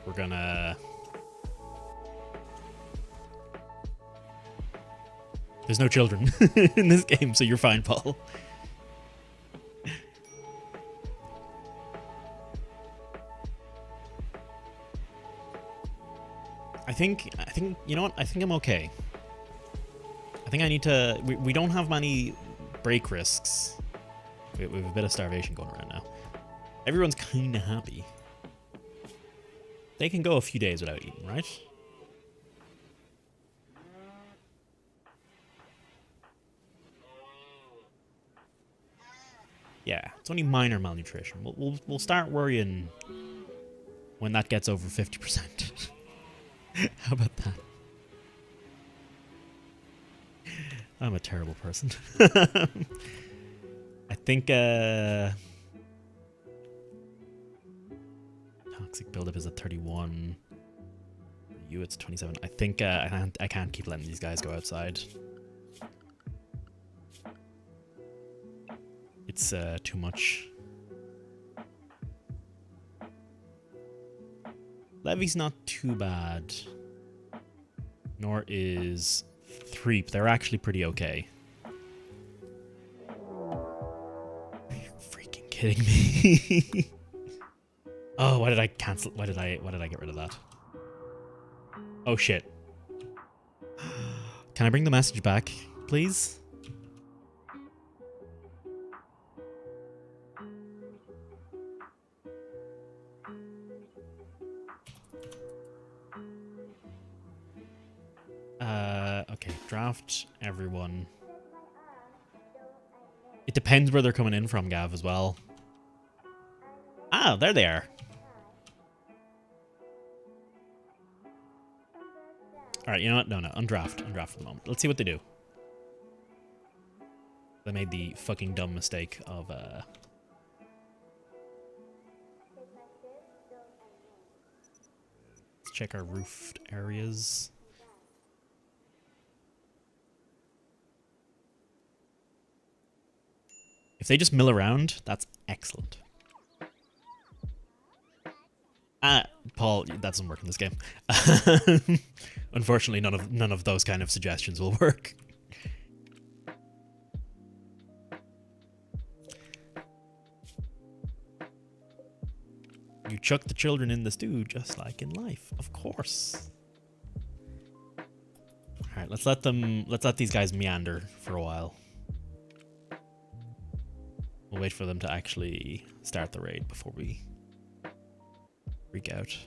We're gonna... There's no children in this game, so you're fine, Paul. I think you know what? I think I'm okay. I think I need to... We don't have many break risks. We have a bit of starvation going around now. Everyone's kind of happy. They can go a few days without eating, right? Yeah, it's only minor malnutrition. We'll start worrying when that gets over 50%. How about that? I'm a terrible person. I think toxic buildup is at 31. You, it's 27. I think I can't keep letting these guys go outside. It's too much. Levy's not too bad. Nor is Threep. They're actually pretty okay. Are you freaking kidding me? Oh, why did I cancel? Why did I get rid of that? Oh shit. Can I bring the message back, please? Okay, draft everyone. It depends where they're coming in from, Gav, as well. Ah, there they are. Alright, you know what? No, undraft. Undraft for the moment. Let's see what they do. They made the fucking dumb mistake of, let's check our roofed areas. If they just mill around, that's excellent. Paul, that doesn't work in this game. Unfortunately, none of those kind of suggestions will work. You chuck the children in the stew, just like in life, of course. All right, let's let these guys meander for a while. We'll wait for them to actually start the raid before we freak out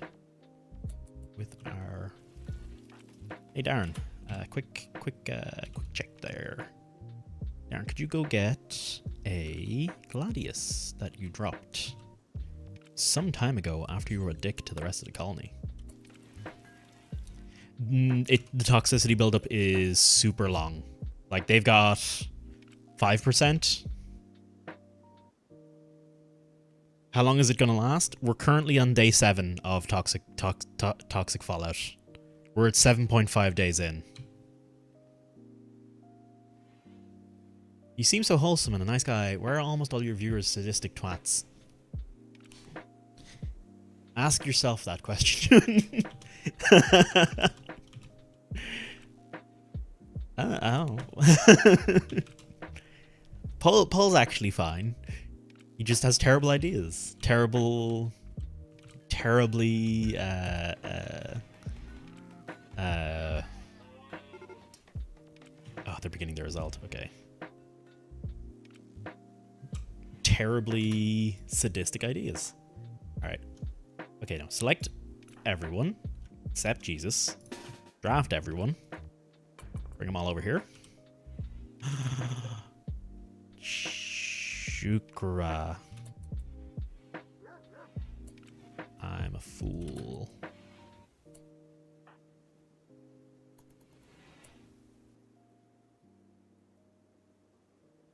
with our... Hey, Darren, quick check there. Darren, could you go get a Gladius that you dropped some time ago after you were a dick to the rest of the colony? The toxicity buildup is super long. Like, they've got 5%. How long is it going to last? We're currently on day 7 of toxic fallout. We're at 7.5 days in. You seem so wholesome and a nice guy. Where are almost all your viewers sadistic twats? Ask yourself that question. Oh. Paul's actually fine. He just has terrible ideas. Terribly, oh, they're beginning the result. Okay. Terribly sadistic ideas. All right. Okay, now select everyone except Jesus. Draft everyone. Bring them all over here. Shukra. I'm a fool.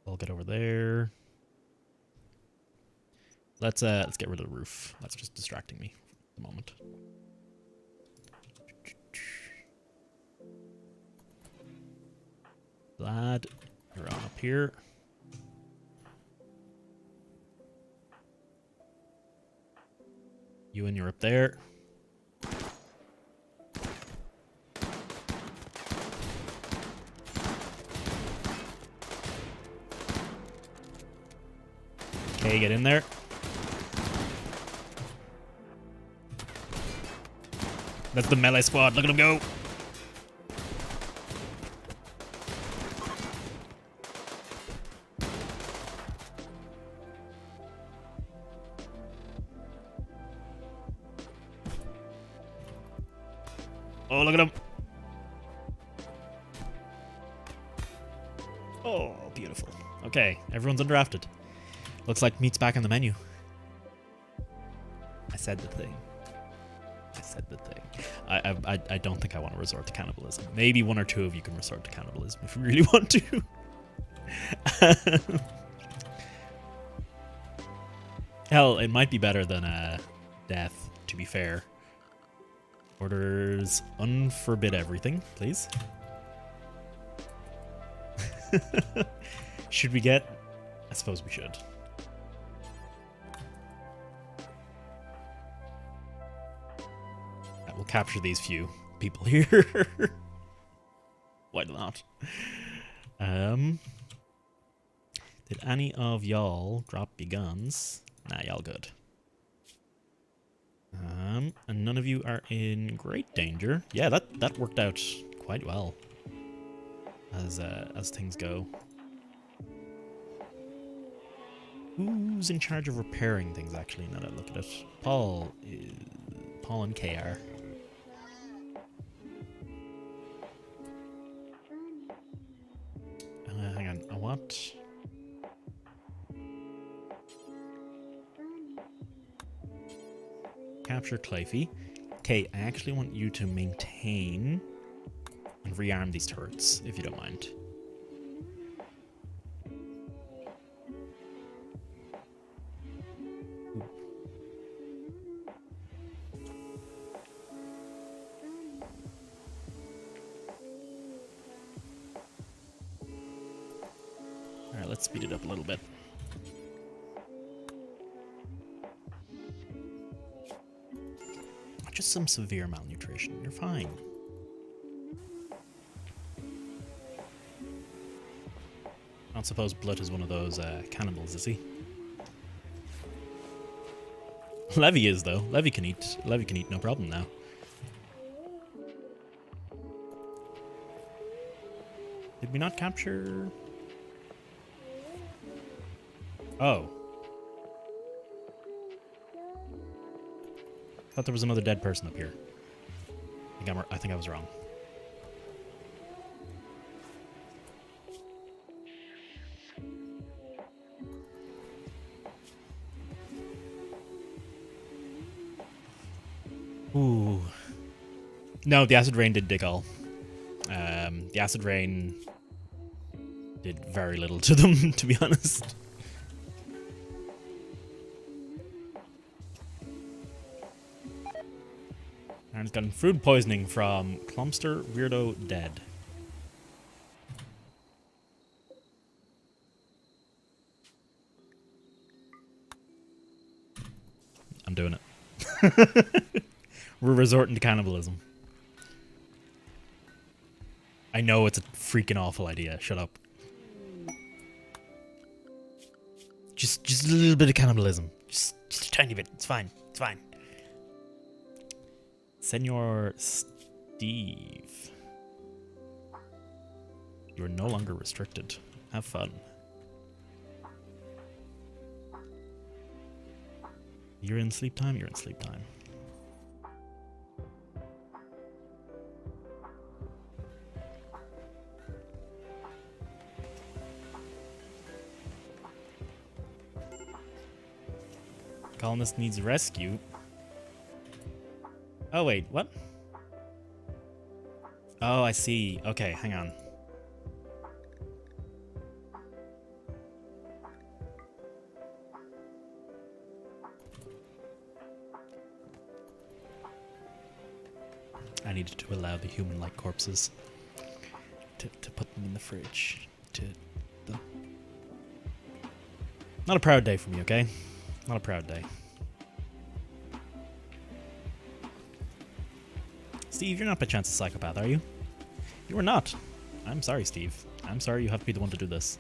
I'll get over there. Let's get rid of the roof. That's just distracting me at the moment. Glad you're on up here. You and you're up there. Okay, get in there. That's the melee squad. Look at them go. Oh, look at him. Oh, beautiful. Okay, everyone's undrafted. Looks like meat's back on the menu. I said the thing. I said the thing. I don't think I want to resort to cannibalism. Maybe one or two of you can resort to cannibalism if you really want to. Hell, it might be better than death, to be fair. Orders unforbid everything, please. Should we get... I suppose we should. We'll capture these few people here. Why not? Did any of y'all drop your guns? Nah, y'all good. And none of you are in great danger. Yeah, that worked out quite well as things go. Who's in charge of repairing things, actually, now that I look at it? Paul and KR. Hang on, I want... Capture Clayfie. Okay, I actually want you to maintain and rearm these turrets, if you don't mind. Alright, let's speed it up a little bit. Just some severe malnutrition. You're fine. I don't suppose Blood is one of those cannibals, is he? Levy is, though. Levy can eat. Levy can eat no problem now. Did we not capture... Oh. I thought there was another dead person up here. I think I was wrong. Ooh. No, the acid rain did dig all. The acid rain did very little to them, to be honest. And it's gotten food poisoning from Clumster Weirdo Dead. I'm doing it. We're resorting to cannibalism. I know it's a freaking awful idea. Shut up. Just a little bit of cannibalism. Just a tiny bit. It's fine. It's fine. Senor Steve. You're no longer restricted. Have fun. You're in sleep time? You're in sleep time. Colonist needs rescue. Oh, wait, what? Oh, I see. Okay, hang on. I needed to allow the human-like corpses to put them in the fridge. Not a proud day for me, okay? Not a proud day. Steve, you're not by chance a psychopath, are you? You are not. I'm sorry, Steve. I'm sorry you have to be the one to do this.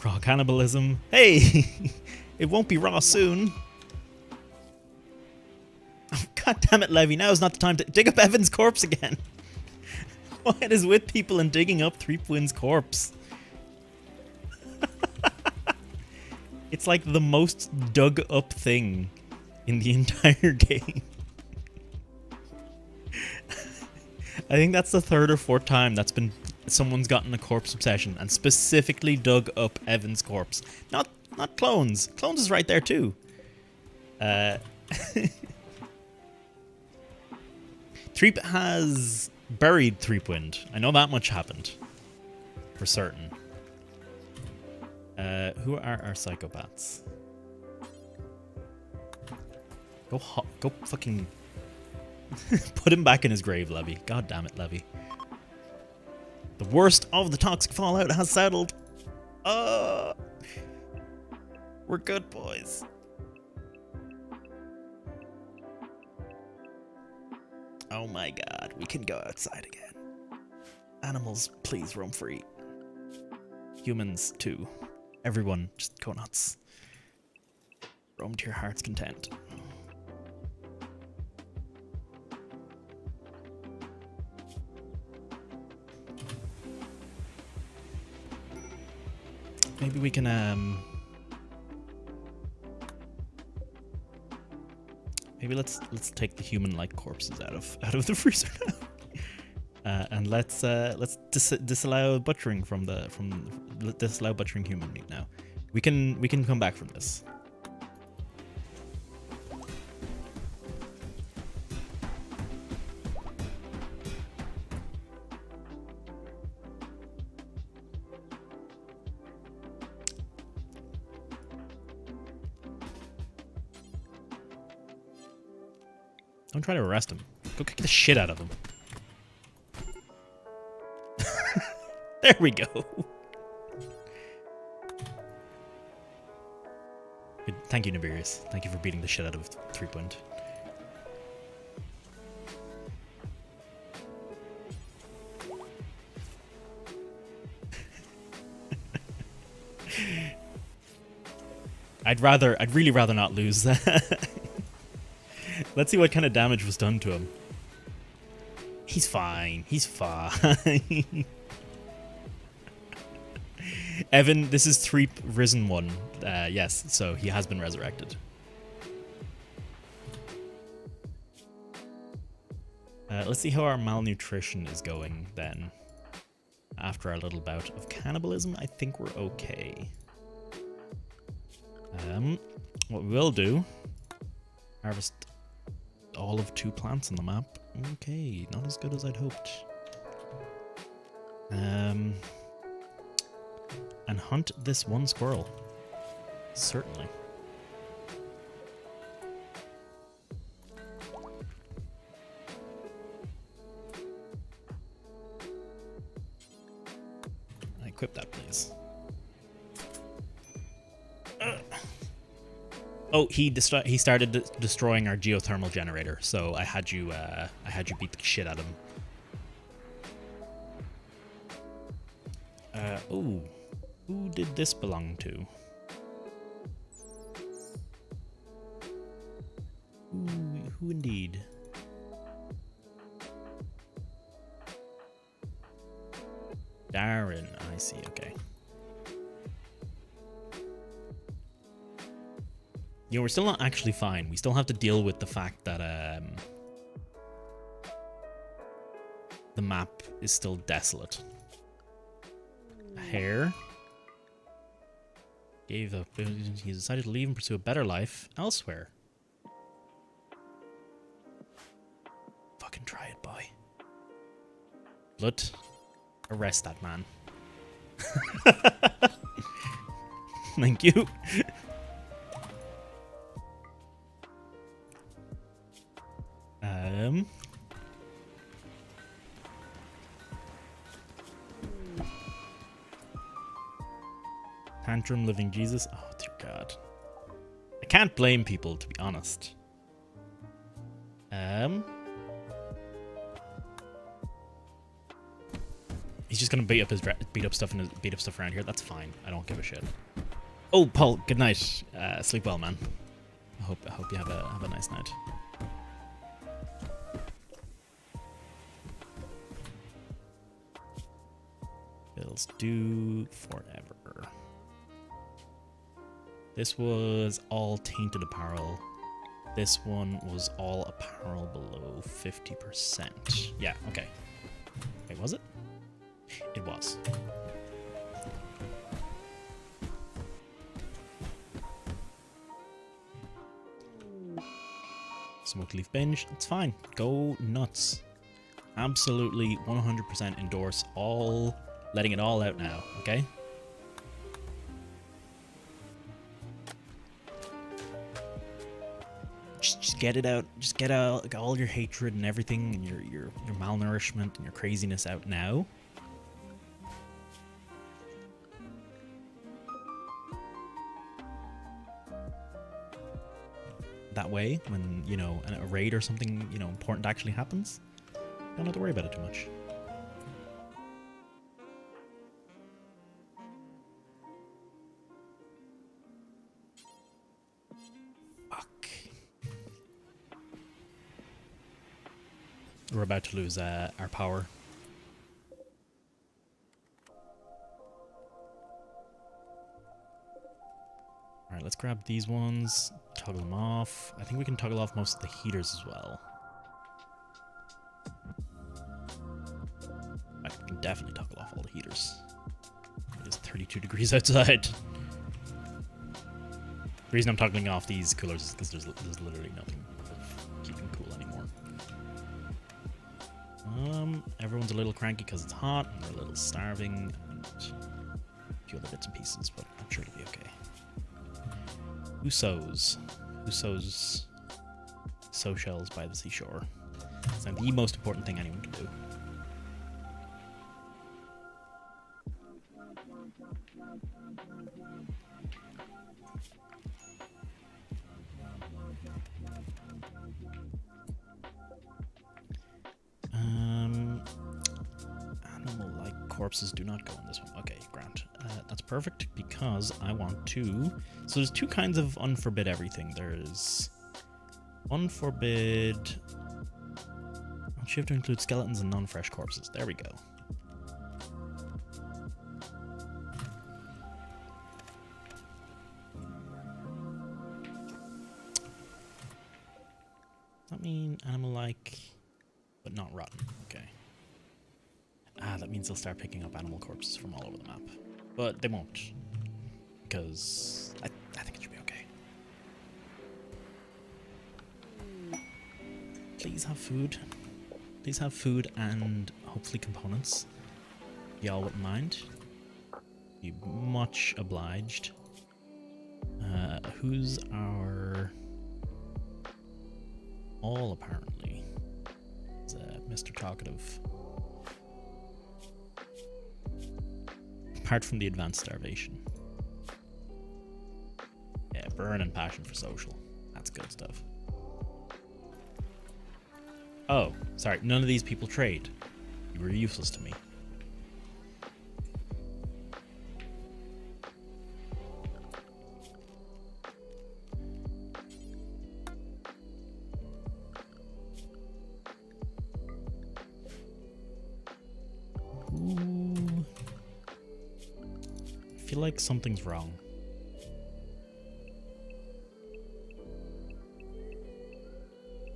Raw cannibalism. Hey! It won't be raw soon. Oh, God damn it, Levy. Now is not the time to dig up Evan's corpse again. What is with people and digging up Threepwin's corpse? It's like the most dug up thing in the entire game. I think that's the third or fourth time that's been someone's gotten a corpse obsession and specifically dug up Evan's corpse. Not Clones. Clones is right there too. Threep has buried Threepwind. I know that much happened. For certain. Who are our psychopaths? Go fucking... Put him back in his grave, Levy. God damn it, Levy. The worst of the toxic fallout has settled. We're good, boys. Oh my god, we can go outside again. Animals, please roam free. Humans, too. Everyone, just go nuts. Roam to your heart's content. Maybe we can, maybe let's take the human-like corpses out of the freezer now, and let's disallow butchering disallow butchering human meat now. We can come back from this. Don't try to arrest him. Go kick the shit out of him. There we go. Good. Thank you, Nibirius. Thank you for beating the shit out of Threepwind. I'd really rather not lose that. Let's see what kind of damage was done to him. He's fine. He's fine. Evan, this is Threep Risen 1. Yes, so he has been resurrected. Let's see how our malnutrition is going then. After our little bout of cannibalism, I think we're okay. What we will do, harvest all of 2 plants on the map. Okay, not as good as I'd hoped. And hunt this 1 squirrel. Certainly. Equip that, please. Oh, he started destroying our geothermal generator, so I had you beat the shit out of him. Oh, who did this belong to? Who indeed? Darren, I see. Okay. You know, we're still not actually fine. We still have to deal with the fact that the map is still desolate. A hare gave up. He decided to leave and pursue a better life elsewhere. Fucking try it, boy. Blood, arrest that man. Thank you. Tantrum living Jesus. Oh dear God. I can't blame people, to be honest. He's just gonna beat up stuff around here. That's fine. I don't give a shit. Oh, Paul. Good night. Sleep well, man. I hope you have a nice night. Bills due forever. This was all tainted apparel. This one was all apparel below 50%. Yeah, okay. Wait, was it? It was. Smoke leaf binge. It's fine. Go nuts. Absolutely 100% endorse all, letting it all out now, okay? Just get it out. Just get out all your hatred and everything and your malnourishment and your craziness out now. That way, when, you know, a raid or something, you know, important actually happens, you don't have to worry about it too much. Fuck. We're about to lose our power. Alright, let's grab these ones, toggle them off. I think we can toggle off most of the heaters as well. I can definitely toggle off all the heaters. It is 32 degrees outside. The reason I'm toggling off these coolers is because there's literally nothing keeping cool anymore. Everyone's a little cranky because it's hot, and they're a little starving, and a few other bits and pieces, but I'm sure it'll be okay. Who sows? Who sows sow shells by the seashore? It's now the most important thing anyone can do. Animal-like corpses do not go in this one. Okay, ground. That's perfect because I want to... So there's two kinds of unforbid everything. There's unforbid... I'll shift to include skeletons and non-fresh corpses. There we go. Does that mean animal-like, but not rotten? Okay. Ah, that means they'll start picking up animal corpses from all over the map. But they won't. Because I think it should be okay. Please have food. Please have food and hopefully components. Y'all wouldn't mind. Be much obliged. Who's our... All apparently. Is Mr. Talkative. Apart from the advanced starvation. Yeah, burn and passion for social. That's good stuff. Oh, sorry, none of these people trade. You were useless to me. Ooh. I feel like something's wrong.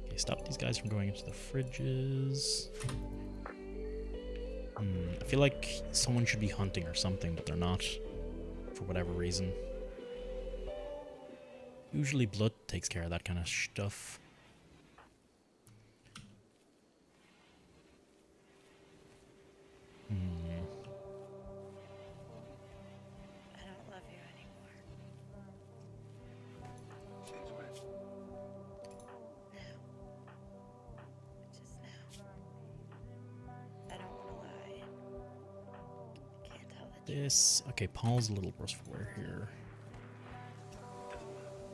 Okay, stop these guys from going into the fridges. I feel like someone should be hunting or something, but they're not, for whatever reason. Usually blood takes care of that kind of stuff. I don't love you anymore. Since when? Now. Just now. I don't want to lie. I can't tell the truth. This... Okay, Paul's a little worse for wear here.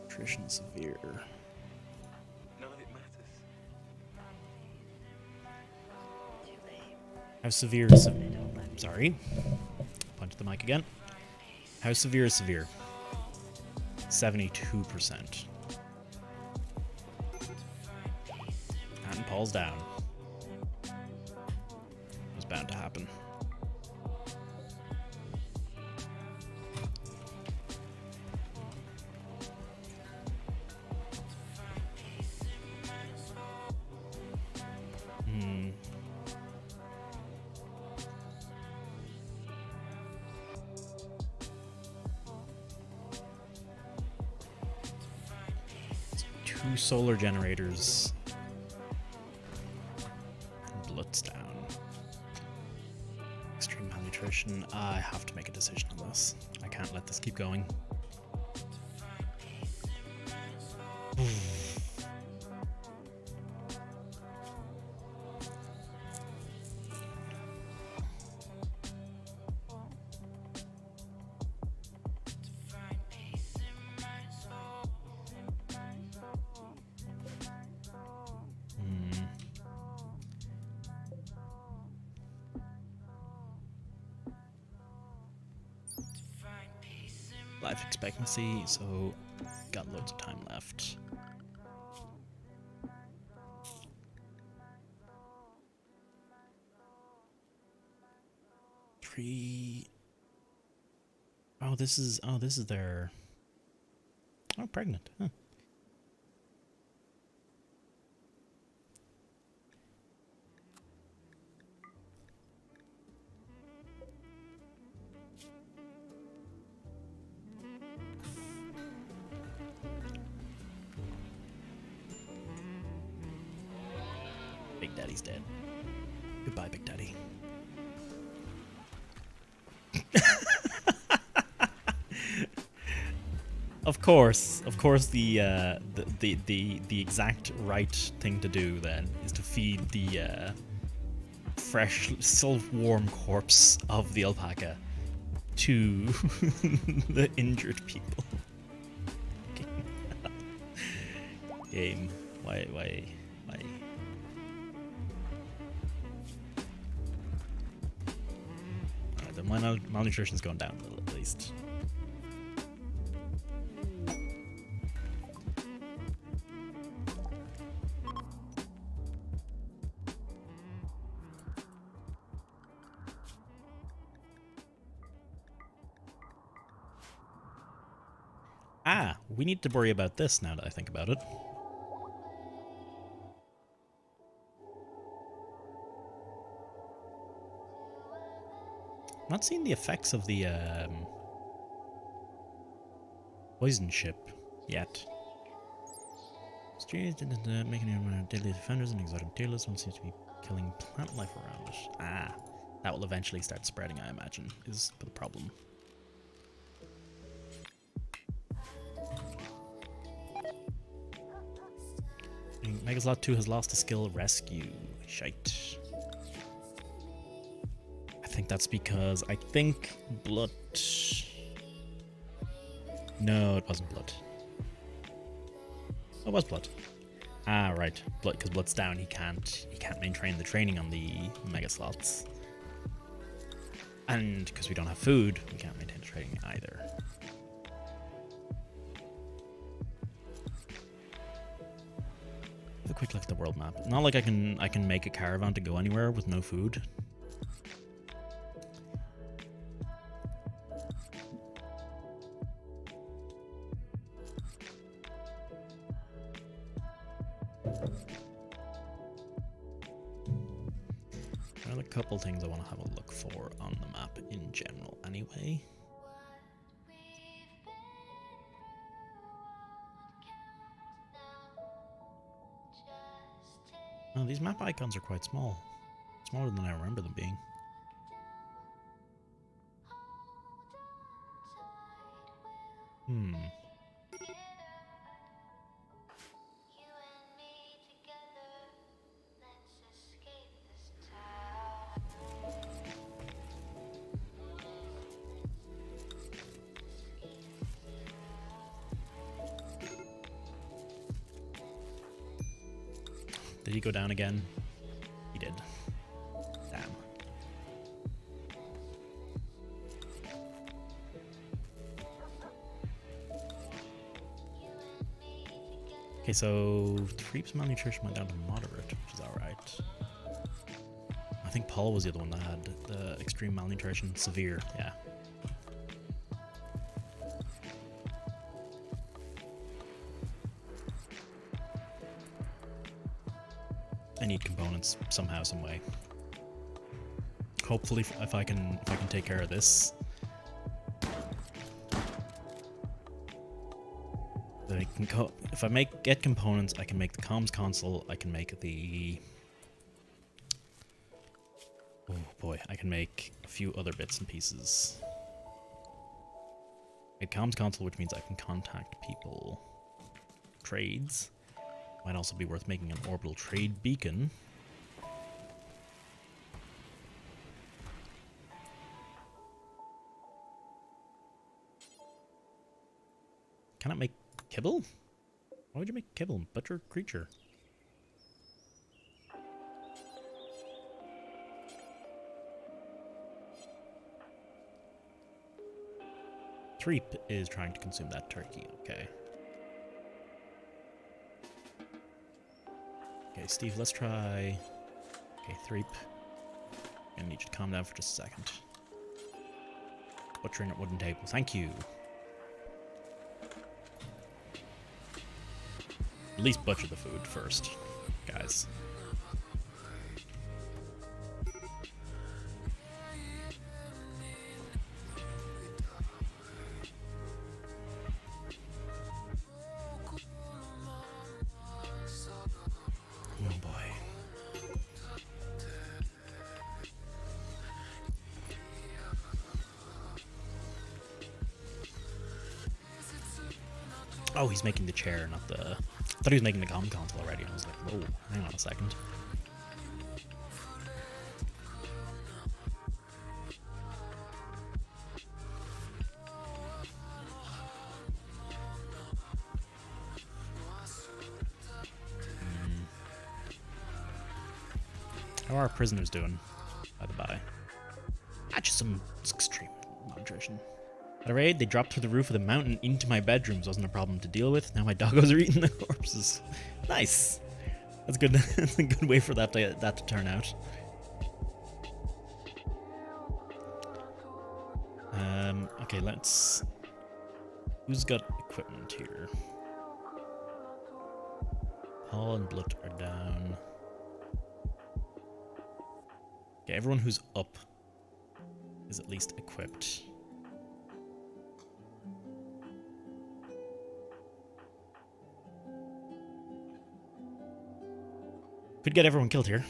Nutrition severe. None of it matters. Too late. How severe is... I don't love you. Sorry. Punch the mic again. How severe is severe? 72%. And Paul's down. It was bound to happen. 2 solar generators. Blood's down. Extreme malnutrition. I have to make a decision on this. I can't let this keep going. Life expectancy, so got loads of time left. Oh, this is their. Oh, pregnant. Huh. Big Daddy's dead. Goodbye, Big Daddy. Of course, the exact right thing to do then is to feed the fresh, still warm corpse of the alpaca to the injured people. Game, why? Alright, then my malnutrition's gone down a little at least. Ah, we need to worry about this now that I think about it. Not seeing the effects of the poison ship yet. Making it deadly defenders and exotic materialists. One seems to be killing plant life around it. Ah, that will eventually start spreading, I imagine, is the problem. Megaslot 2 has lost a skill, Rescue. Shite. I think that's because I think blood. No, it wasn't blood. Oh, it was blood. Ah, right. Blood, because blood's down. He can't maintain the training on the mega slots. And because we don't have food, we can't maintain the training either. Have a quick look at the world map. Not like I can make a caravan to go anywhere with no food. There are a couple things I want to have a look for on the map in general anyway. Oh, these map icons are quite small. Smaller than I remember them being. Did he go down again? He did. Damn. Okay, so Threep's malnutrition went down to moderate, which is alright. I think Paul was the other one that had the extreme malnutrition. Severe, yeah. I need components somehow, some way. Hopefully, if I can take care of this, I can if I get components, I can make the comms console. I can make the. Oh boy, I can make a few other bits and pieces. A comms console, which means I can contact people. Trades. Might also be worth making an orbital trade beacon. Can I make kibble? Why would you make kibble? Butcher creature. Threep is trying to consume that turkey, okay. Okay, Steve, let's try... Okay, Threep. I need you to calm down for just a second. Butchering at wooden table, thank you. At least butcher the food first, guys. Oh boy. Oh, he's making the chair, not the... I thought he was making the comm console already, and I was like, whoa, hang on a second. How are our prisoners doing, by the by? Just some extreme malnutrition. At a raid, they dropped through the roof of the mountain into my bedrooms. Wasn't a problem to deal with. Now my doggos are eating the corpses. Nice. That's good. That's a good way for that to turn out. Okay, let's... Who's got equipment here? Paul and Blood are down. Okay, everyone who's up is at least equipped. Could get everyone killed here,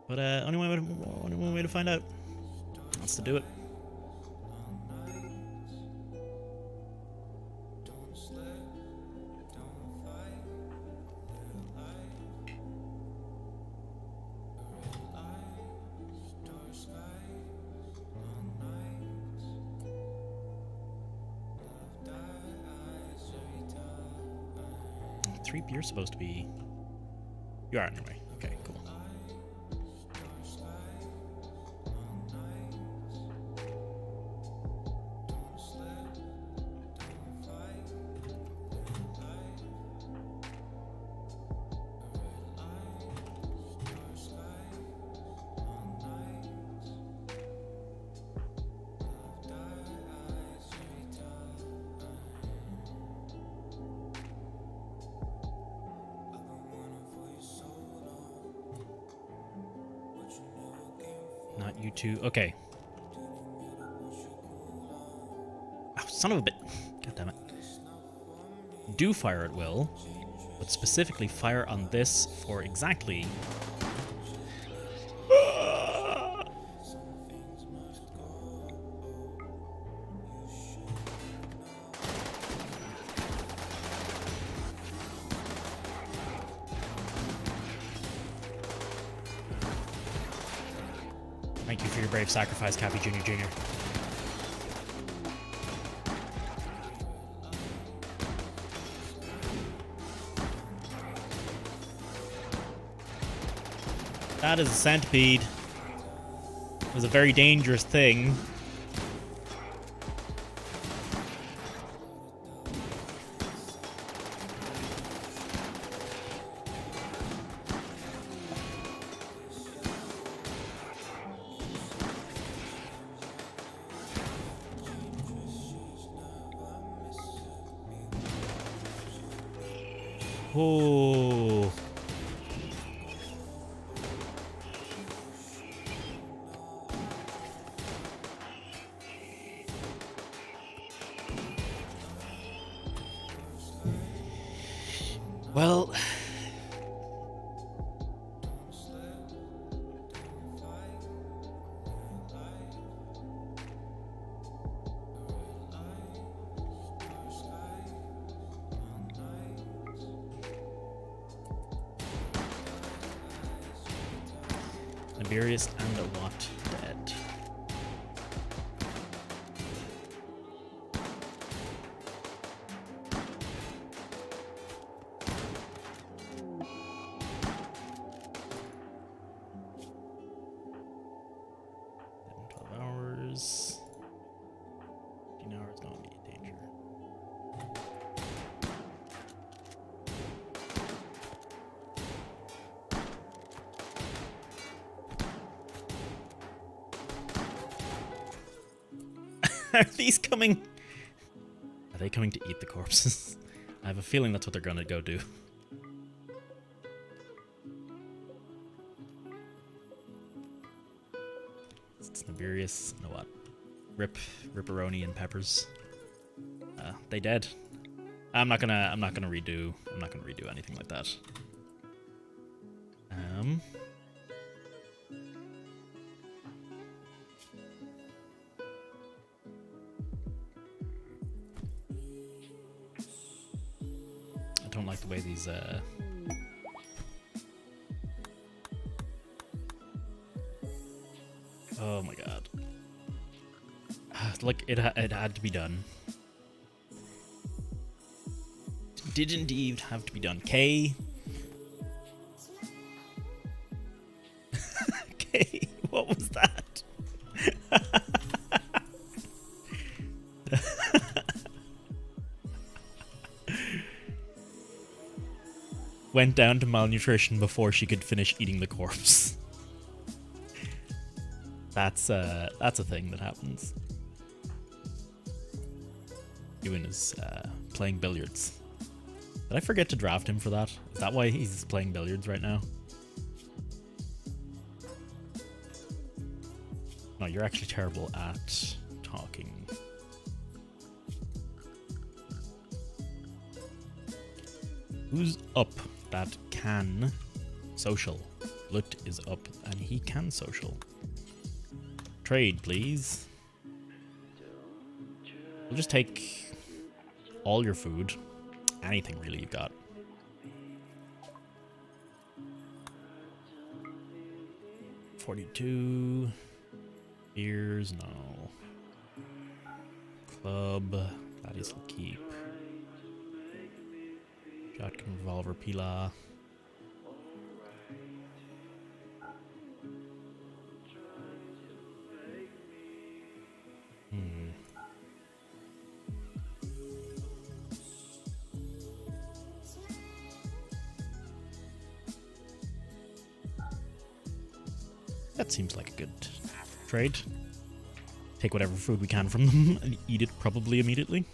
but only one way to find out. That's to do it. Threep, you're supposed to be... You are anyway. Okay, cool. Not you two. Okay. Oh, son of a bit. God damn it. Do fire at will, but specifically fire on this for exactly... Thank you for your brave sacrifice, Cappy Jr. Jr. That is a centipede. It was a very dangerous thing. Oh. Well, Nibirius and a Watt dead. Hours. 15 hours, no immediate danger. Are these coming? Are they coming to eat the corpses? I have a feeling that's what they're gonna go do. It's Nibirius, no what? Ripperoni and Peppers. They dead. I'm not gonna redo anything like that. I don't like the way these oh my god. Like it had to be done. Did indeed have to be done. K. K. What was that? Went down to malnutrition before she could finish eating the corpse. That's a thing that happens. Ewan is playing billiards. Did I forget to draft him for that? Is that why he's playing billiards right now? No, you're actually terrible at talking. Who's up that can social? Lut is up and he can social. Trade, please. We'll just take all your food. Anything really you've got. $42. Beers, no. Club. Gladius will keep. Shotgun, revolver, pila. That seems like a good trade. Take whatever food we can from them and eat it probably immediately.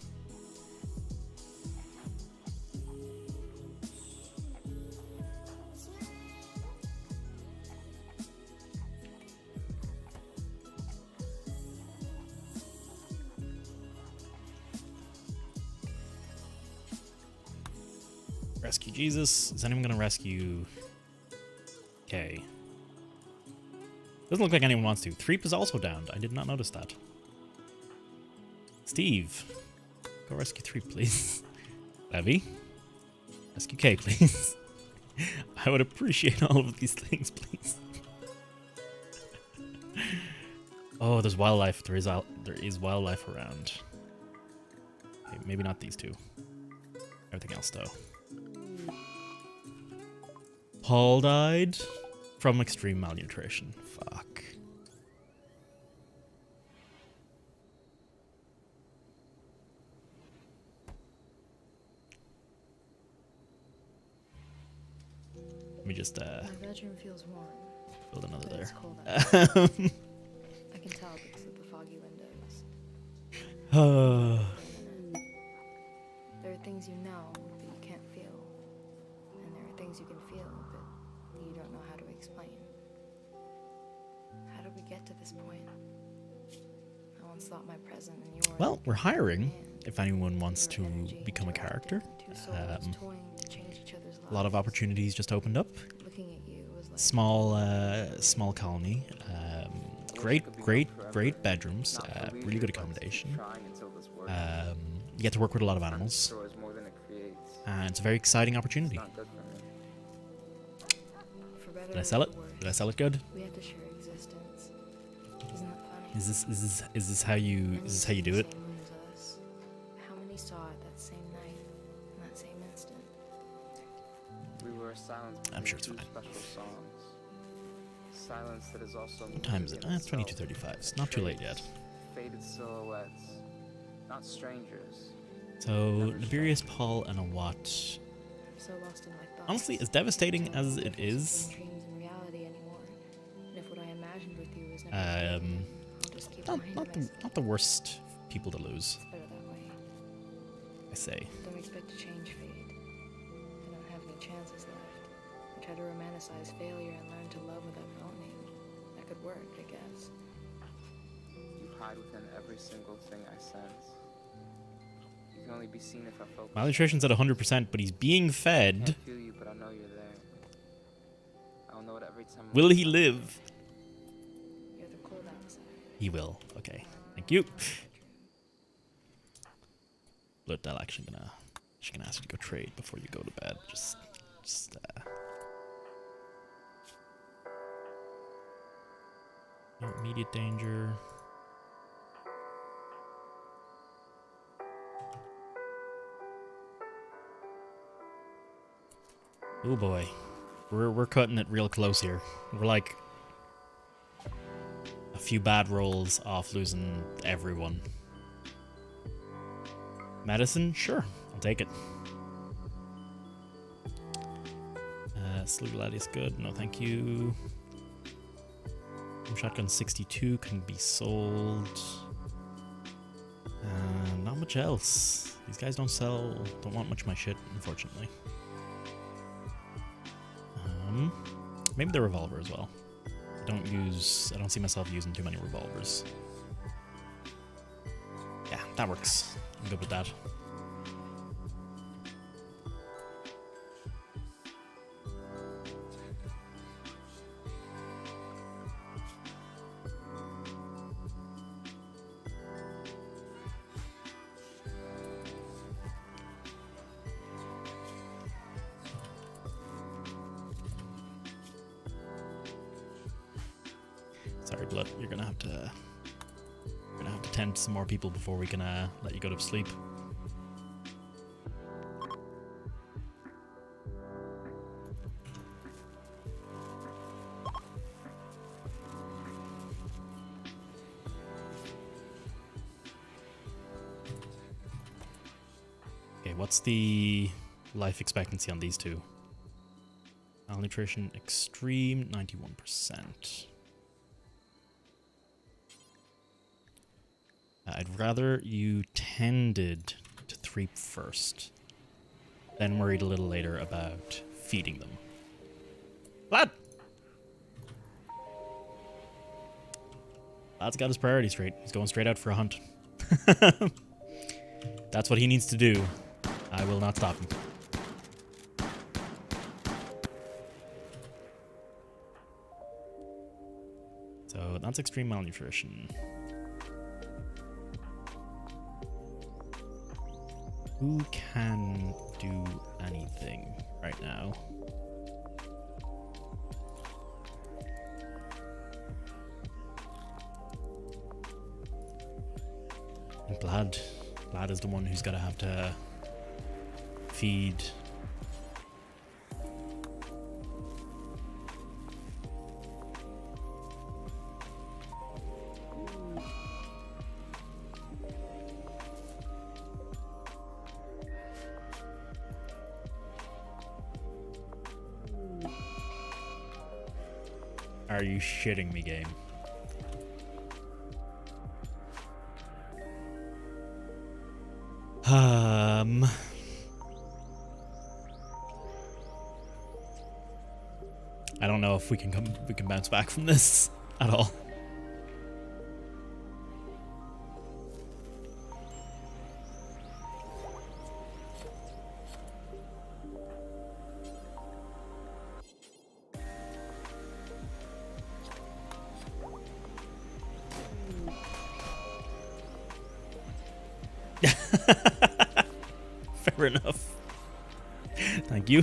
Rescue Jesus. Is anyone going to rescue Kay? Doesn't look like anyone wants to. Threep is also downed. I did not notice that. Steve, go rescue Threep, please. Levy, rescue Kay, please. I would appreciate all of these things, please. Oh, there's wildlife. There is wildlife around. Okay, maybe not these two. Everything else, though. Paul died from extreme malnutrition. Fuck. Let me just My bedroom feels warm. build another But it's there. cold outside. I can tell because of the foggy windows. There are things you know but you can't feel. And there are things you can feel but you don't know how to explain. How did we get to this point? I once thought my present and yours. Well, we're hiring if anyone wants to become a character. Two souls toying to change each other's A lot of opportunities just opened up. Looking at you was like Small colony. Great bedrooms. Really good accommodation. You get to work with a lot of animals. And it's a very exciting opportunity. for better Did I or sell it? for worse, Did I sell it good? we have to share existence. Isn't that funny? Is this how you do it? Same moon as us. How many saw it that same night, in that same instant? We were silent. I'm sure it's between fine. two special songs. Silence that is also. What time is it? It's 22:35. It's not too late yet. Faded silhouettes, not strangers. So Nibirius, Paul, and Awat. I'm so lost in my thoughts. Honestly, as devastating as it is, Dreams and reality anymore. And if what I imagined with you is never true, I'll just keep reminding myself. not the worst people to lose. It's better that way. I say. Don't expect to change fate. I don't have any chances left. I try to romanticize failure and learn to love without owning. That could work, I guess. You hide within every single thing I sense. You can only be seen if I focus. Malnutrition's at 100%, but he's being I fed. can't feel you, but I know you're there. I'll know it every time. Will he live? You're the cold outside. He will. Okay. Thank you. Blood Dell actually she's gonna ask you to go trade before you go to bed. No immediate danger. Oh boy. We're cutting it real close here. We're like a few bad rolls off losing everyone. Medicine? Sure. I'll take it. Slew Gladius good. No thank you. Shotgun 62 can be sold. Not much else. These guys don't want much of my shit, unfortunately. Maybe the revolver as well. I don't see myself using too many revolvers. Yeah, that works. I'm good with that. Sorry, Blood. You're gonna have to tend to some more people before we can let you go to sleep. Okay, what's the life expectancy on these two? Malnutrition extreme, 91%. I'd rather you tended to 3 first, then worried a little later about feeding them. Lad! Lad's got his priorities straight. He's going straight out for a hunt. That's what he needs to do. I will not stop him. So that's extreme malnutrition. Who can do anything right now? And Blad is the one who's gotta have to feed. Are you shitting me, game? I don't know if we can bounce back from this at all. Fair enough. Thank you.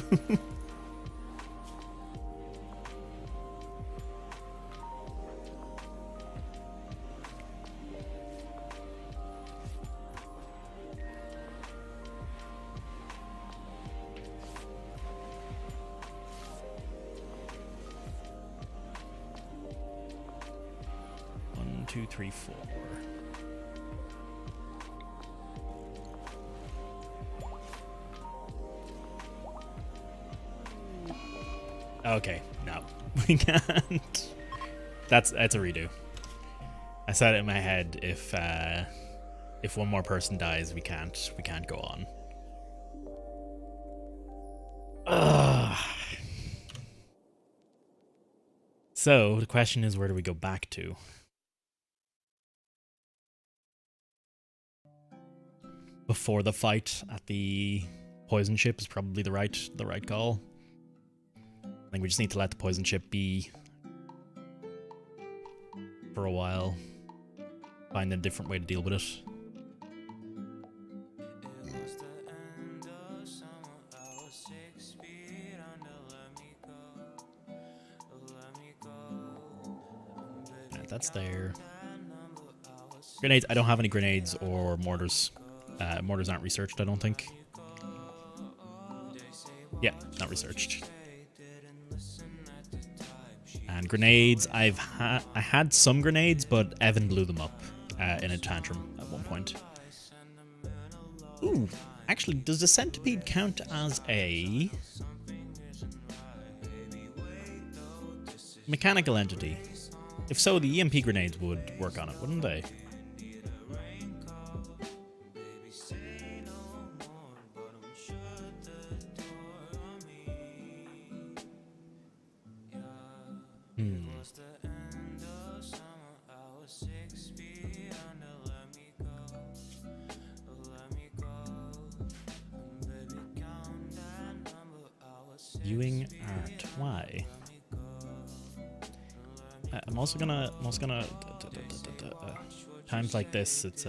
One, two, three, four. Okay, no, we can't. That's a redo. I said it in my head. If one more person dies, we can't go on. Ugh. So the question is, where do we go back to? Before the fight at the poison ship is probably the right call. I think we just need to let the poison ship be for a while. Find a different way to deal with it. Yeah, that's there. Grenades. I don't have any grenades or mortars. Mortars aren't researched, I don't think. Yeah, not researched. And grenades, I had some grenades, but Evan blew them up in a tantrum at one point. Ooh, actually, does the centipede count as a mechanical entity? If so, the EMP grenades would work on it, wouldn't they? Viewing art. Why? I'm also gonna times like this, it's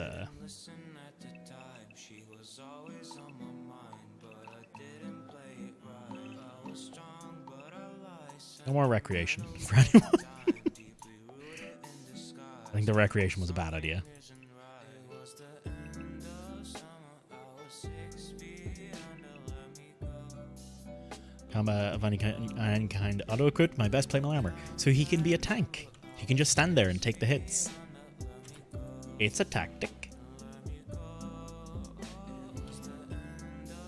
no more recreation for anyone. I think the recreation was a bad idea. Combat of any kind auto-equip my best playable armor. So he can be a tank. He can just stand there and take the hits. It's a tactic.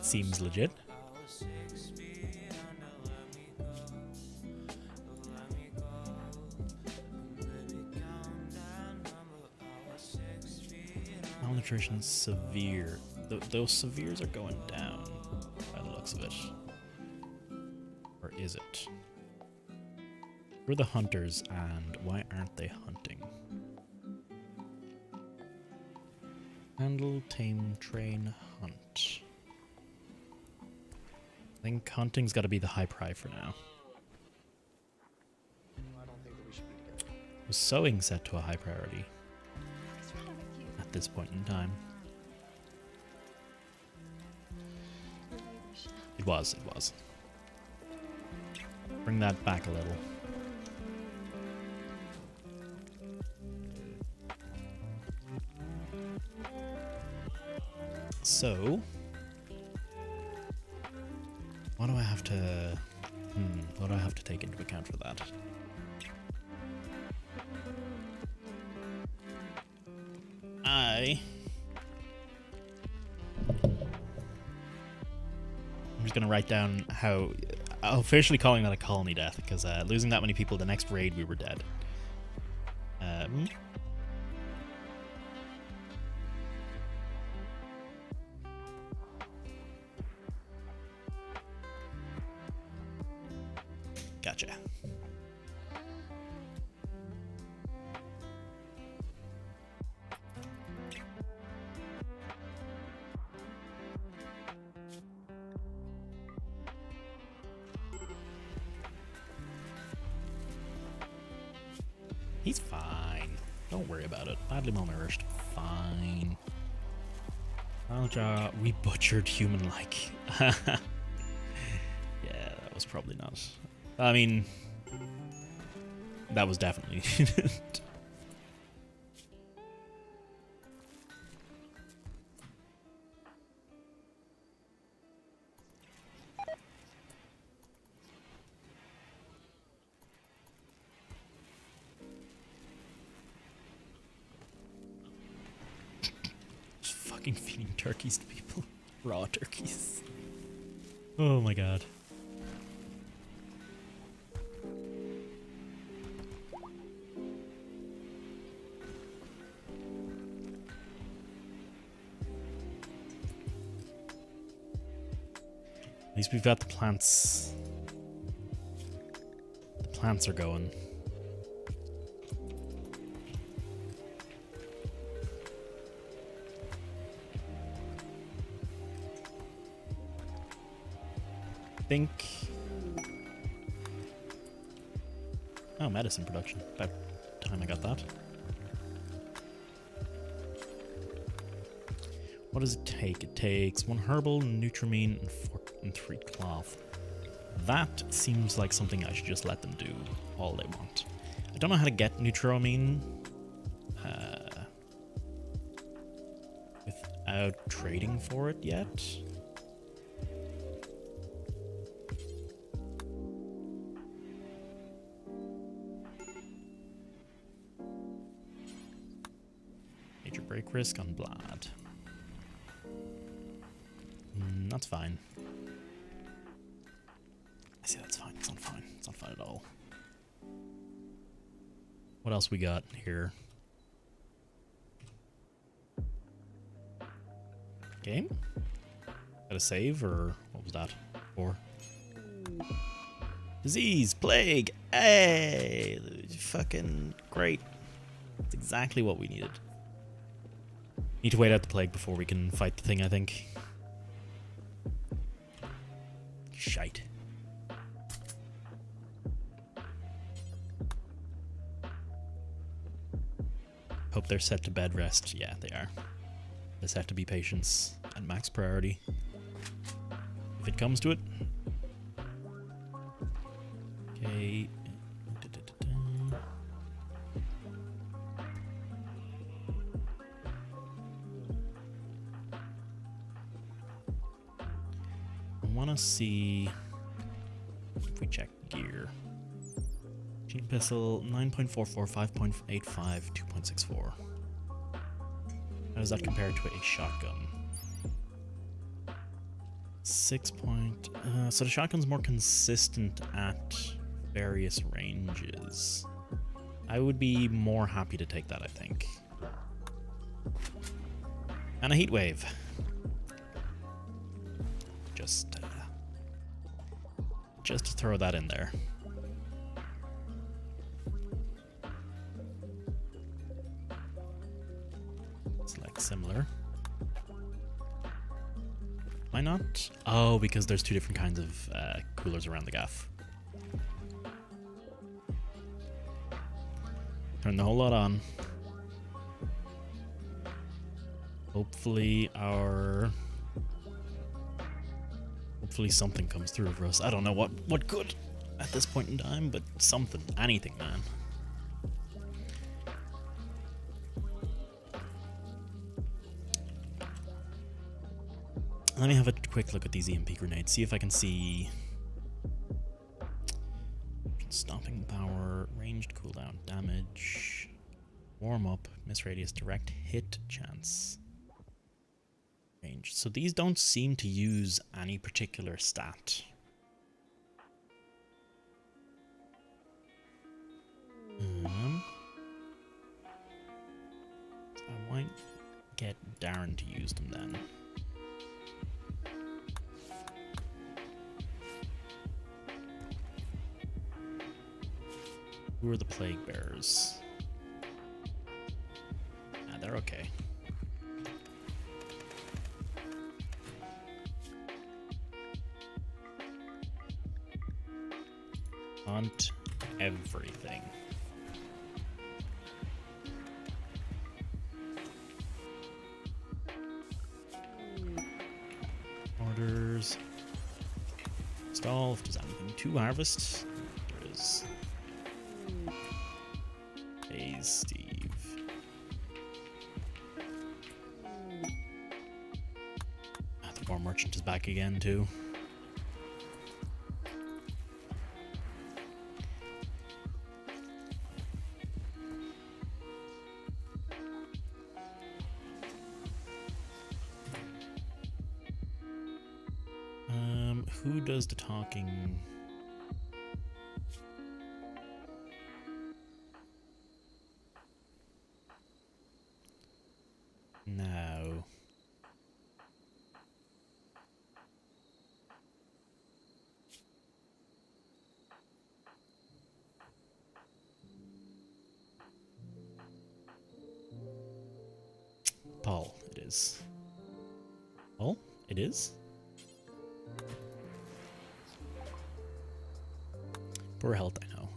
Seems legit. Malnutrition severe. Those severes are going down by the looks of it. Or is it? Who are the hunters and why aren't they hunting? Handle, tame, train, hunt. I think hunting's got to be the high pry for now. Was sewing set to a high priority at this point in time? It was. Bring that back a little. So, what do I have to take into account for that? I'm just gonna write down how officially calling that a colony death, because losing that many people the next raid we were dead. Gotcha. He's fine. Don't worry about it. Badly malnourished. Fine. Alja, we butchered human-like. Yeah, that was probably not. I mean, that was definitely. Just fucking feeding turkeys to people. Raw turkeys. Oh my god. At least we've got the plants. The plants are going. I think. Oh, medicine production. About time I got that. What does it take? It takes 1 herbal, Nutramine, and 3 cloth. That seems like something I should just let them do all they want. I don't know how to get Nutramine without trading for it yet. Major break risk on blood. That's fine. I see, that's fine. It's not fine. It's not fine at all. What else we got here? Game? Got a save, or what was that for? Disease, plague. Hey, fucking great. That's exactly what we needed. Need to wait out the plague before we can fight the thing, I think. Shite. Hope they're set to bed rest. Yeah, they are. They're set to be patients at max priority. If it comes to it. Okay. I want to see if we check gear. Chain pistol 9.44, 5.85, 2.64. How does that compare to a shotgun? 6 point. So the shotgun's more consistent at various ranges. I would be more happy to take that, I think. And a heat wave. Just to throw that in there. Select similar. Why not? Oh, because there's 2 different kinds of coolers around the gaff. Turn the whole lot on. Hopefully something comes through for us. I don't know what could at this point in time, but something, anything, man. Let me have a quick look at these EMP grenades, see if I can see stopping power, ranged cooldown, damage, warm up, miss radius, direct hit chance. Range. So these don't seem to use any particular stat. So I might get Darren to use them then. Who are the plague bearers? Ah, they're okay. Want everything. Builders. Install if there's anything to harvest. There is. Hey, Steve. The war merchant is back again too. Who does the talking? No. Paul, it is. Paul, it is? Poor health, I know.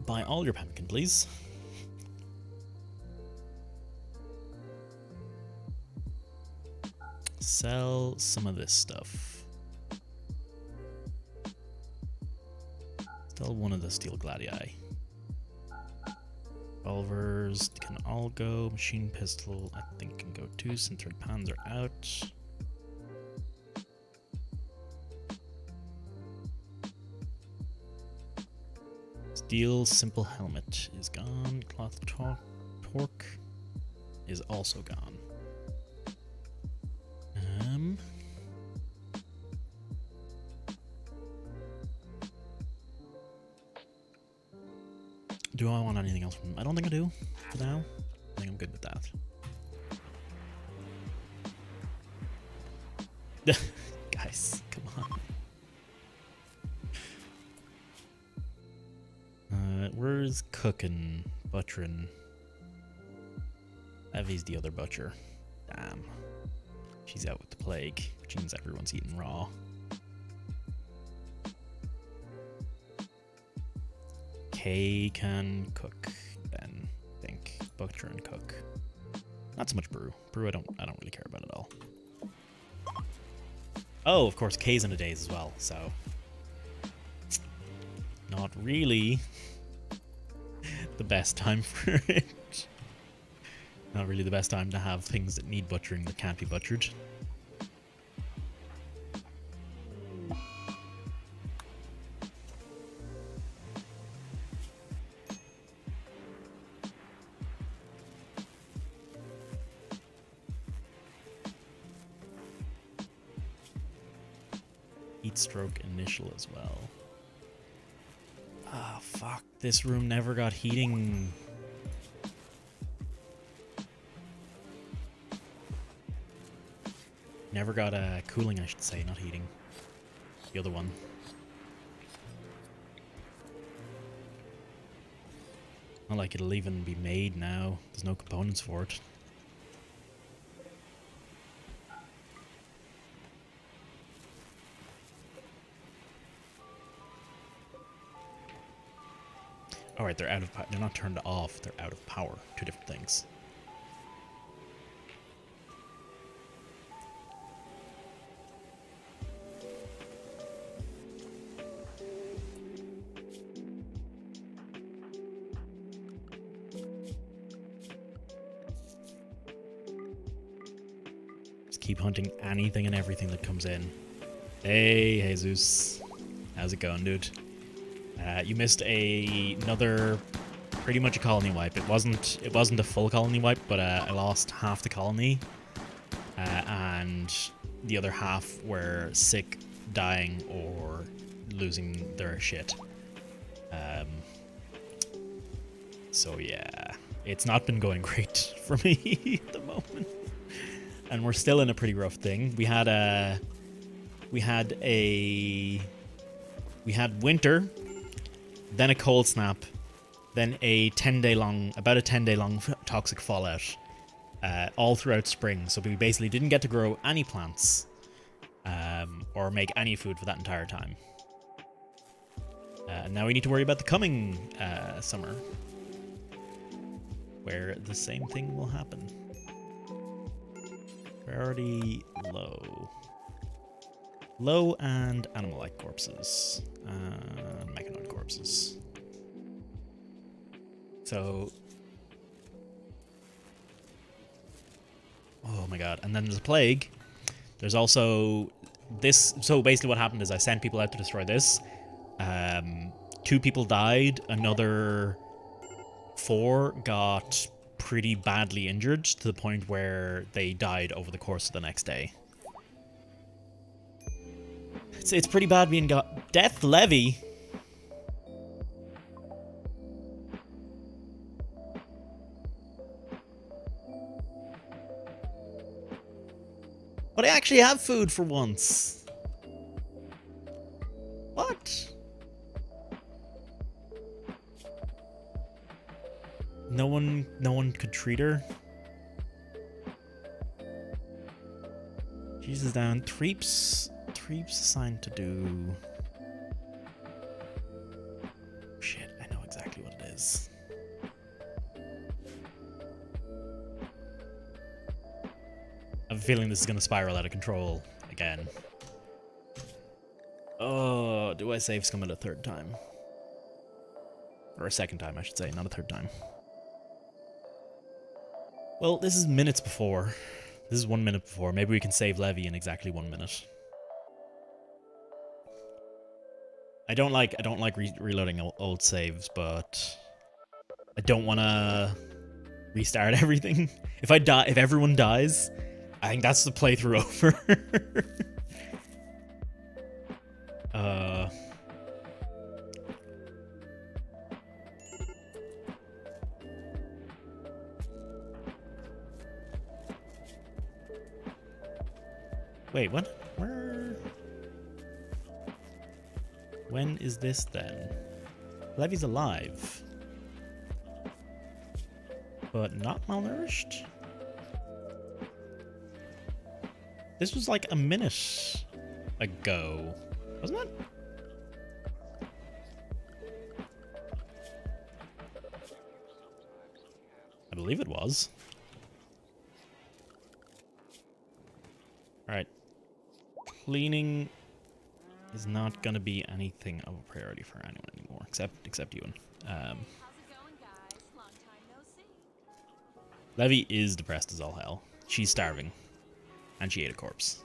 Buy all your pumpkin, please. Sell some of this stuff. Sell one of the steel gladii. Revolvers can all go. Machine pistol, I think, can go too, since red pans are out. Steel simple helmet is gone. Cloth torque is also gone. Do I want anything else from them? I don't think I do for now. I think I'm good with that. Guys, come on. Where's cooking, butchering? Evie's the other butcher. Damn. She's out with the plague, which means everyone's eating raw. Kay can cook, then think butcher and cook. Not so much brew. Brew I don't really care about at all. Oh, of course, Kay's in the days as well, so not really the best time for it. Not really the best time to have things that need butchering that can't be butchered. Heat stroke initial as well. Ah, fuck. This room never got heating. Never got cooling, I should say, not heating. The other one. Not like it'll even be made now. There's no components for it. Alright, they're out of power. They're not turned off, they're out of power. Two different things. Just keep hunting anything and everything that comes in. Hey, Jesus. How's it going, dude? You missed another pretty much a colony wipe. It wasn't a full colony wipe, but I lost half the colony, and the other half were sick, dying, or losing their shit. So yeah, it's not been going great for me at the moment, and we're still in a pretty rough thing. We had winter. Then a cold snap, then about a 10-day long toxic fallout, all throughout spring. So we basically didn't get to grow any plants, or make any food for that entire time. And now we need to worry about the coming summer, where the same thing will happen. Priority low. Low and animal-like corpses. And mechanoid corpses. So... Oh my god. And then there's a plague. There's also this. So basically what happened is I sent people out to destroy this. 2 people died. Another 4 got pretty badly injured to the point where they died over the course of the next day. It's pretty bad being got Death Levy. But I actually have food for once. What? No one could treat her. Jesus down. Threeps assigned to do. Shit, I know exactly what it is. I have a feeling this is gonna spiral out of control again. Oh, do I save Scum a third time? Or a second time, I should say, not a third time. Well, this is minutes before. This is 1 minute before. Maybe we can save Levy in exactly 1 minute. I don't like reloading old saves, but I don't want to restart everything. If everyone dies, I think that's the playthrough over. Wait, what? Where? When is this then? Levy's alive. But not malnourished? This was like a minute ago, wasn't it? I believe it was. Alright. Cleaning is not gonna be anything of a priority for anyone anymore, except Ewan. Levy is depressed as all hell. She's starving. And she ate a corpse.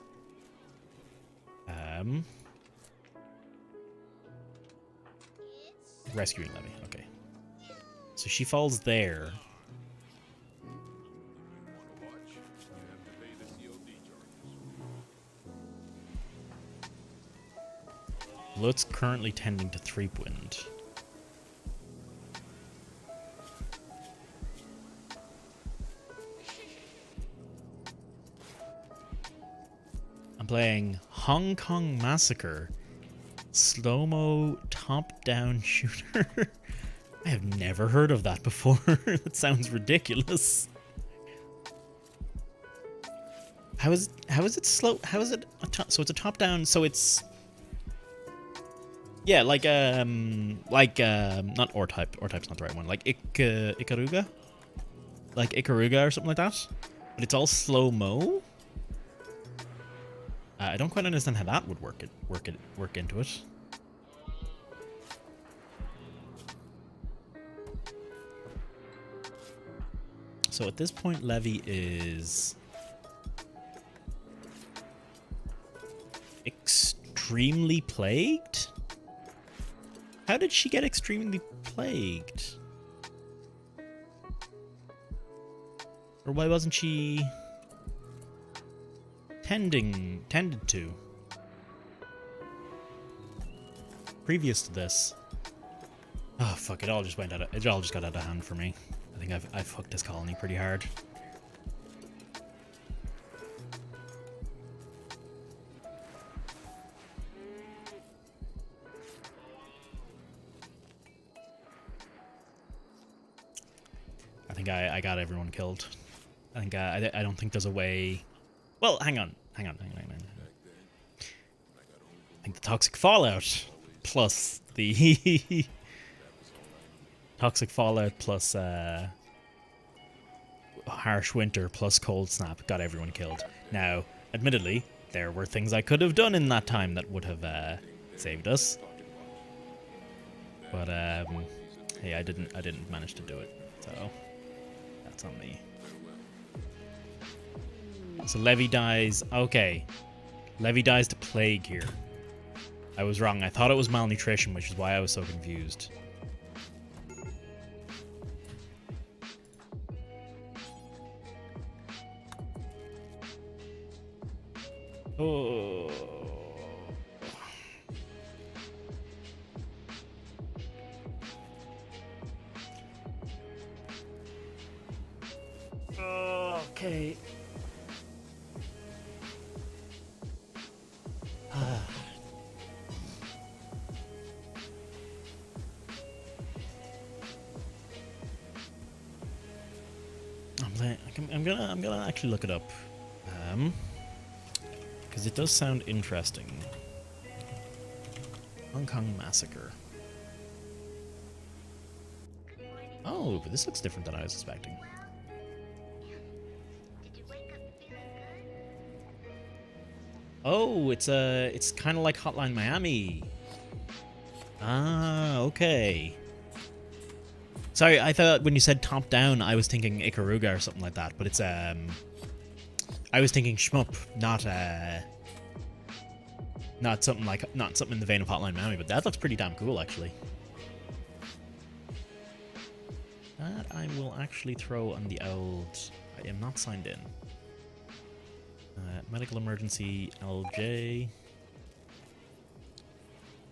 Rescuing Levy, okay. So she falls there. Lutz currently tending to Threepwind. I'm playing Hong Kong Massacre, slow-mo top-down shooter. I have never heard of that before. That sounds ridiculous. How is it slow? How is it? So it's a top-down. So it's yeah, like not R-Type. R-Type's not the right one. Like Ikaruga, like Ikaruga or something like that. But it's all slow-mo. I don't quite understand how that would work into it. So at this point, Levy is extremely plagued? How did she get extremely plagued? Or why wasn't she tended to previous to this? Oh fuck! It all just got out of hand for me. I think I've fucked this colony pretty hard. I think I got everyone killed. I think I don't think there's a way. Well, hang on. I think the toxic fallout plus the toxic fallout plus harsh winter plus cold snap got everyone killed. Now, admittedly, there were things I could have done in that time that would have saved us. But hey, I didn't manage to do it, so that's on me. So Levy dies. Okay, Levy dies to plague here. I was wrong. I thought it was malnutrition, which is why I was so confused. Oh. Okay. I'm gonna actually look it up, because it does sound interesting. Hong Kong Massacre. Oh, but this looks different than I was expecting. Oh, it's kind of like Hotline Miami. Ah, okay. Sorry, I thought when you said top down, I was thinking Ikaruga or something like that, but it's I was thinking shmup, not something in the vein of Hotline Miami, but that looks pretty damn cool actually. That I will actually throw on the old. I am not signed in. Medical emergency LJ.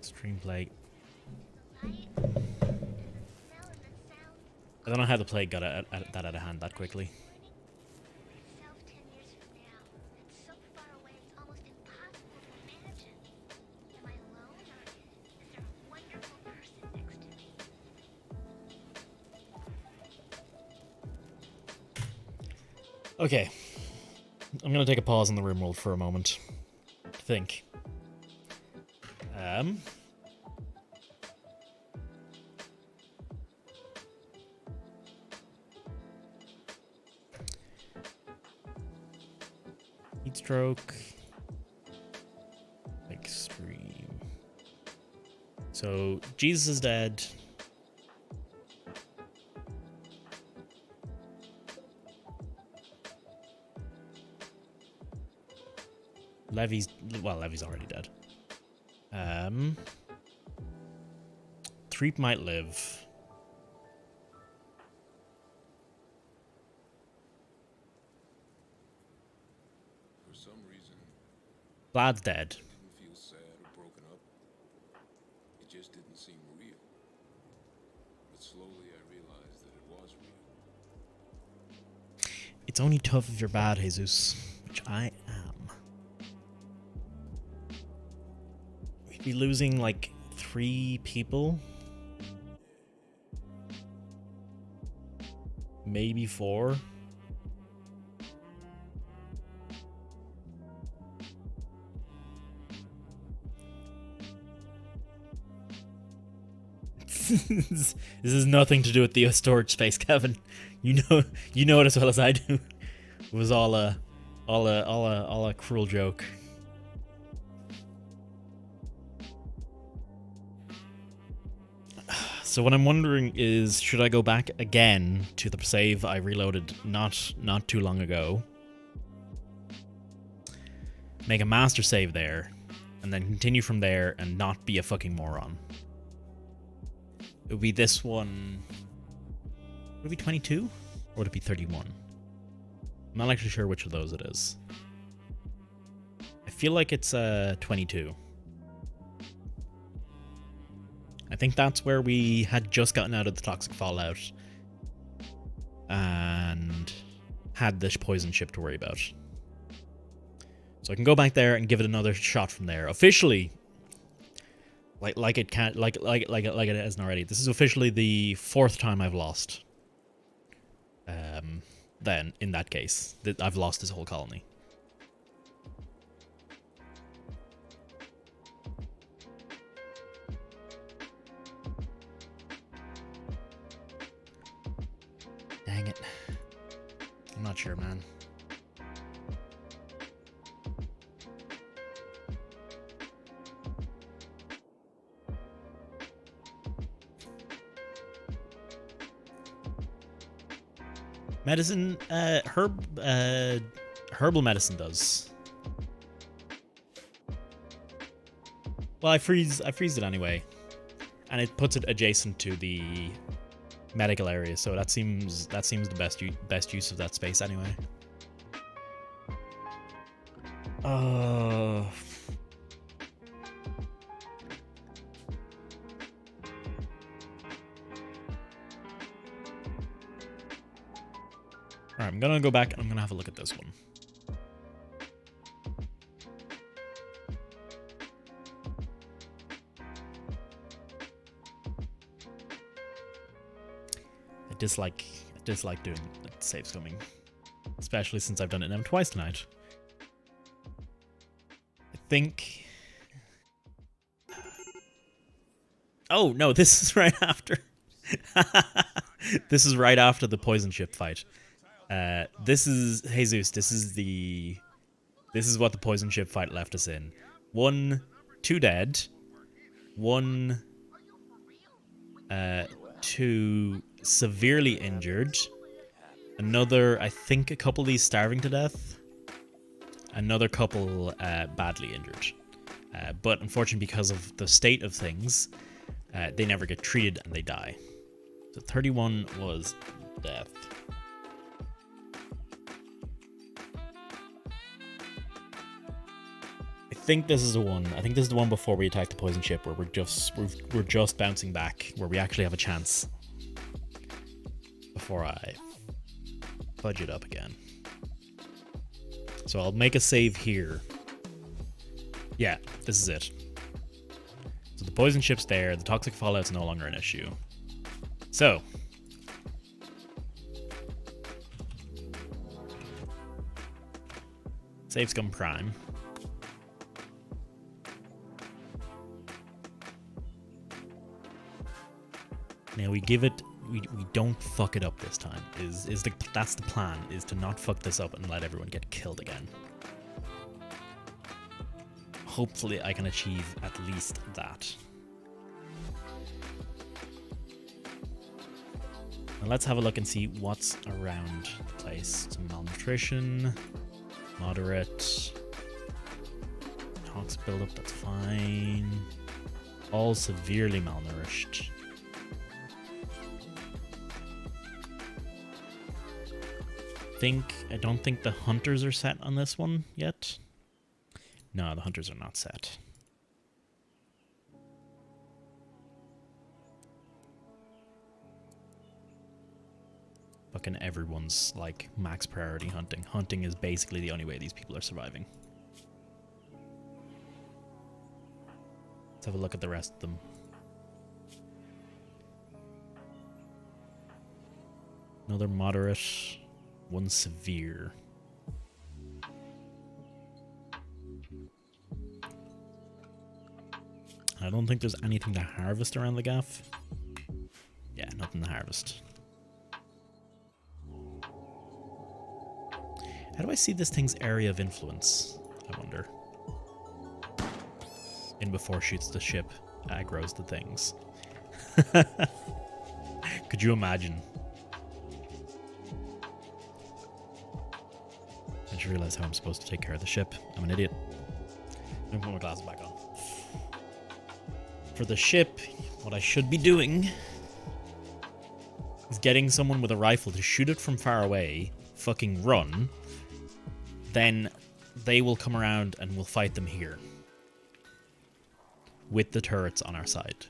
Stream play. I don't know how the plague got that out of hand that quickly. Okay. I'm gonna take a pause on the RimWorld for a moment. Think. Heat stroke. Extreme. So Jesus is dead. Levy's already dead. Threep might live. For some reason, Vlad's dead. didn't feel sad or broken up. It just didn't seem real. But slowly I realized that it was real. It's only tough if you're bad, Jesus, which I am. We'd be losing like 3 people. Maybe 4. This has nothing to do with the storage space, Kevin. You know it as well as I do. It was all a cruel joke. So what I'm wondering is, should I go back again to the save I reloaded not too long ago, make a master save there, and then continue from there and not be a fucking moron? It would be this one. Would it be 22? Or would it be 31? I'm not actually sure which of those it is. I feel like it's 22. I think that's where we had just gotten out of the toxic fallout and had this poison ship to worry about. So I can go back there and give it another shot from there. Officially, like it hasn't already. This is officially the 4th time I've lost. Then in that case, I've lost this whole colony. Dang it. I'm not sure, man. Medicine, herbal medicine does. Well, I freeze it anyway, and it puts it adjacent to the medical area, so that seems the best use of that space anyway. Alright, I'm gonna go back and I'm gonna have a look at this one. I dislike doing save scumming, especially since I've done it now twice tonight. I think. Oh no, this is right after. This is right after the poison ship fight. This is Jesus. This is what the poison ship fight left us in. 2 dead. 2 severely injured. Another, I think, a couple of these starving to death. Another couple badly injured. But unfortunately, because of the state of things, they never get treated and they die. So 31 was death. I think this is the one. I think this is the one before we attack the poison ship, where we're just bouncing back, where we actually have a chance. Before I fudge it up again. So I'll make a save here. Yeah, this is it. So the poison ship's there. The toxic fallout's no longer an issue. So. Save Scum Prime. Now we give it, we don't fuck it up this time. That's the plan, is to not fuck this up and let everyone get killed again. Hopefully I can achieve at least that. Now let's have a look and see what's around the place. Some malnutrition, moderate, toxic buildup, that's fine. All severely malnourished. I don't think the hunters are set on this one yet. No, the hunters are not set. Fucking everyone's like max priority hunting. Hunting is basically the only way these people are surviving. Let's have a look at the rest of them. Another moderate. 1 severe. I don't think there's anything to harvest around the gaff. Yeah, nothing to harvest. How do I see this thing's area of influence? I wonder. In before shoots the ship, aggroes the things. Could you imagine? I just realized how I'm supposed to take care of the ship. I'm an idiot. Let me put my glasses back on. For the ship, what I should be doing is getting someone with a rifle to shoot it from far away, fucking run, then they will come around and we'll fight them here. With the turrets on our side.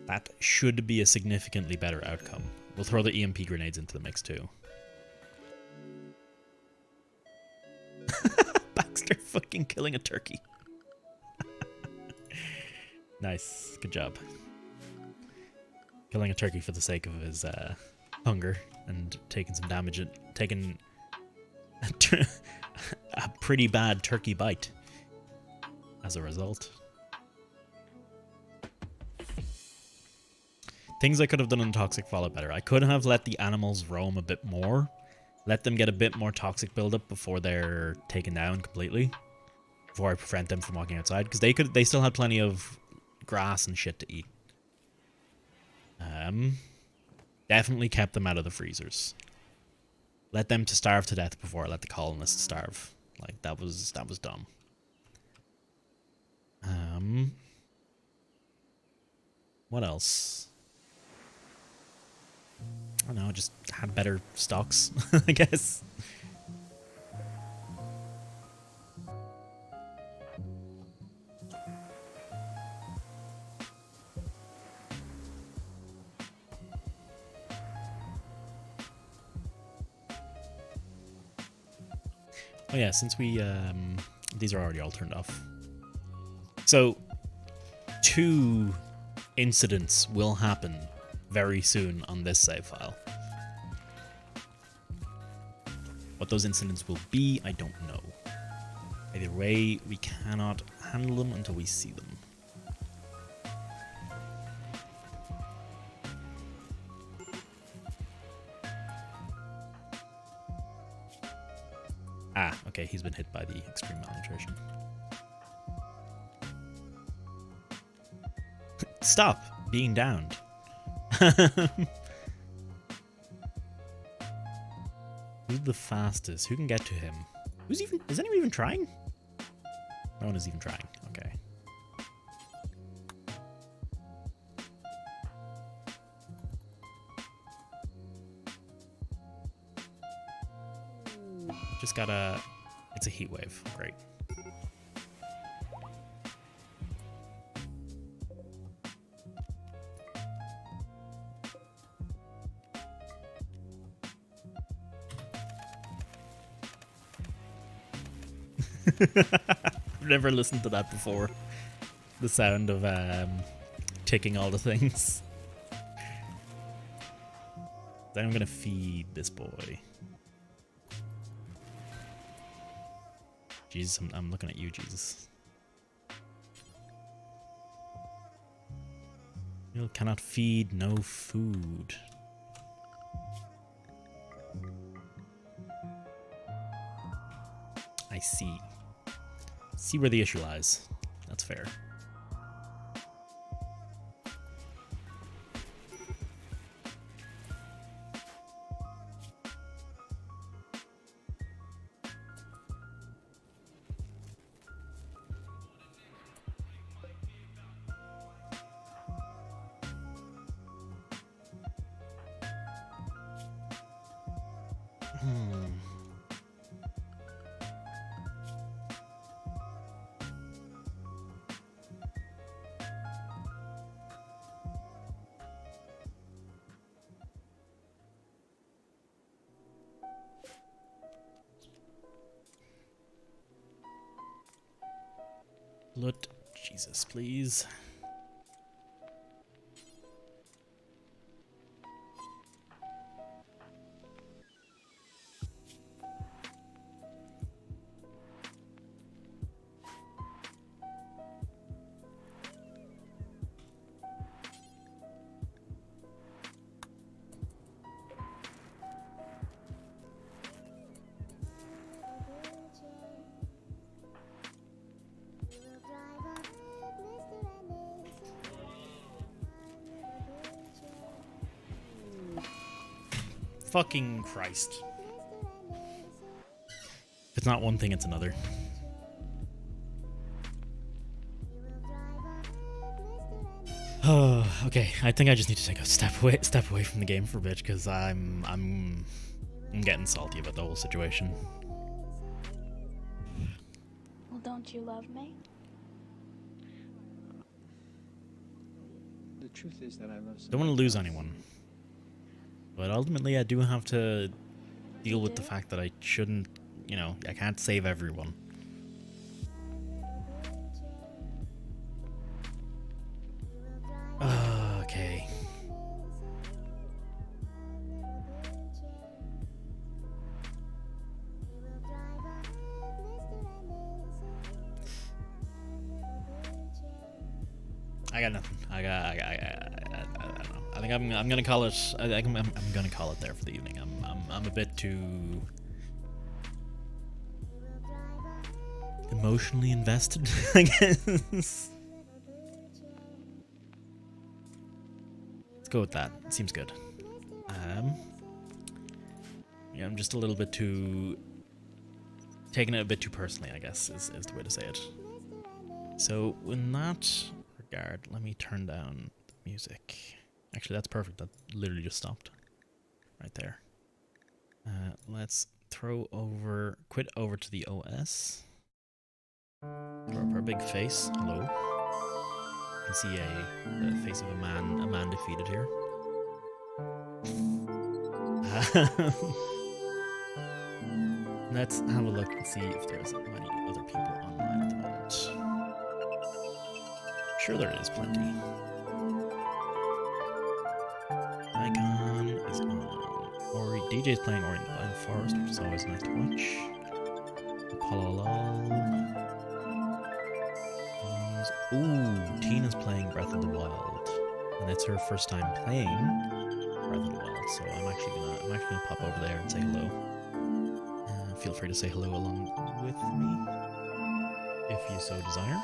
That should be a significantly better outcome. We'll throw the EMP grenades into the mix too. Baxter fucking killing a turkey. Nice. Good job. Killing a turkey for the sake of his hunger and taking some damage. Taking a pretty bad turkey bite as a result. Things I could have done in Toxic Fallout better. I could have let the animals roam a bit more. Let them get a bit more toxic buildup before they're taken down completely. Before I prevent them from walking outside. Because they still had plenty of grass and shit to eat. Definitely kept them out of the freezers. Let them to starve to death before I let the colonists starve. Like, that was dumb. What else? I don't know, just had better stocks, I guess. Oh yeah, since we, these are already all turned off. So, 2 incidents will happen very soon on this save file. What those incidents will be, I don't know. Either way, we cannot handle them until we see them. Ah, okay, he's been hit by the extreme malnutrition. Stop being downed. Who's the fastest? Who can get to him? Is anyone even trying? No one is even trying. Okay. Just gotta... It's a heat wave. Great. I've never listened to that before. The sound of ticking all the things. Then I'm gonna feed this boy. Jesus, I'm looking at you, Jesus. You cannot feed no food. I see. See where the issue lies. That's fair. Blood, Jesus, please. Fucking Christ. If it's not one thing, it's another. Oh, okay. I think I just need to take a step away from the game for a bit, because I'm getting salty about the whole situation. Well, don't you love me? The truth is that I love Don't want to lose anyone. But ultimately, I do have to deal with the fact that I shouldn't, you know, I can't save everyone. Okay. I got nothing. I don't know. I think I'm gonna call it. I think I'm gonna call it there for the evening. I'm a bit too emotionally invested, I guess. Let's go with that. It seems good. Yeah, I'm just a little bit too taking it a bit too personally, I guess, is the way to say it. So in that regard, let me turn down the music. Actually, that's perfect. That literally just stopped right there. Let's quit over to the OS. Throw up our big face. Hello. You can see the face of a man defeated here. Let's have a look and see if there's many other people online at the moment. Sure there is plenty. Icon is on. DJ's playing Ori in the Blind Forest, which is always nice to watch. Apollo. Ooh, Tina's playing Breath of the Wild. And it's her first time playing Breath of the Wild, so I'm actually gonna pop over there and say hello. Feel free to say hello along with me, if you so desire.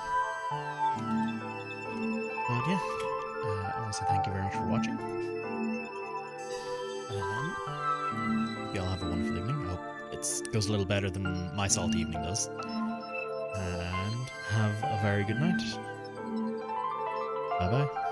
But yeah, I want to say thank you very much for watching. Hope you all have a wonderful evening. I hope it goes a little better than my salty evening does. And have a very good night. Bye bye.